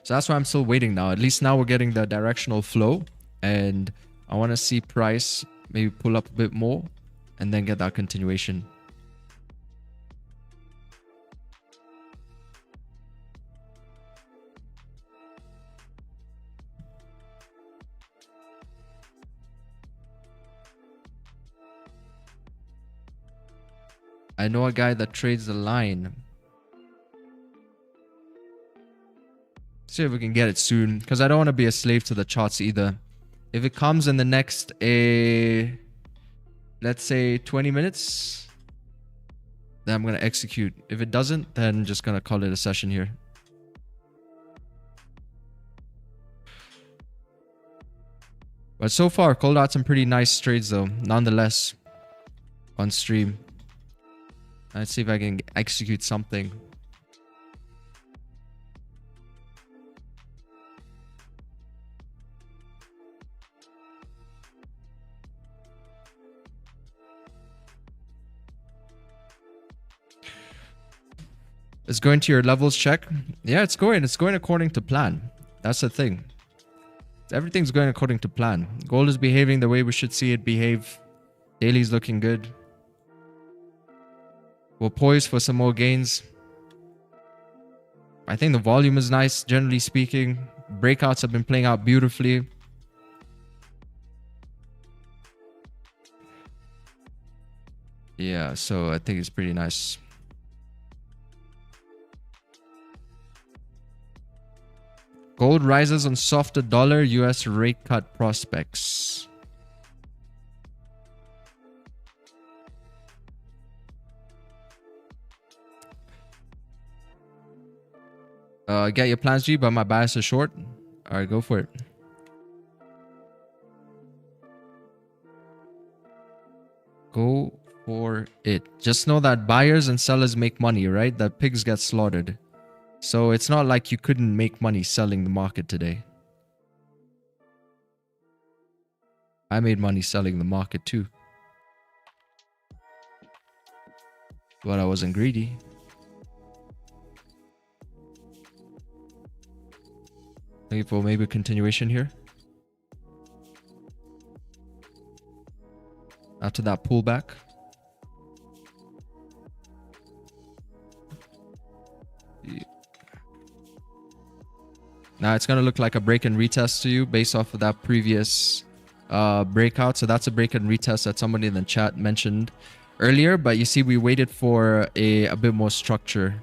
So that's why I'm still waiting now. At least now we're getting the directional flow. And I want to see price maybe pull up a bit more and then get that continuation. I know a guy that trades the line. See if we can get it soon, because I don't want to be a slave to the charts either. If it comes in the next, let's say 20 minutes, then I'm going to execute. If it doesn't, then I'm just going to call it a session here. But so far, called out some pretty nice trades though, nonetheless, on stream. Let's see if I can execute something. It's going to your levels check. Yeah, it's going. It's going according to plan. That's the thing. Everything's going according to plan. Gold is behaving the way we should see it behave. Daily's looking good. We're poised for some more gains. I think the volume is nice, generally speaking. Breakouts have been playing out beautifully. Yeah, so I think it's pretty nice. Gold rises on softer dollar, US rate cut prospects. Get your plans, G, but my bias is short. All right, go for it. Go for it. Just know that buyers and sellers make money, right? That pigs get slaughtered. So it's not like you couldn't make money selling the market today. I made money selling the market too. But I wasn't greedy. Looking for maybe a continuation here. After that pullback. Yeah. Now it's going to look like a break and retest to you based off of that previous breakout. So that's a break and retest that somebody in the chat mentioned earlier. But you see, we waited for a bit more structure.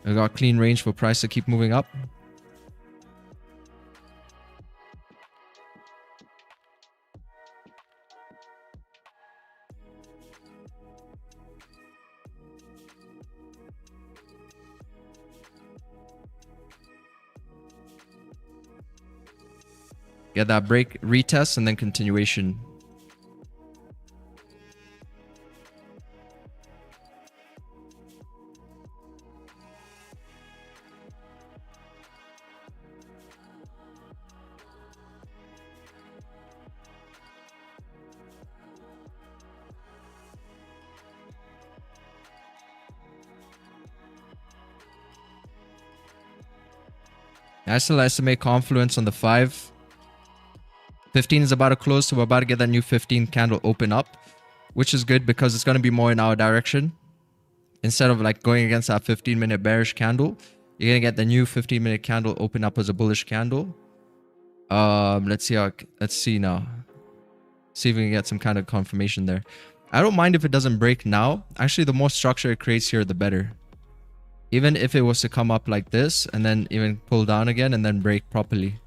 We got clean range for price to keep moving up. Get that break, retest, and then continuation. I still estimate confluence on the 5. 15 is about to close, so we're about to get that new 15 candle open up, which is good because it's going to be more in our direction. Instead of like going against that 15-minute bearish candle, you're going to get the new 15-minute candle open up as a bullish candle. Let's see now. See if we can get some kind of confirmation there. I don't mind if it doesn't break now. Actually, the more structure it creates here, the better. Even if it was to come up like this and then even pull down again and then break properly.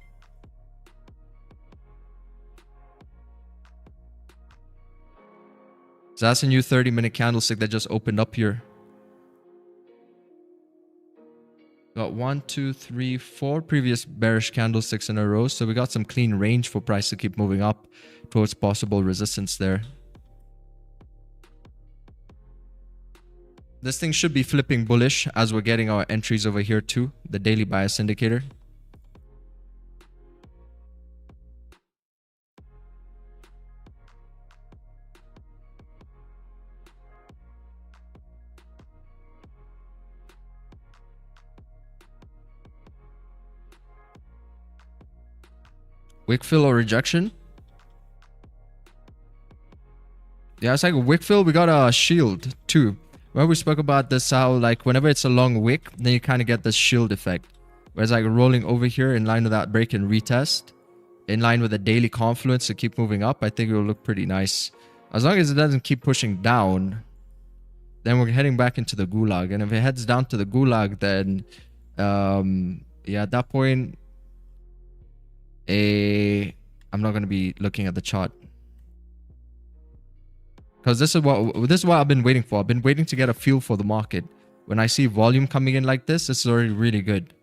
So that's a new 30-minute candlestick that just opened up here. Got 1, 2, 3, 4 previous bearish candlesticks in a row. So we got some clean range for price to keep moving up towards possible resistance there. This thing should be flipping bullish as we're getting our entries over here too. The daily bias indicator. Wick fill or rejection? Yeah, it's like a wick fill. We got a shield too. Well, we spoke about this, how like whenever it's a long wick, then you kind of get this shield effect. Whereas like rolling over here in line with that break and retest, in line with the daily confluence to keep moving up, I think it will look pretty nice. As long as it doesn't keep pushing down, then we're heading back into the gulag. And if it heads down to the gulag, then yeah, at that point, I'm not going to be looking at the chart. Because this is what I've been waiting for. I've been waiting to get a feel for the market. When I see volume coming in like this is already really good.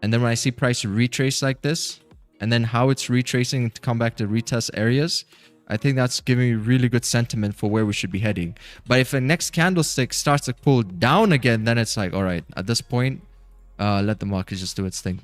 And then when I see price retrace like this, and then how it's retracing to come back to retest areas, I think that's giving me really good sentiment for where we should be heading. But if the next candlestick starts to pull down again, then it's like, all right, at this point, let the market just do its thing.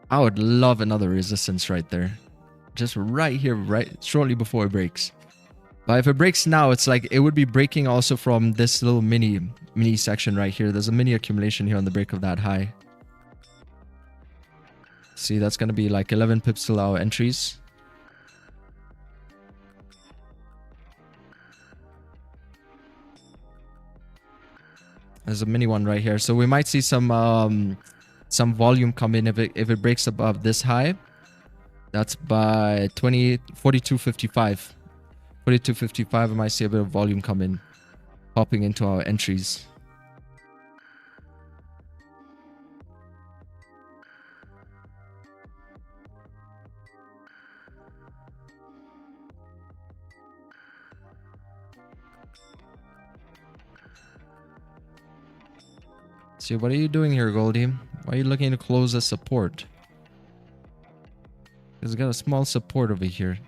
I would love another resistance right there. Just right here, right shortly before it breaks. But if it breaks now, it's like it would be breaking also from this little mini section right here. There's a mini accumulation here on the break of that high. See, that's going to be like 11 pips till our entries. There's a mini one right here. So we might see some volume come in if it breaks above this high. That's by 42.55. 42.55, I might see a bit of volume come in, popping into our entries. See, what are you doing here, Goldie? Why are you looking to close the support? Because we got a small support over here.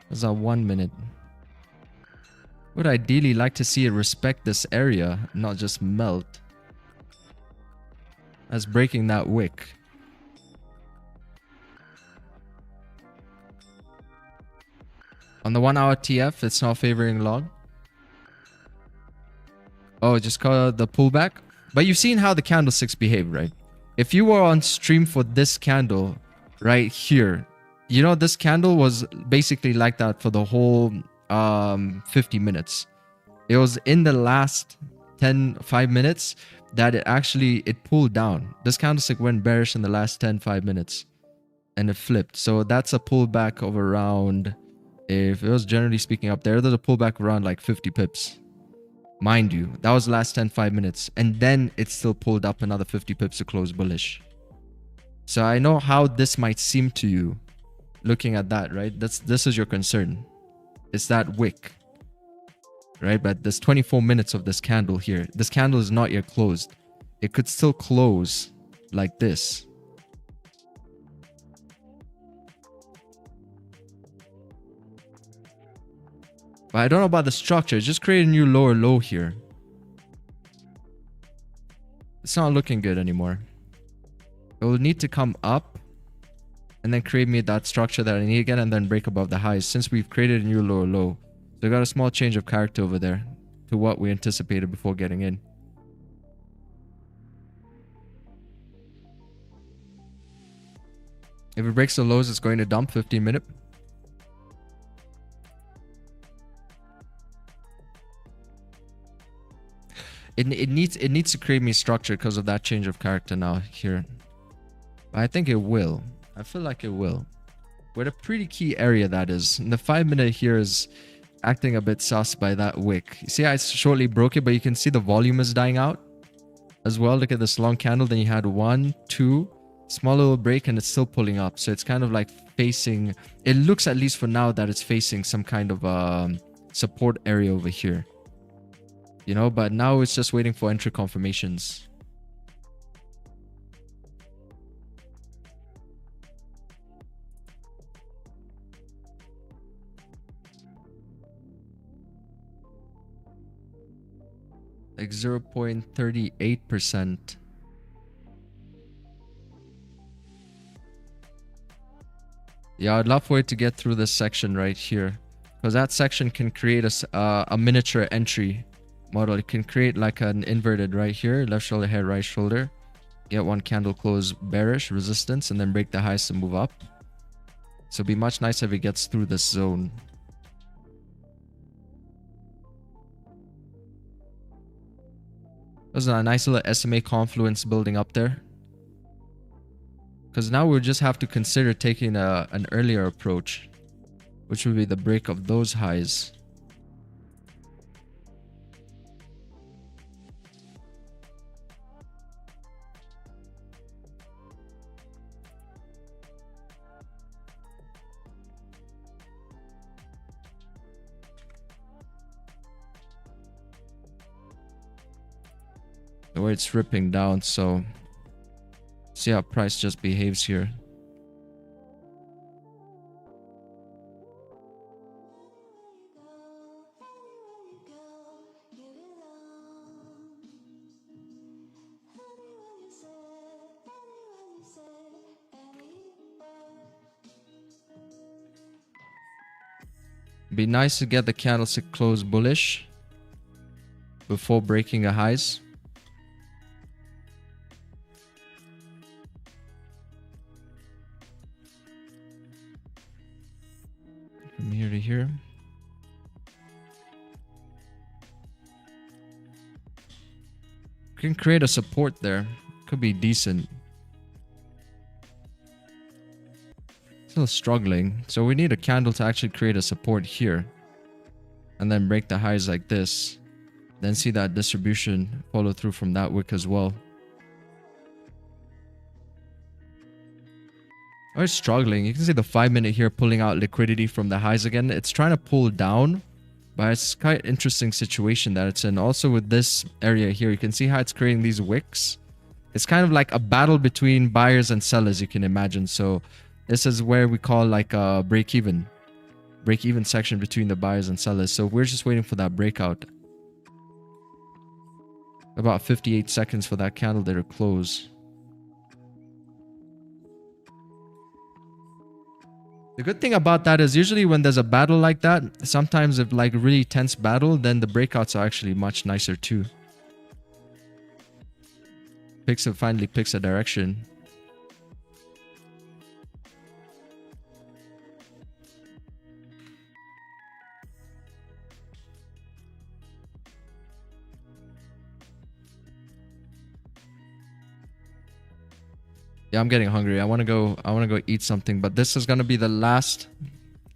There's our 1 minute. Would ideally like to see it respect this area, not just melt. That's breaking that wick. On the 1 hour TF, it's not favoring long. Oh, just call the pullback. But you've seen how the candlesticks behave, right? If you were on stream for this candle right here, you know, this candle was basically like that for the whole 50 minutes. It was in the last 5 minutes that it pulled down. This candlestick went bearish in the last 5 minutes and it flipped. So that's a pullback of around, if it was generally speaking up there's a pullback around like 50 pips. Mind you, that was the last 5 minutes. And then it still pulled up another 50 pips to close bullish. So I know how this might seem to you looking at that, right? This is your concern. It's that wick, right? But there's 24 minutes of this candle here. This candle is not yet closed. It could still close like this. But I don't know about the structure. Just create a new lower low here. It's not looking good anymore. It will need to come up and then create me that structure that I need again and then break above the highs since we've created a new lower low. So we got a small change of character over there to what we anticipated before getting in. If it breaks the lows, it's going to dump 15 minute. It needs to create me structure because of that change of character now here. But I think it will. I feel like it will. We're at a pretty key area that is. And the 5 minute here is acting a bit sus by that wick. You see I shortly broke it, but you can see the volume is dying out as well. Look at this long candle. Then you had 1, 2, small little break and it's still pulling up. So it's kind of like facing, it looks at least for now that it's facing some kind of support area over here. You know, but now it's just waiting for entry confirmations. Like 0.38%. Yeah, I'd love for it to get through this section right here, because that section can create a miniature entry model. It can create like an inverted right here, left shoulder, head, right shoulder. Get one candle close bearish resistance and then break the highs to move up. So it'd be much nicer if it gets through this zone. There's a nice little SMA confluence building up there. Because now we'll just have to consider taking an earlier approach, which would be the break of those highs. Where it's ripping down, so see how price just behaves here. Be nice to get the candlestick close bullish before breaking the highs. From here to here. Can create a support there. Could be decent. Still struggling. So we need a candle to actually create a support here. And then break the highs like this. Then see that distribution follow through from that wick as well. Oh, it's struggling. You can see the 5-minute here pulling out liquidity from the highs again. It's trying to pull down, but it's quite an interesting situation that it's in. Also with this area here, you can see how it's creating these wicks. It's kind of like a battle between buyers and sellers, you can imagine. So this is where we call like a break-even section between the buyers and sellers. So we're just waiting for that breakout. About 58 seconds for that candle there to close. The good thing about that is usually when there's a battle like that, sometimes if like really tense battle, then the breakouts are actually much nicer too. Finally picks a direction. Yeah, I'm getting hungry. I want to go eat something, but this is going to be the last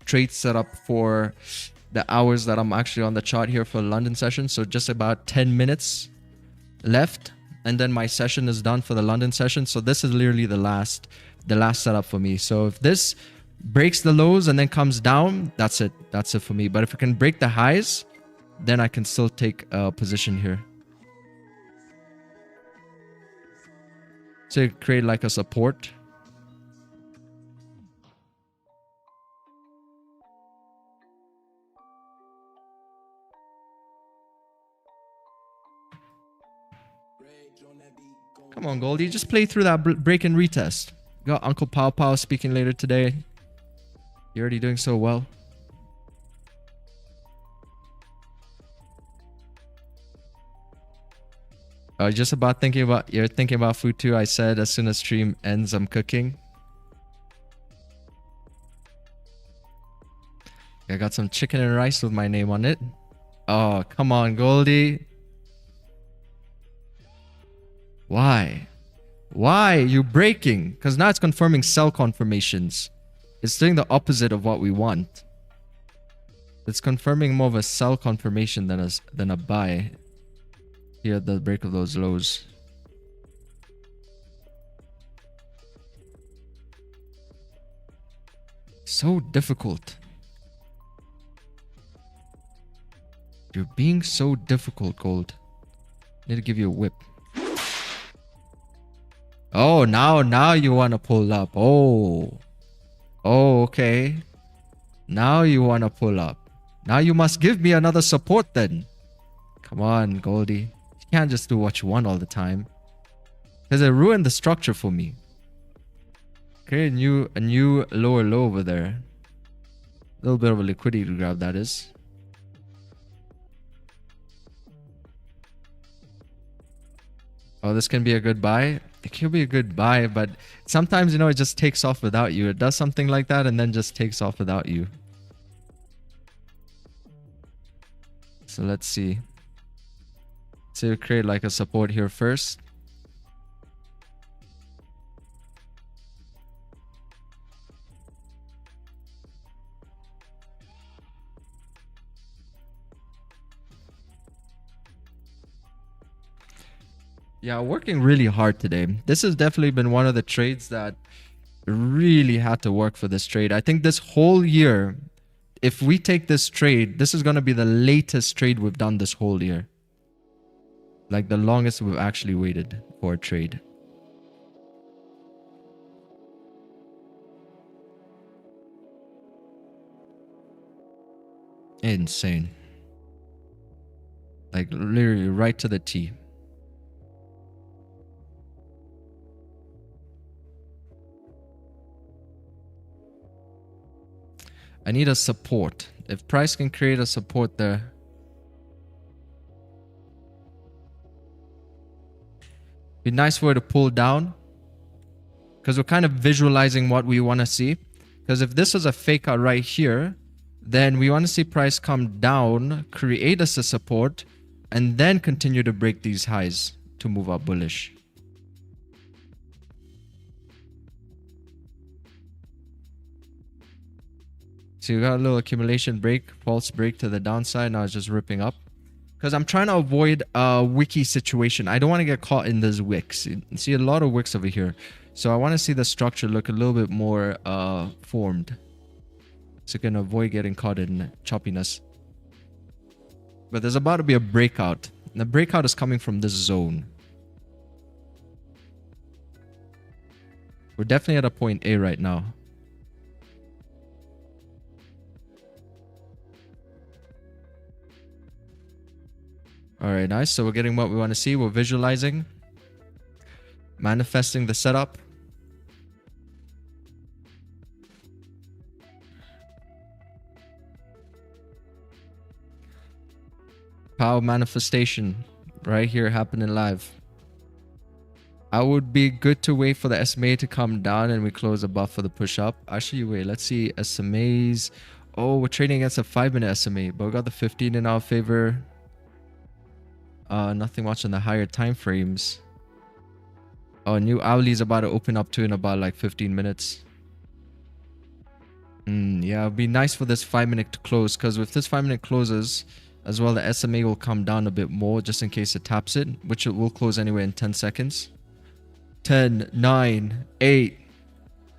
trade setup for the hours that I'm actually on the chart here for the London session. So just about 10 minutes left, and then my session is done for the London session. So this is literally the last setup for me. So if this breaks the lows and then comes down, that's it. That's it for me. But if it can break the highs, then I can still take a position here. So create like a support. Come on, Goldie. Just play through that break and retest. Got Uncle Pow Pow speaking later today. You're already doing so well. You're thinking about food too. I said as soon as stream ends, I'm cooking. I got some chicken and rice with my name on it. Oh, come on, Goldie. Why? Why are you breaking? Because now it's confirming sell confirmations. It's doing the opposite of what we want. It's confirming more of a sell confirmation than a buy. Here at the break of those lows. So difficult. You're being so difficult, Gold. Need to give you a whip. Oh, now you want to pull up. Oh, okay. Now you want to pull up. Now you must give me another support then. Come on, Goldie. Can't just do what you want all the time. Because it ruined the structure for me. Okay, a new lower low over there. A little bit of a liquidity to grab, that is. Oh, this can be a good buy. It could be a good buy, but sometimes, you know, it just takes off without you. It does something like that and then just takes off without you. So let's see. So we create like a support here first. Yeah, working really hard today. This has definitely been one of the trades that really had to work for this trade. I think this whole year, if we take this trade, this is going to be the latest trade we've done this whole year. Like the longest we've actually waited for a trade. Insane. Like literally right to the T. I need a support. If price can create a support there. Be nice for it to pull down. Because we're kind of visualizing what we want to see. Because if this is a fake out right here, then we want to see price come down, create us a support, and then continue to break these highs to move up bullish. So you got a little accumulation break, false break to the downside. Now it's just ripping up. Because I'm trying to avoid a wiki situation. I don't want to get caught in these wicks. You see a lot of wicks over here. So I want to see the structure look a little bit more formed. So you can avoid getting caught in choppiness. But there's about to be a breakout. And the breakout is coming from this zone. We're definitely at a point A right now. Alright, nice. So we're getting what we want to see. We're visualizing. Manifesting the setup. Power manifestation. Right here happening live. I would be good to wait for the SMA to come down and we close above for the push up. Actually, wait. Let's see SMAs. Oh, we're trading against a 5-minute SMA. But we got the 15 in our favor. Nothing much on the higher time frames. Oh, new hourly is about to open up to in about like 15 minutes. Yeah, it'd be nice for this 5-minute to close, because if this 5-minute closes as well, the SMA will come down a bit more just in case it taps it, which it will close anyway in 10 seconds. 10, 9, 8.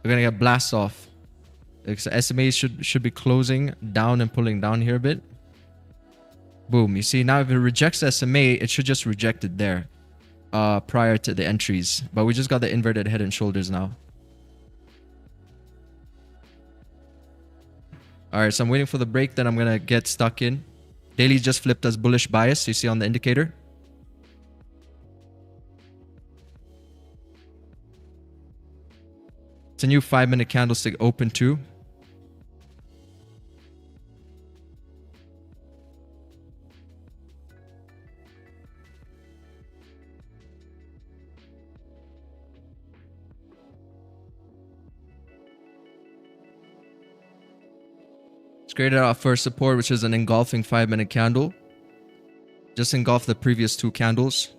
We're gonna get blast off. SMA should be closing down and pulling down here a bit. Boom. You see, now if it rejects the SMA, it should just reject it there prior to the entries. But we just got the inverted head and shoulders now. Alright, so I'm waiting for the break, then I'm going to get stuck in. Daily just flipped as bullish bias, you see on the indicator. It's a new 5-minute candlestick open too. It's created our first support, which is an engulfing 5-minute candle. Just engulf the previous 2 candles.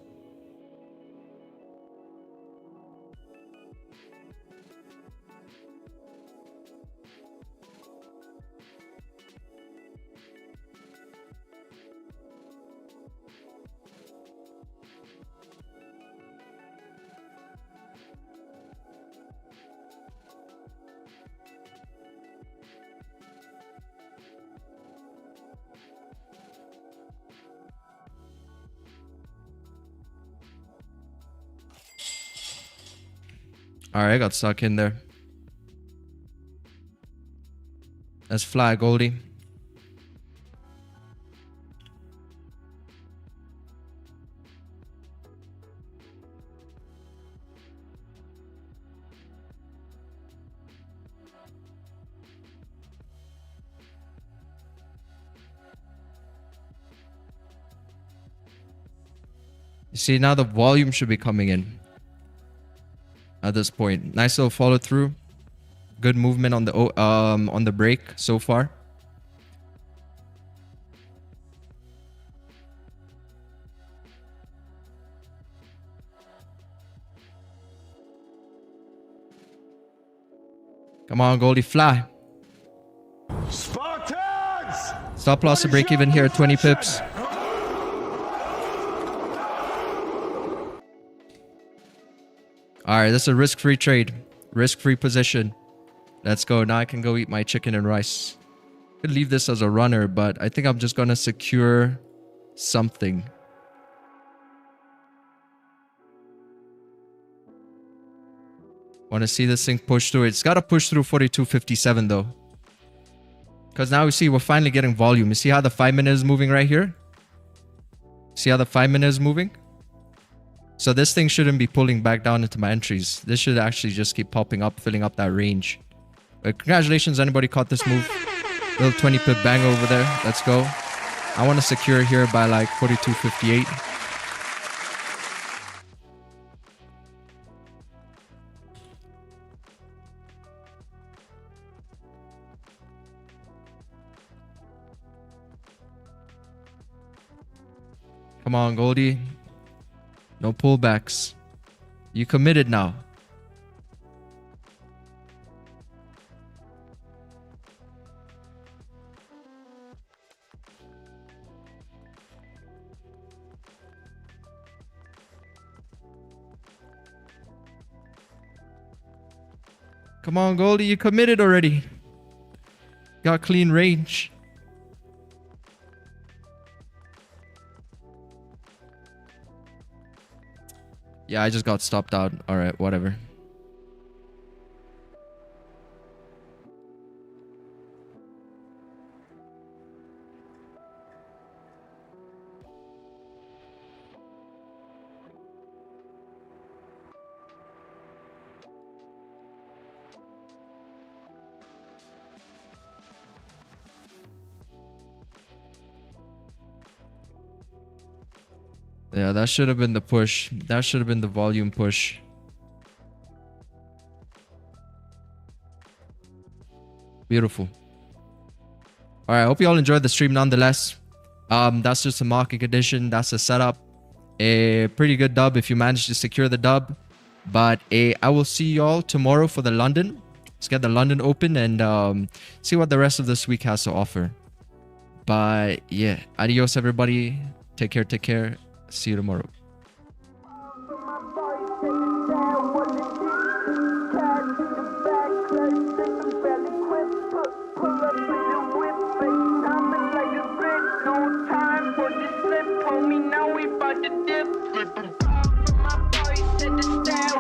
Alright, I got stuck in there. Let's fly, Goldie. You see, now the volume should be coming in at this point. Nice little follow through. Good movement on the break so far. Come on, Goldie, fly. Spartans! Stop loss to break even here at 20 pips. All right, this is a risk-free trade. Risk-free position. Let's go. Now I can go eat my chicken and rice. Could leave this as a runner, but I think I'm just going to secure something. Want to see this thing push through. It's got to push through 42.57 though. Because now we see we're finally getting volume. You see how the 5 minute is moving right here? See how the 5 minute is moving? So this thing shouldn't be pulling back down into my entries. This should actually just keep popping up, filling up that range. But congratulations, anybody caught this move. Little 20 pip bang over there. Let's go. I want to secure here by like 42.58. Come on, Goldie. No pullbacks. You committed now. Come on, Goldie. You committed already. Got clean range. Yeah, I just got stopped out. All right, whatever. Yeah, that should have been the push. That should have been the volume push. Beautiful. All right, I hope you all enjoyed the stream nonetheless. That's just a market condition. That's a setup. A pretty good dub if you manage to secure the dub. But I will see you all tomorrow for the London. Let's get the London open and see what the rest of this week has to offer. But yeah, adios everybody. Take care, take care. See you tomorrow. Now we bout to dip. My boy said to stay